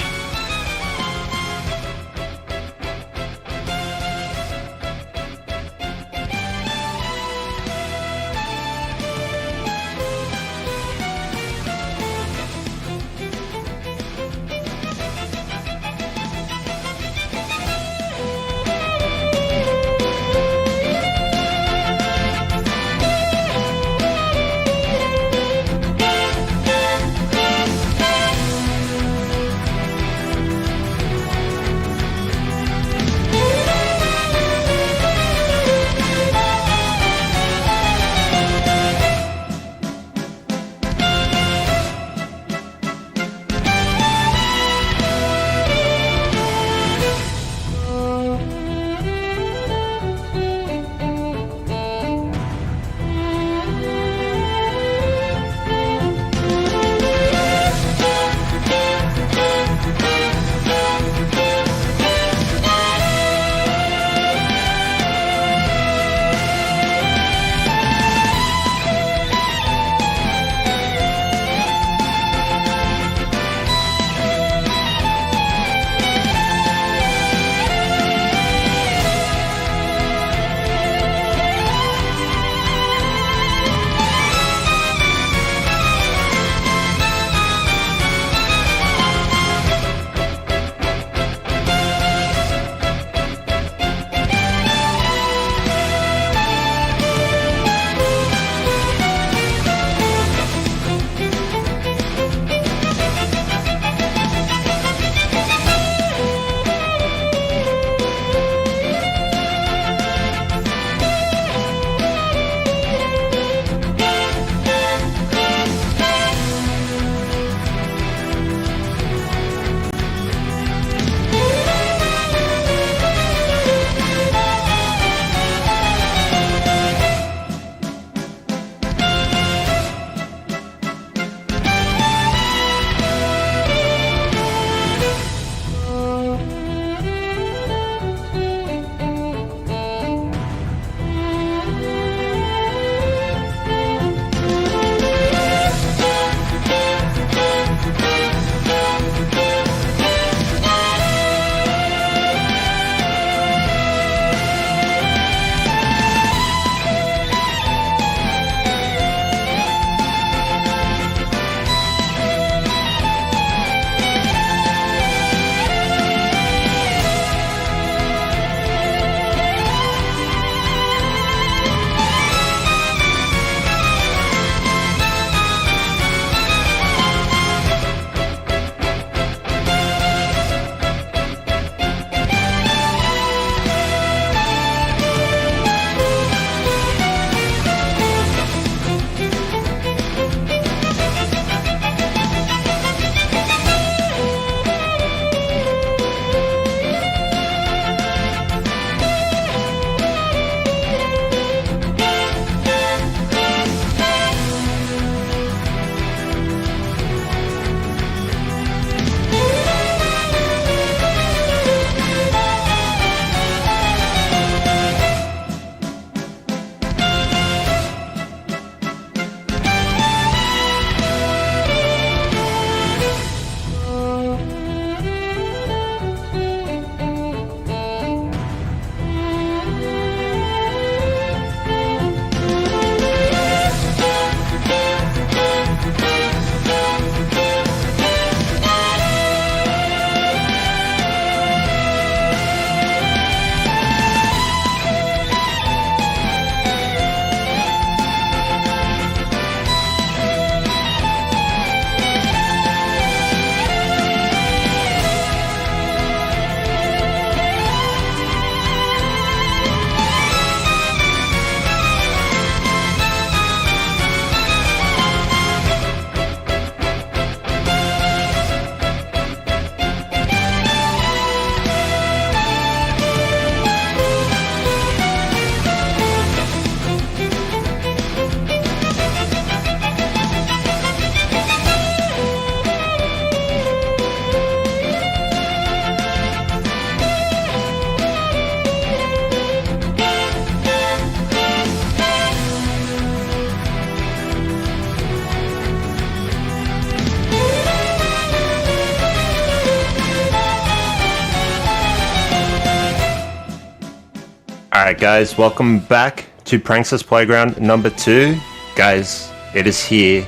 Speaker 3: Alright guys, welcome back to Prankster's Playground number 2. Guys, it is here.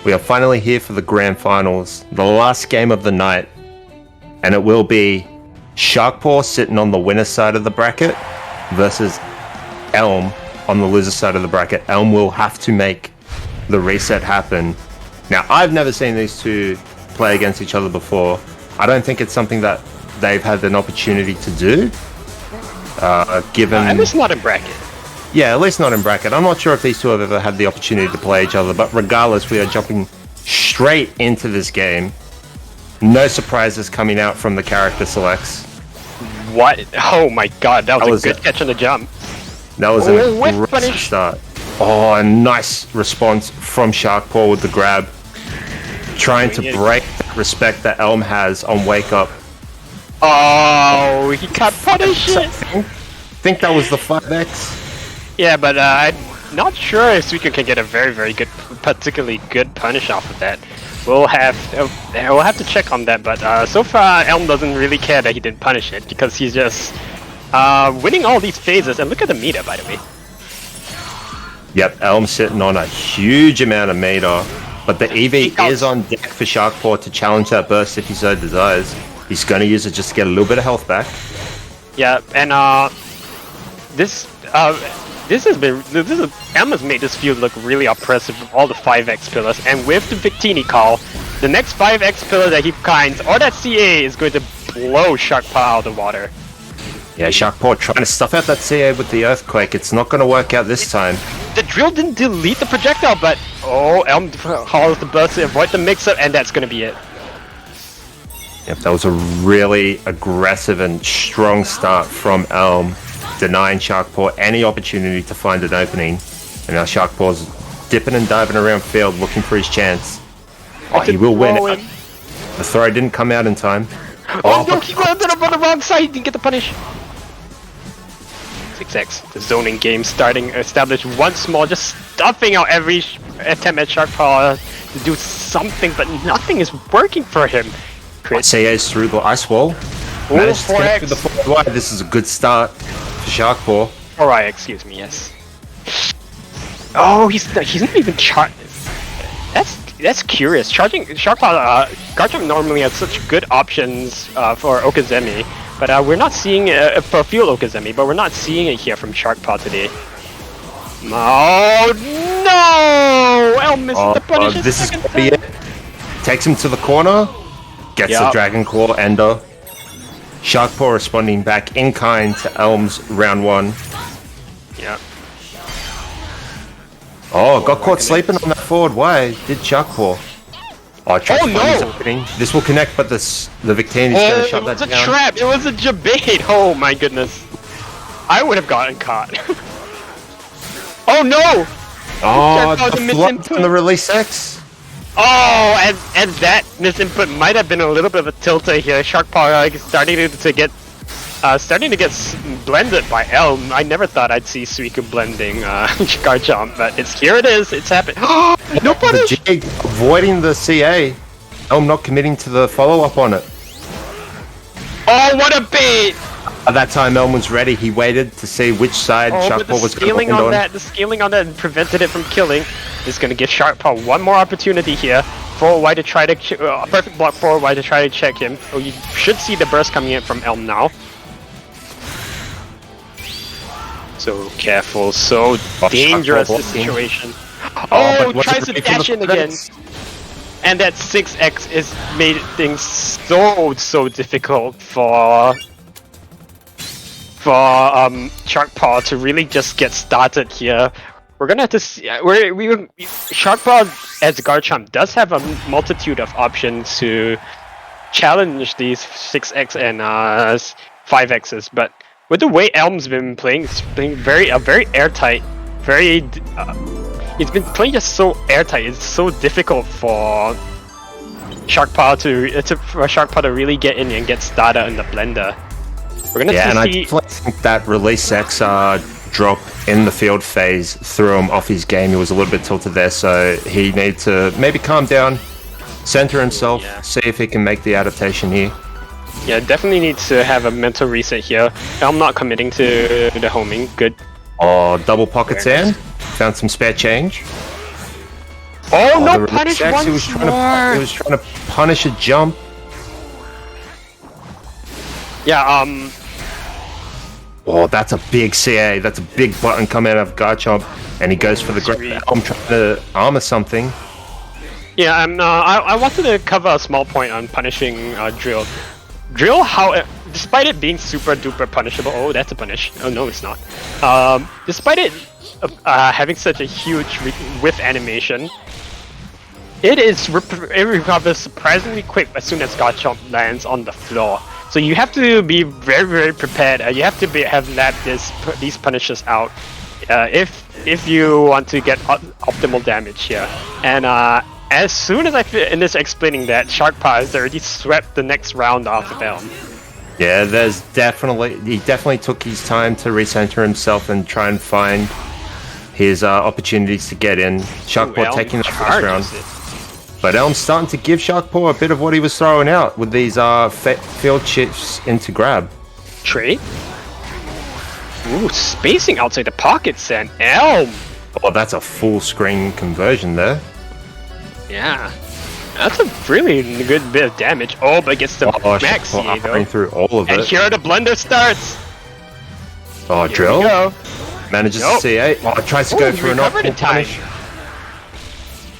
Speaker 3: We are finally here for the grand finals, the last game of the night. And it will be SharKpaw sitting on the winner's side of the bracket versus Elm on the loser's side of the bracket. Elm will have to make the reset happen. Now, I've never seen these two play against each other before. I don't think it's something that they've had an opportunity to do. Given...
Speaker 1: at least not in bracket.
Speaker 3: Yeah, at least not in bracket. I'm not sure if these two have ever had the opportunity to play each other, but regardless, we are jumping straight into this game. No surprises coming out from the character selects.
Speaker 1: What? Oh my god, that was a good catch on the jump.
Speaker 3: That was an aggressive start. Oh, a nice response from SharKpaw with the grab. Trying to break the respect that Elm has on Wake Up.
Speaker 1: Oh, he can't punish it!
Speaker 3: I think that was the 5x.
Speaker 1: Yeah, but I'm not sure if Suika can get a very good, particularly good punish off of that. We'll have to check on that, but so far Elm doesn't really care that he didn't punish it because he's just winning all these phases. And look at the meter, by the way.
Speaker 3: Yep, Elm sitting on a huge amount of meter, but the EV is on deck for SharKpaw to challenge that burst if he so desires. He's going to use it just to get a little bit of health back. Yeah, and
Speaker 1: Elm has made this field look really oppressive with all the 5x pillars, and with the Victini call, the next 5x pillar that he finds, or that CA, is going to blow SharKpaw out of the water.
Speaker 3: Yeah, SharKpaw trying to stuff out that CA with the Earthquake. It's not going to work out this time.
Speaker 1: The drill didn't delete the projectile, but Elm hauls the burst to avoid the mix-up, and that's going to be it.
Speaker 3: Yep, that was a really aggressive and strong start from Elm, denying SharKpaw any opportunity to find an opening. And now SharKpaw's dipping and diving around field looking for his chance. Oh, he will win it. The throw didn't come out in time.
Speaker 1: Oh no, he landed up on the wrong side, he didn't get the punish. 6x, the zoning game established once more, just stuffing out every attempt at SharKpaw to do something, but nothing is working for him.
Speaker 3: CA's through the ice wall. Managed to connect with the forward wide. This is a good start for SharKpaw.
Speaker 1: Alright, excuse me, yes. Oh, he's not even charged. That's curious. Charging SharKpaw, Garchomp normally has such good options for Okazemi, but we're not seeing for field Okazemi, but we're not seeing it here from SharKpaw today. Oh no! Elm misses the punish.
Speaker 3: This is gonna be it. Takes him to the corner. Gets the Dragon Claw Ender. SharKpaw responding back in kind to Elm's round 1.
Speaker 1: Yeah.
Speaker 3: Oh, got caught sleeping on that forward. Why did SharKpaw? Oh no! This will connect, but the Victini's going to shut that down.
Speaker 1: It was a trap! It was a jabait! Oh my goodness. I would have gotten caught. Oh no!
Speaker 3: Oh, the flop from the release X.
Speaker 1: Oh, and that misinput might have been a little bit of a tilter here. SharKpaw starting to get blended by Elm. I never thought I'd see Suika blending Garchomp, but here it is. It's happened. No punish!
Speaker 3: The Jig avoiding the CA. Elm not committing to the follow-up on it.
Speaker 1: Oh, what a bait!
Speaker 3: At that time, Elm was ready. He waited to see which side SharKpaw was going to land on.
Speaker 1: The scaling on that prevented it from killing. Is going to give SharKpaw one more opportunity here. Forward Y to try to perfect block forward Y to try to check him. Oh, you should see the burst coming in from Elm now. So careful, so dangerous this situation. Oh, tries to dash in again. And that 6x has made things so difficult for SharKpaw to really just get started here. We're gonna have to see. SharKpaw as Garchomp does have a multitude of options to challenge these 6x and 5x's, but with the way Elm's been playing, it's been very airtight. He's been playing just so airtight. It's so difficult for SharKpaw to really get in and get started in the blender. We're gonna
Speaker 3: and I think that release X drop in the field phase threw him off his game. He was a little bit tilted there, so he needs to maybe calm down, center himself, see if he can make the adaptation here.
Speaker 1: Yeah, definitely needs to have a mental reset here. I'm not committing to the homing. Good.
Speaker 3: Oh, double pockets in. Found some spare change.
Speaker 1: Oh,
Speaker 3: the
Speaker 1: no, punish
Speaker 3: rejects.
Speaker 1: once
Speaker 3: He was trying
Speaker 1: more.
Speaker 3: he was trying to punish a jump.
Speaker 1: Yeah,
Speaker 3: Oh, that's a big CA. That's a big button coming out of Garchomp. And he goes for the grab. I'm trying to armor something.
Speaker 1: yeah. I wanted to cover a small point on punishing Drill. Drill, despite it being super duper punishable. Oh, that's a punish. Oh no, it's not. Despite it having such a huge whiff animation, it recovers surprisingly quick as soon as Garchomp lands on the floor. So you have to be very, very prepared. You have to have lapped these punishes out if you want to get optimal damage here. And as soon as I finish explaining that, SharKpaw has already swept the next round off of Elm.
Speaker 3: Yeah, he definitely took his time to recenter himself and try and find his opportunities to get in. SharKpaw taking the first round. But Elm's starting to give SharKpaw a bit of what he was throwing out with these field shifts into grab.
Speaker 1: Trade? Ooh, spacing outside the pockets and Elm!
Speaker 3: Oh, that's a full screen conversion there.
Speaker 1: Yeah. That's a really good bit of damage. Oh, but gets the max CA though.
Speaker 3: Through all of
Speaker 1: and
Speaker 3: it.
Speaker 1: here the blunder starts!
Speaker 3: Oh,
Speaker 1: Here
Speaker 3: Drill
Speaker 1: we go.
Speaker 3: manages to CA. Oh, tries to go through an
Speaker 1: in time.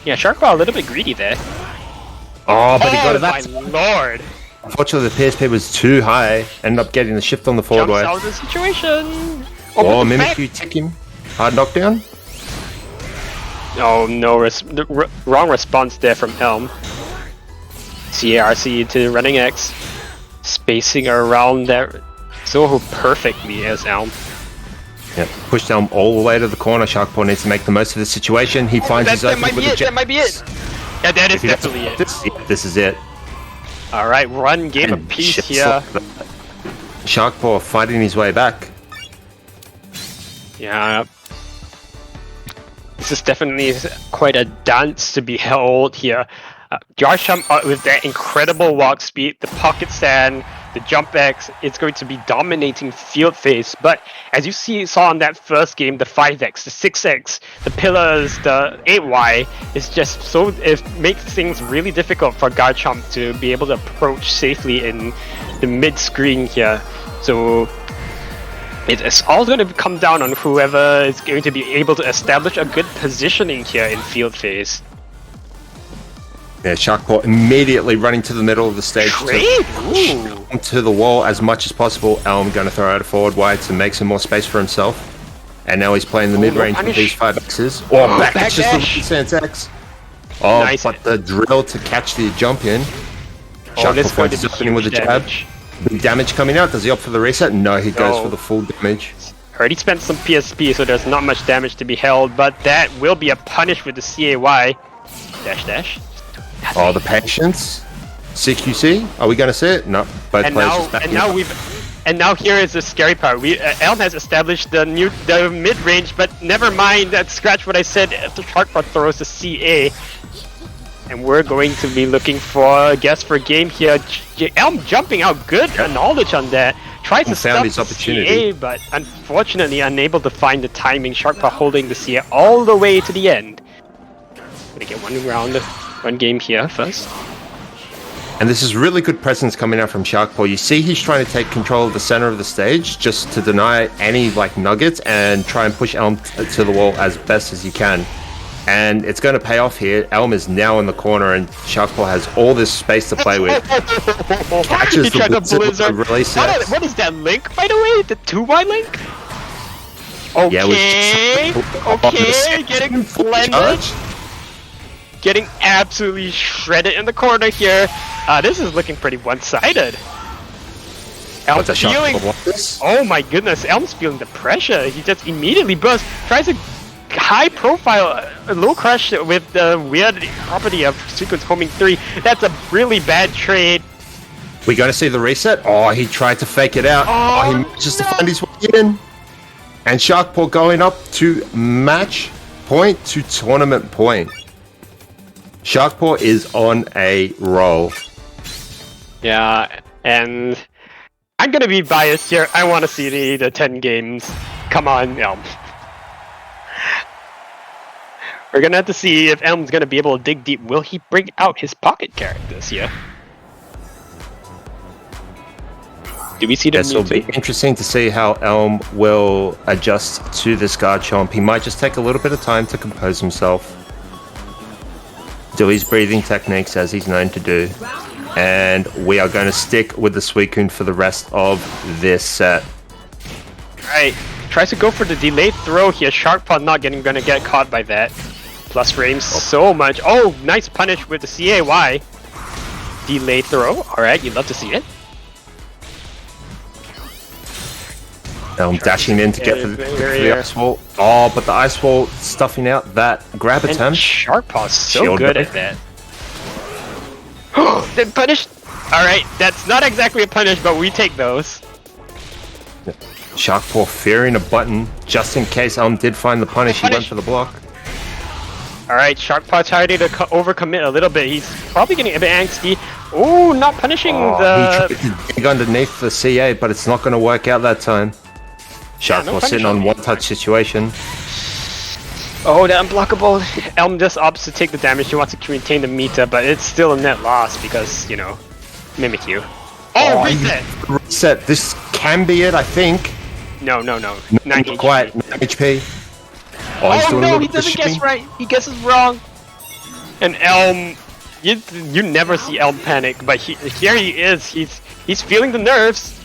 Speaker 1: Yeah, SharKpaw a little bit greedy there.
Speaker 3: Oh, but he got it.
Speaker 1: My lord!
Speaker 3: Unfortunately, the PSP was too high. Ended up getting the shift on the forward way.
Speaker 1: Jumps out of the situation!
Speaker 3: Oh, Mimikyu tick him. Hard knockdown.
Speaker 1: Oh no, wrong response there from Elm. CARC to running X. Spacing around there so perfectly as Elm.
Speaker 3: Yeah, pushed Elm all the way to the corner. SharKpaw needs to make the most of the situation. He finds his opening with the
Speaker 1: that might be it! Yeah, that is definitely it.
Speaker 3: This is it.
Speaker 1: Alright, one game
Speaker 3: And
Speaker 1: apiece
Speaker 3: shit
Speaker 1: here.
Speaker 3: SharKpaw fighting his way back.
Speaker 1: Yeah. This is definitely quite a dance to be held here. Garchomp with that incredible walk speed, the pocket stand, the jump X, it's going to be dominating field phase. But as you saw in that first game, the 5X, the 6X, the pillars, the 8Y, is just so, it makes things really difficult for Garchomp to be able to approach safely in the mid-screen here. So it's all going to come down on whoever is going to be able to establish a good positioning here in field phase.
Speaker 3: Yeah, SharKpaw immediately running to the middle of the stage to the wall as much as possible. Elm going to throw out a forward wide to make some more space for himself. And now he's playing the mid-range with these 5Xs. Oh, back catches the Sense X. Oh,
Speaker 1: Nice.
Speaker 3: but the drill to catch the jump in. SharKpaw finds his opening with the jab. Big damage coming out. Does he opt for the reset? No, he goes for the full damage.
Speaker 1: Already spent some PSP, so there's not much damage to be held, but that will be a punish with the CAY. Dash dash.
Speaker 3: Oh, the patience. CQC. Are we going to see it? No. Both
Speaker 1: And
Speaker 3: players
Speaker 1: now,
Speaker 3: just backing
Speaker 1: and now
Speaker 3: up.
Speaker 1: here is the scary part. Elm has established the mid range, but never mind that. Scratch what I said. After SharKpaw throws the CA, and we're going to be looking for a guess for game here. Elm jumping out, good knowledge on that. Tries to stop
Speaker 3: his
Speaker 1: the
Speaker 3: opportunity.
Speaker 1: CA, but unfortunately unable to find the timing. SharKpaw holding the CA all the way to the end. Gonna get one game here first.
Speaker 3: And this is really good presence coming out from SharKpaw. You see he's trying to take control of the center of the stage just to deny any nuggets and try and push Elm to the wall as best as he can. And it's going to pay off here. Elm is now in the corner and SharKpaw has all this space to play with. Catches
Speaker 1: He tried
Speaker 3: the
Speaker 1: to blizzard.
Speaker 3: release.
Speaker 1: What is that link, by the way? The 2Y link? Okay, okay, getting blended. Getting absolutely shredded in the corner here. This is looking pretty one-sided. Elm's feeling... Oh my goodness, Elm's feeling the pressure. He just immediately bursts. Tries a high-profile low crush with the weird property of sequence homing 3. That's a really bad trade.
Speaker 3: We're going to see the reset. Oh, he tried to fake it out. Oh, he manages to find his way in. And SharKpaw going up to match point to tournament point. SharKpaw is on a roll.
Speaker 1: Yeah, And I'm gonna be biased here. I want to see the 10 games. Come on, Elm. We're gonna have to see if Elm's gonna be able to dig deep. Will he bring out his pocket characters here? Do we see the
Speaker 3: Yes, it'll be interesting to see how Elm will adjust to this Garchomp. He might just take a little bit of time to compose himself, do his breathing techniques as he's known to do, and we are going to stick with the Suicune for the rest of this set.
Speaker 1: Alright, tries to go for the delayed throw here. SharKpaw not gonna get caught by that. Plus frames so much. Oh, nice punish with the CAY. Delayed throw. Alright, you'd love to see it.
Speaker 3: Elm dashing in to get the Ice Wall. Oh, but the Ice Wall stuffing out that grab
Speaker 1: And
Speaker 3: attempt.
Speaker 1: SharKpaw's so
Speaker 3: Shield
Speaker 1: good
Speaker 3: break.
Speaker 1: at that. Oh, then punished. Alright, that's not exactly a punish, but we take those.
Speaker 3: SharKpaw fearing a button just in case Elm did find the punish. He went for the block.
Speaker 1: Alright, SharKpaw tried to overcommit a little bit. He's probably getting a bit angsty. Oh, not punishing
Speaker 3: He
Speaker 1: the...
Speaker 3: tried to dig underneath the CA, but it's not going to work out that time. SharKpaw sitting on one-touch situation.
Speaker 1: Oh, the unblockable. Elm just opts to take the damage. He wants to retain the meter, but it's still a net loss because, you know, Mimikyu. Oh, reset!
Speaker 3: Reset. This can be it, I think.
Speaker 1: No. 9
Speaker 3: Not
Speaker 1: HP.
Speaker 3: quite. 9 HP. Oh, he's doing a
Speaker 1: no,
Speaker 3: little
Speaker 1: he
Speaker 3: bit of
Speaker 1: doesn't guess
Speaker 3: shimmy.
Speaker 1: right. He guesses wrong. And Elm, you never see Elm panic, but here he is. He's feeling the nerves.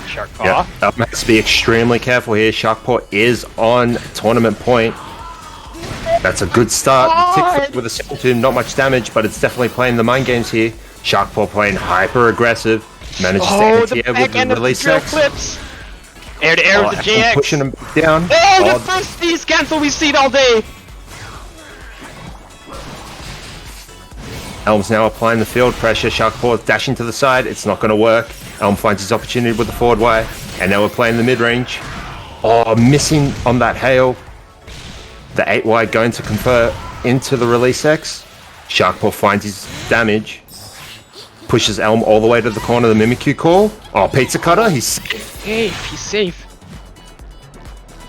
Speaker 1: SharKpaw.
Speaker 3: Yeah, Elm has to be extremely careful here. SharKpaw is on tournament point. That's a good start. Tick with a second tomb, not much damage, but it's definitely playing the mind games here. SharKpaw playing hyper aggressive. Manages to anti-air with the release
Speaker 1: drill
Speaker 3: X.
Speaker 1: clips. Air to air with the JX.
Speaker 3: Pushing him down.
Speaker 1: Oh, the first sneeze cancel we've seen all day.
Speaker 3: Elm's now applying the field pressure. SharKpaw dashing to the side. It's not going to work. Elm finds his opportunity with the forward Y. And now we're playing the mid-range. Oh, missing on that hail. The 8Y going to convert into the release X. SharKpaw finds his damage. Pushes Elm all the way to the corner of the Mimikyu call. Oh, Pizza Cutter. He's safe.
Speaker 1: He's safe.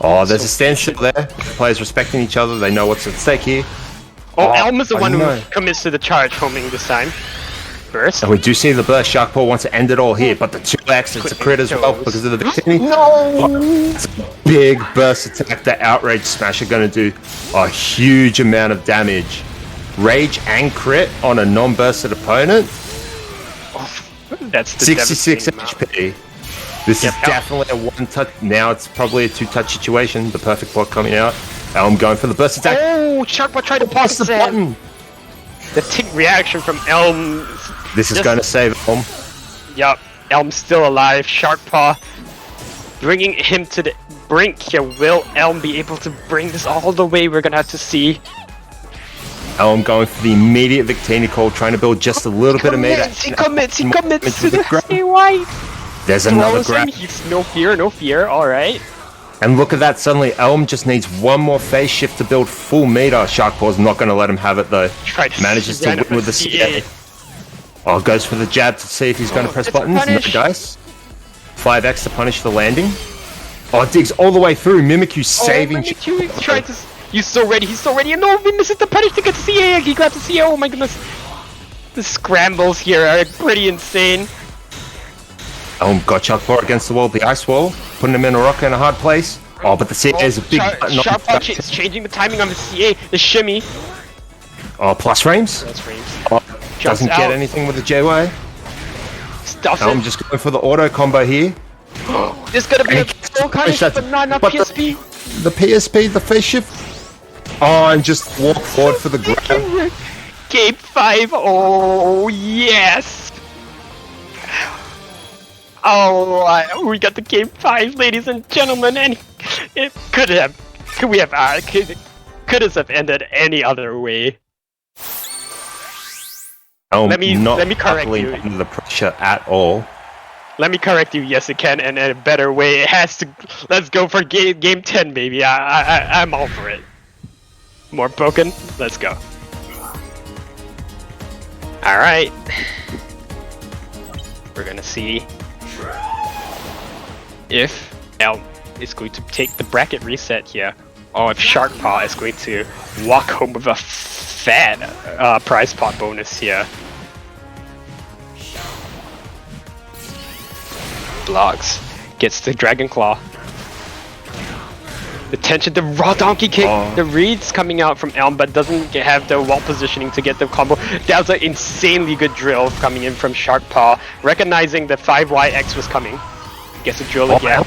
Speaker 3: Oh, there's a standstill there. Players respecting each other. They know what's at stake here.
Speaker 1: Oh, Elm is the
Speaker 3: I
Speaker 1: one
Speaker 3: know.
Speaker 1: who commits to the charge homing this time. First.
Speaker 3: And we do see the burst. SharKpaw wants to end it all here, but the 2X, it's a crit as well because of the Victini.
Speaker 1: No!
Speaker 3: It's a big burst attack. The Outrage Smash are going to do a huge amount of damage. Rage and crit on a non-bursted opponent.
Speaker 1: That's the
Speaker 3: 66
Speaker 1: devastating amount.
Speaker 3: HP. This is definitely a one-touch. Now it's probably a two-touch situation. The perfect block coming out. Elm going for the burst attack.
Speaker 1: Oh, SharKpaw tried to pause
Speaker 3: Press the button.
Speaker 1: The tick reaction from Elm.
Speaker 3: This is going to save Elm.
Speaker 1: Yup, Elm's still alive. SharKpaw bringing him to the brink here. Will Elm be able to bring this all the way? We're gonna have to see.
Speaker 3: Elm going for the immediate Victini call, trying to build just a little bit of meter.
Speaker 1: He commits to the
Speaker 3: grab.
Speaker 1: CY.
Speaker 3: There's another grab.
Speaker 1: He's no fear, alright.
Speaker 3: And look at that, suddenly Elm just needs one more phase shift to build full meter. SharKpaw's not going to let him have it though. Manages to win with the CA. Oh, goes for the jab to see if he's going to press buttons. No dice. 5x to punish the landing. Oh, digs all the way through. Mimikyu saving.
Speaker 1: Mimikyu tried to... He's so ready, and no, he misses the punish to get the CA. He got the CA, oh my goodness. The scrambles here are pretty insane.
Speaker 3: Elm got SharKpaw against the wall, the ice wall, putting him in a rock in a hard place. Oh, but the CA is a big button.
Speaker 1: SharKpaw is changing the timing on the CA, the shimmy.
Speaker 3: Oh, plus frames. Oh, doesn't get anything with the JY.
Speaker 1: Stuff
Speaker 3: Elm just going for the auto combo here.
Speaker 1: There's gonna be a full punish, but not enough PSP.
Speaker 3: The PSP, the face shift. Oh, and just walk forward for the grab.
Speaker 1: Game 5, oh yes! Oh, we got the Game 5, ladies and gentlemen, and it could have ended any other way. Let me correct you.
Speaker 3: Under the pressure at all.
Speaker 1: Let me correct you. Yes, it can, and in a better way. It has to. Let's go for game 10, baby. I'm all for it. More Pokken. Let's go. All right. We're gonna see if Elm is going to take the bracket reset here, or if SharKpaw is going to walk home with a fat prize pot bonus here. Blocks, gets the Dragon Claw. The tension, the raw donkey kick, the reads coming out from Elm, but doesn't have the wall positioning to get the combo. That was an insanely good drill coming in from SharKpaw, recognizing the 5YX was coming. Gets a drill again.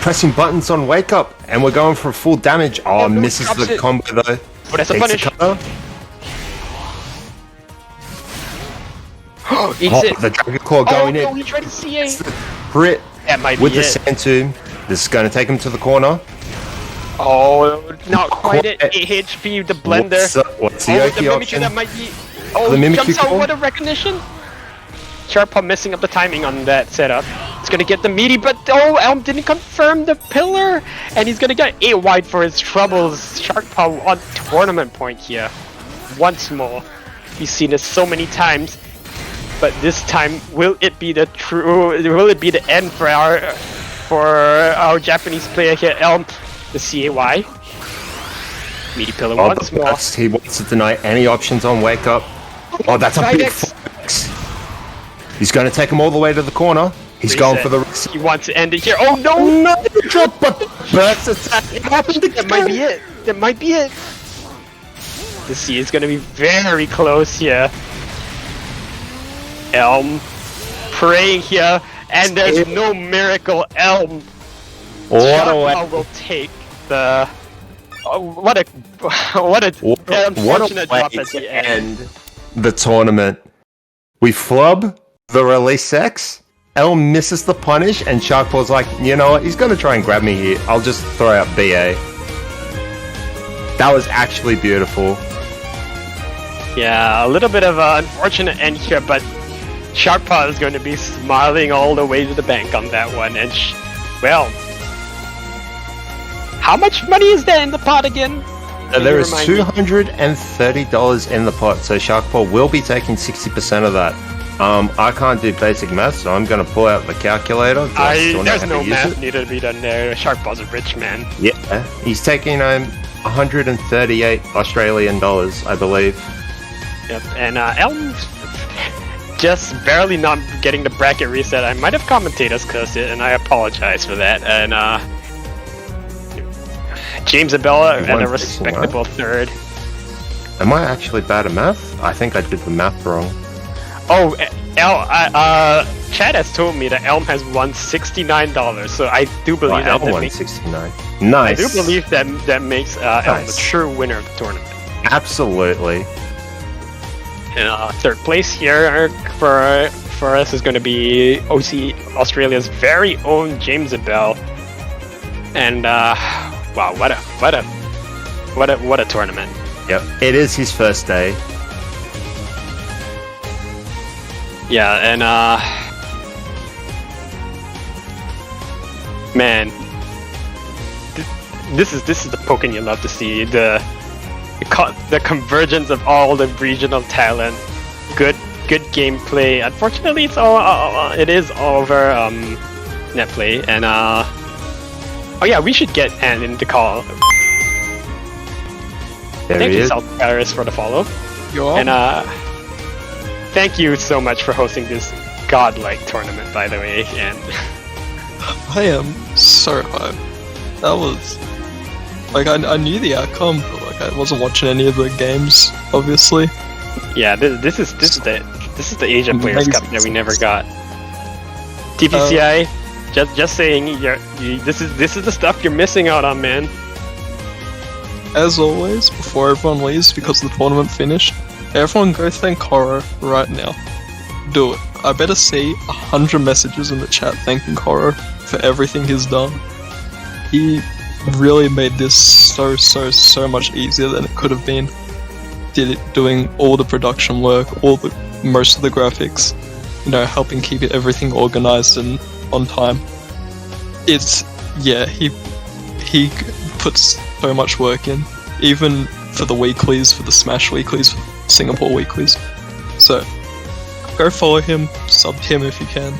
Speaker 3: Pressing buttons on wake up, and we're going for full damage. Oh, misses the combo though.
Speaker 1: But that's a punish. Eats it.
Speaker 3: The Dragon Claw going in.
Speaker 1: Oh no, he tried to CA.
Speaker 3: Crit
Speaker 1: That might
Speaker 3: with
Speaker 1: be
Speaker 3: the
Speaker 1: it.
Speaker 3: Sand Tomb. This is going to take him to the corner.
Speaker 1: Oh, not quite it. 8 HP, the blender.
Speaker 3: What's the
Speaker 1: the Mimikyu,
Speaker 3: option?
Speaker 1: that might be. Oh,
Speaker 3: The
Speaker 1: he
Speaker 3: Mimikyu
Speaker 1: jumps out.
Speaker 3: call?
Speaker 1: What a recognition! SharKpaw messing up the timing on that setup. He's gonna get the meaty, but oh, Elm didn't confirm the pillar, and he's gonna get 8 wide for his troubles. SharKpaw on tournament point here. Once more, we've seen this so many times, but this time, will it be the end for our Japanese player here, Elm? The CAY. Meaty pillar once more.
Speaker 3: He wants to deny any options on wake up. Oh, that's a big
Speaker 1: 5X.
Speaker 3: flex. He's going to take him all the way to the corner. He's going for the reset.
Speaker 1: He wants to end it here. Oh no!
Speaker 3: No, drop, but burst attack. It happened again.
Speaker 1: That might be it. That might be it. The C is going to be very close here. Elm praying here, and there's no miracle. Elm. SharKpaw will take the. What a unfortunate drop at the end.
Speaker 3: The tournament. We flub the release X. Elm misses the punish, and SharKpaw's like, you know what? He's gonna try and grab me here. I'll just throw out BA. That was actually beautiful.
Speaker 1: Yeah, a little bit of an unfortunate end here, but SharKpaw is going to be smiling all the way to the bank on that one. And well, how much money is there in the pot again?
Speaker 3: There is $230 in the pot, so SharKpaw will be taking 60% of that. I can't do basic math, so I'm going to pull out the calculator.
Speaker 1: There's no math needed to be done there. SharKpaw's a rich man.
Speaker 3: Yeah, he's taking 138 Australian dollars, I believe.
Speaker 1: Yep, and Elm just barely not getting the bracket reset. I might have commentators cursed it, and I apologize for that. And Jamesibell and a respectable third.
Speaker 3: Am I actually bad at math? I think I did the math wrong.
Speaker 1: Oh, Chad has told me that Elm has won $69, so I do believe that.
Speaker 3: Elm won 69. Nice.
Speaker 1: I do believe that makes Elm the true winner of the tournament.
Speaker 3: Absolutely.
Speaker 1: And third place here for us is going to be OC Australia's very own Jamesibell. And wow, what a tournament.
Speaker 3: Yep, it is his first day.
Speaker 1: Yeah, and man, this is the Pokken you love to see. The convergence of all the regional talent, good gameplay. Unfortunately, it is all over net play. And oh yeah, we should get Ant in the call. Thank you, South Paris, for the follow. And thank you so much for hosting this godlike tournament, by the way. And
Speaker 4: I am so hyped. That was like I knew the outcome, but like I wasn't watching any of the games, obviously.
Speaker 1: Yeah, this is the Asia Players Cup that we never got. TPCI, just saying, this is the stuff you're missing out on, man.
Speaker 4: As always, before everyone leaves, because the tournament finished, everyone go thank Koro right now. Do it. I better see 100 messages in the chat thanking Koro for everything he's done. He really made this so much easier than it could have been. Doing all the production work, most of the graphics, helping keep everything organized and on time. He puts so much work in, even for the weeklies, for the Smash weeklies, for Singapore weeklies. So, Go follow him, sub to him if you can.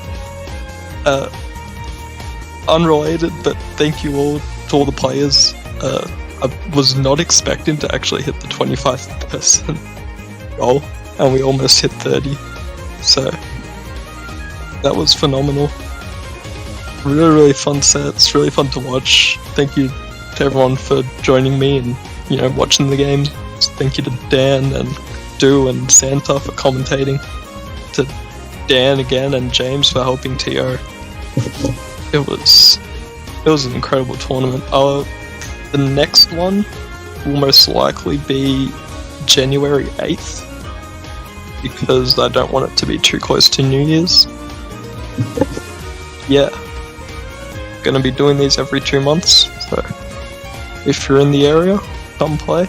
Speaker 4: Unrelated, but thank you all to all the players. I was not expecting to actually hit the 25 person goal, and we almost hit 30. So that was phenomenal. Really, really fun sets. Really fun to watch. Thank you to everyone for joining me and watching the games. Thank you to Dan and Do and Santa for commentating. To Dan again and James for helping TO. It was an incredible tournament. The next one will most likely be January 8th because I don't want it to be too close to New Year's. Yeah. Gonna be doing these every 2 months, so if you're in the area, come play.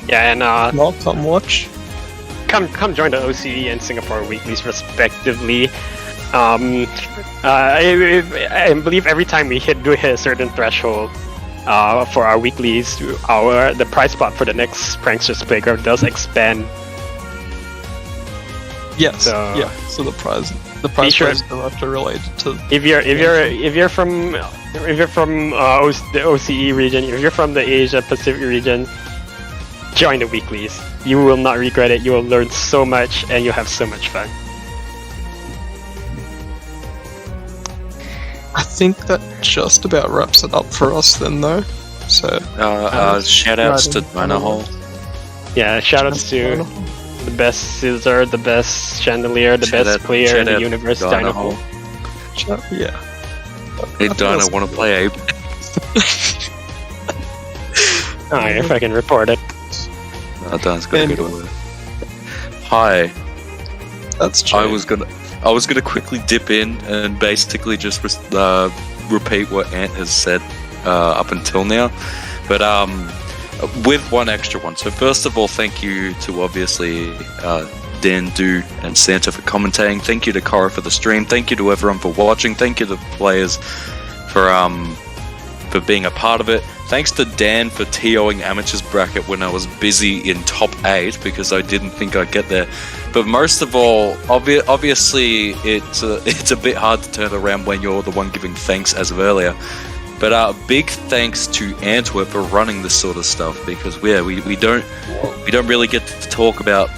Speaker 1: Yeah, and
Speaker 4: Not come watch.
Speaker 1: come join the OCE and Singapore weeklies respectively. I believe every time we hit a certain threshold for our weeklies, the prize pot for the next Pranksters Playground does expand.
Speaker 4: Yes.
Speaker 1: So-
Speaker 4: So the prize
Speaker 1: sure-
Speaker 4: is directly related to.
Speaker 1: If you're from the OCE region, if you're from the Asia Pacific region, join the weeklies. You will not regret it. You will learn so much and you'll have so much fun.
Speaker 4: I think that just about wraps it up for us then, though. So
Speaker 5: Shoutouts to Dinohole.
Speaker 1: Yeah, shoutouts to the best scissor, the best chandelier, the
Speaker 5: Shout
Speaker 1: best
Speaker 5: out-
Speaker 1: player in
Speaker 5: shout
Speaker 1: the
Speaker 5: out
Speaker 1: universe,
Speaker 5: Dinohole.
Speaker 1: Dinohole.
Speaker 4: yeah.
Speaker 5: Hey Dino, wanna play Ape?
Speaker 1: Oh, if I can report it.
Speaker 5: No, Dino's got a good
Speaker 4: Anyway.
Speaker 5: word. Hi,
Speaker 4: That's true.
Speaker 5: I was gonna quickly dip in and basically just repeat what Ant has said up until now, but with one extra one. So first of all, thank you to obviously Dan, Do, and Santa for commentating. Thank you to Cora for the stream. Thank you to everyone for watching. Thank you to the players for being a part of it. Thanks to Dan for TOing Amateurs Bracket when I was busy in top 8 because I didn't think I'd get there. But most of all, obviously it's a bit hard to turn around when you're the one giving thanks as of earlier. But big thanks to Antwerp for running this sort of stuff because we don't really get to talk about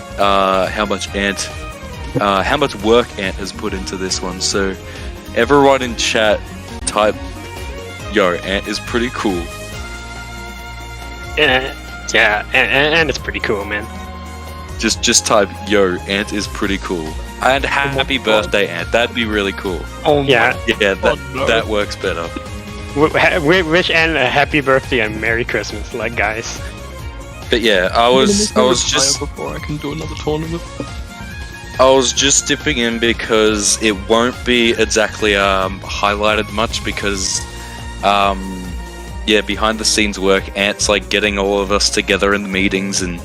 Speaker 5: how much work Ant has put into this one. So everyone in chat type, "Yo, Ant is pretty cool."
Speaker 1: Yeah, and it's pretty cool, man.
Speaker 5: Just type, "Yo, Ant is pretty cool," and happy birthday, Ant. That'd be really cool.
Speaker 4: Oh my
Speaker 1: Yeah.
Speaker 5: Yeah,
Speaker 4: Oh, no.
Speaker 5: that works better.
Speaker 1: Wish Anne a happy birthday and Merry Christmas, like guys.
Speaker 5: But yeah, I was just
Speaker 4: before I can do another tournament.
Speaker 5: I was just dipping in because it won't be exactly highlighted much because behind the scenes work, Ant's like getting all of us together in the meetings and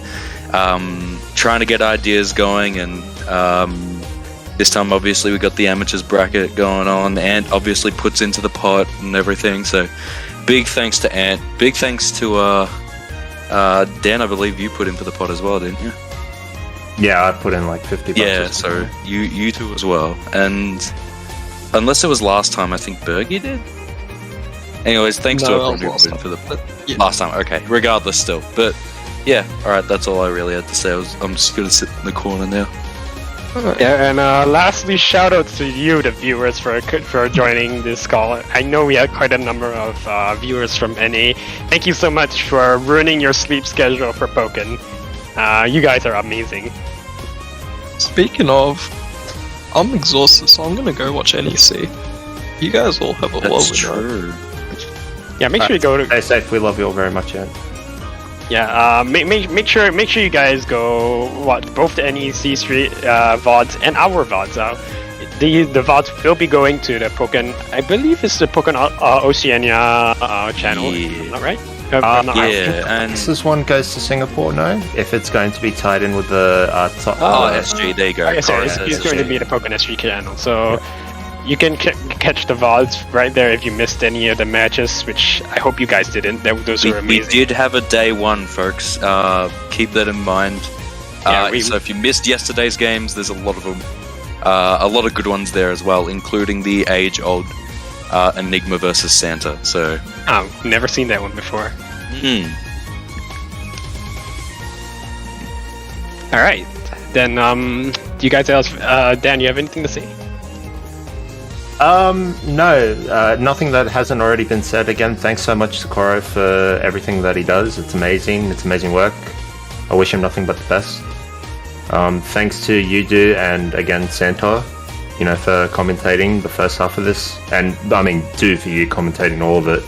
Speaker 5: trying to get ideas going, and this time obviously we got the amateurs bracket going on. Ant obviously puts into the pot and everything, so big thanks to Ant. Big thanks to Dan, I believe you put in for the pot as well, didn't you?
Speaker 3: Yeah, I put in like 50 bucks.
Speaker 5: Yeah,
Speaker 3: or something.
Speaker 5: so you two as well. And unless it was last time, I think Bergie did. Anyways, thanks to everyone who put in for the last time. Okay, regardless still. But yeah, alright, that's all I really had to say. I'm just gonna sit in the corner now.
Speaker 1: Yeah, and lastly, shout out to you, the viewers, for joining this call. I know we had quite a number of viewers from NA. Thank you so much for ruining your sleep schedule for Pokken. You guys are amazing.
Speaker 4: Speaking of, I'm exhausted, so I'm gonna go watch NEC. You guys all have a
Speaker 5: That's
Speaker 4: lovely night.
Speaker 5: true.
Speaker 1: Yeah, make sure you go to.
Speaker 3: Stay safe. We love you all very much, Ant.
Speaker 1: Yeah, make sure you guys go watch both the NEC Street VODs and our VODs out. The VODs will be going to the Pokken. I believe it's the Pokken Oceania channel.
Speaker 5: Yeah.
Speaker 1: Not right?
Speaker 5: And
Speaker 3: This one goes to Singapore, no? If it's going to be tied in with the top.
Speaker 5: SG, there you go.
Speaker 1: Like I said, it's going to be the Pokken SG channel, so you can catch the VODs right there if you missed any of the matches, which I hope you guys didn't. Those were
Speaker 5: We
Speaker 1: amazing.
Speaker 5: did have a day one, folks. Keep that in mind.
Speaker 1: Yeah,
Speaker 5: so if you missed yesterday's games, there's a lot of them A lot of good ones there as well, including the age-old Enigma versus Santa. So,
Speaker 1: Oh, never seen that one before. All right, then. Do you guys else? Dan, you have anything to say?
Speaker 3: No, nothing that hasn't already been said. Again, thanks so much to Koro for everything that he does. It's amazing. It's amazing work. I wish him nothing but the best. Thanks to Yudu and again Santa, for commentating the first half of this, and I mean, for you commentating all of it.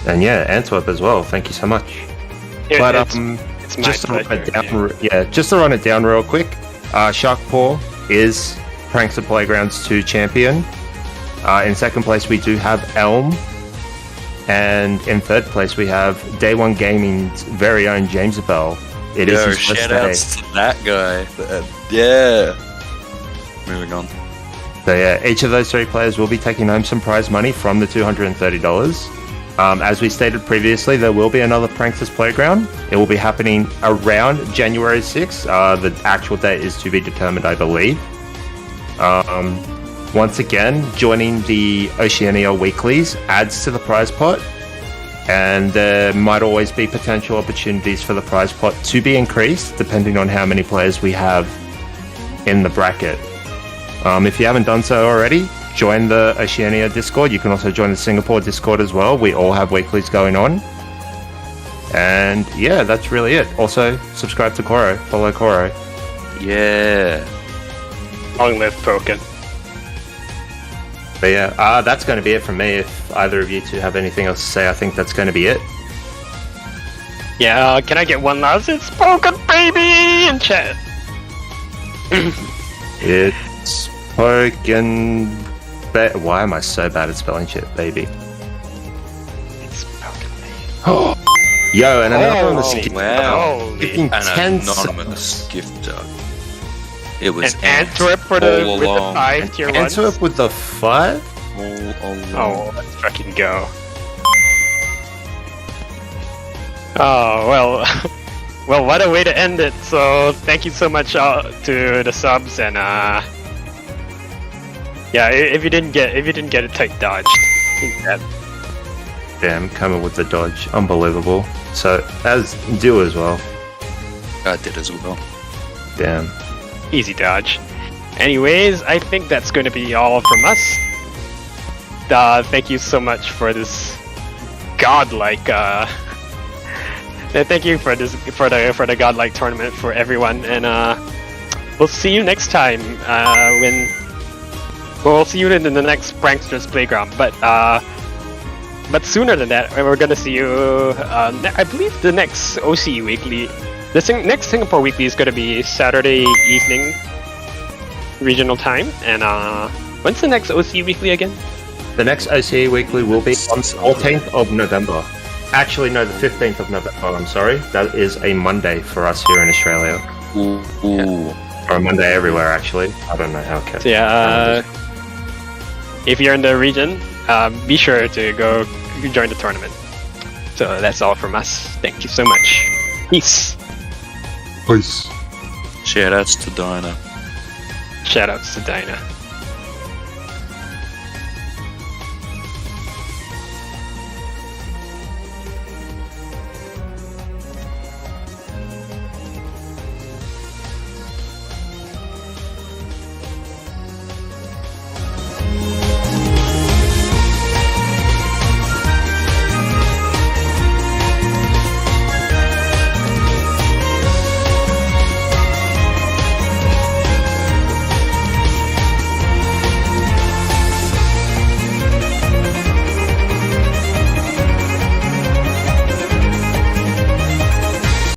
Speaker 3: And yeah, Antwerp as well. Thank you so much.
Speaker 1: But
Speaker 3: it's just to run it down, just to run it down real quick. SharKpaw is Prankster Playgrounds 2 champion. In second place we do have Elm, and in third place we have Day One Gaming's very own Jamesibell. It is his first
Speaker 5: shout
Speaker 3: day.
Speaker 5: outs to that guy. Yeah. Moving on.
Speaker 3: So yeah, each of those 3 players will be taking home some prize money from the $230. As we stated previously, there will be another Pranksters Playground. It will be happening around January 6th. The actual date is to be determined, I believe. Once again, joining the Oceania Weeklies adds to the prize pot, and there might always be potential opportunities for the prize pot to be increased depending on how many players we have in the bracket. If you haven't done so already, join the Oceania Discord. You can also join the Singapore Discord as well. We all have weeklies going on. And yeah, that's really it. Also, subscribe to Koro. Follow Koro.
Speaker 5: Yeah.
Speaker 1: Long live Pokken.
Speaker 3: But yeah, that's going to be it from me. If either of you two have anything else to say, I think that's going to be it.
Speaker 1: Yeah, can I get one last? It's Pokken, baby, in chat.
Speaker 3: It's Pokken. Why am I so bad at spelling shit, baby?
Speaker 1: It's Pokken, baby.
Speaker 3: Yo, and another one
Speaker 1: Oh,
Speaker 3: was
Speaker 5: wow.
Speaker 3: Gifting
Speaker 5: An
Speaker 3: 10
Speaker 5: anonymous gifter. It was
Speaker 1: And Antwerp for the
Speaker 5: all
Speaker 1: with the
Speaker 5: along.
Speaker 1: 5 tier 1s.
Speaker 3: Antwerp with the 5?
Speaker 5: All along.
Speaker 1: Oh, let's fucking go. Oh, well. Well, what a way to end it. So, thank you so much to the subs, and yeah, if you didn't get it, take dodged. Instead.
Speaker 3: Damn, coming with the dodge. Unbelievable. So, as do as well.
Speaker 5: I did as well.
Speaker 3: Damn.
Speaker 1: Easy dodge. Anyways, I think that's going to be all from us. Thank you so much for this godlike. Thank you for the godlike tournament for everyone, and we'll see you next time. We'll see you in the next Pranksters Playground, but sooner than that, we're gonna see you. I believe the next OC Weekly, next Singapore Weekly is gonna be Saturday evening regional time. And when's the next OC Weekly again?
Speaker 3: The next OCE Weekly will be on the 14th of November. Actually, no, the 15th of November. I'm sorry. That is a Monday for us here in Australia.
Speaker 5: Ooh.
Speaker 3: Or a Monday everywhere, actually. I don't know how.
Speaker 1: So yeah, if you're in the region, be sure to go join the tournament. So that's all from us. Thank you so much. Peace.
Speaker 3: Peace.
Speaker 5: Shoutouts to Dinah.
Speaker 1: Shoutouts to Dinah.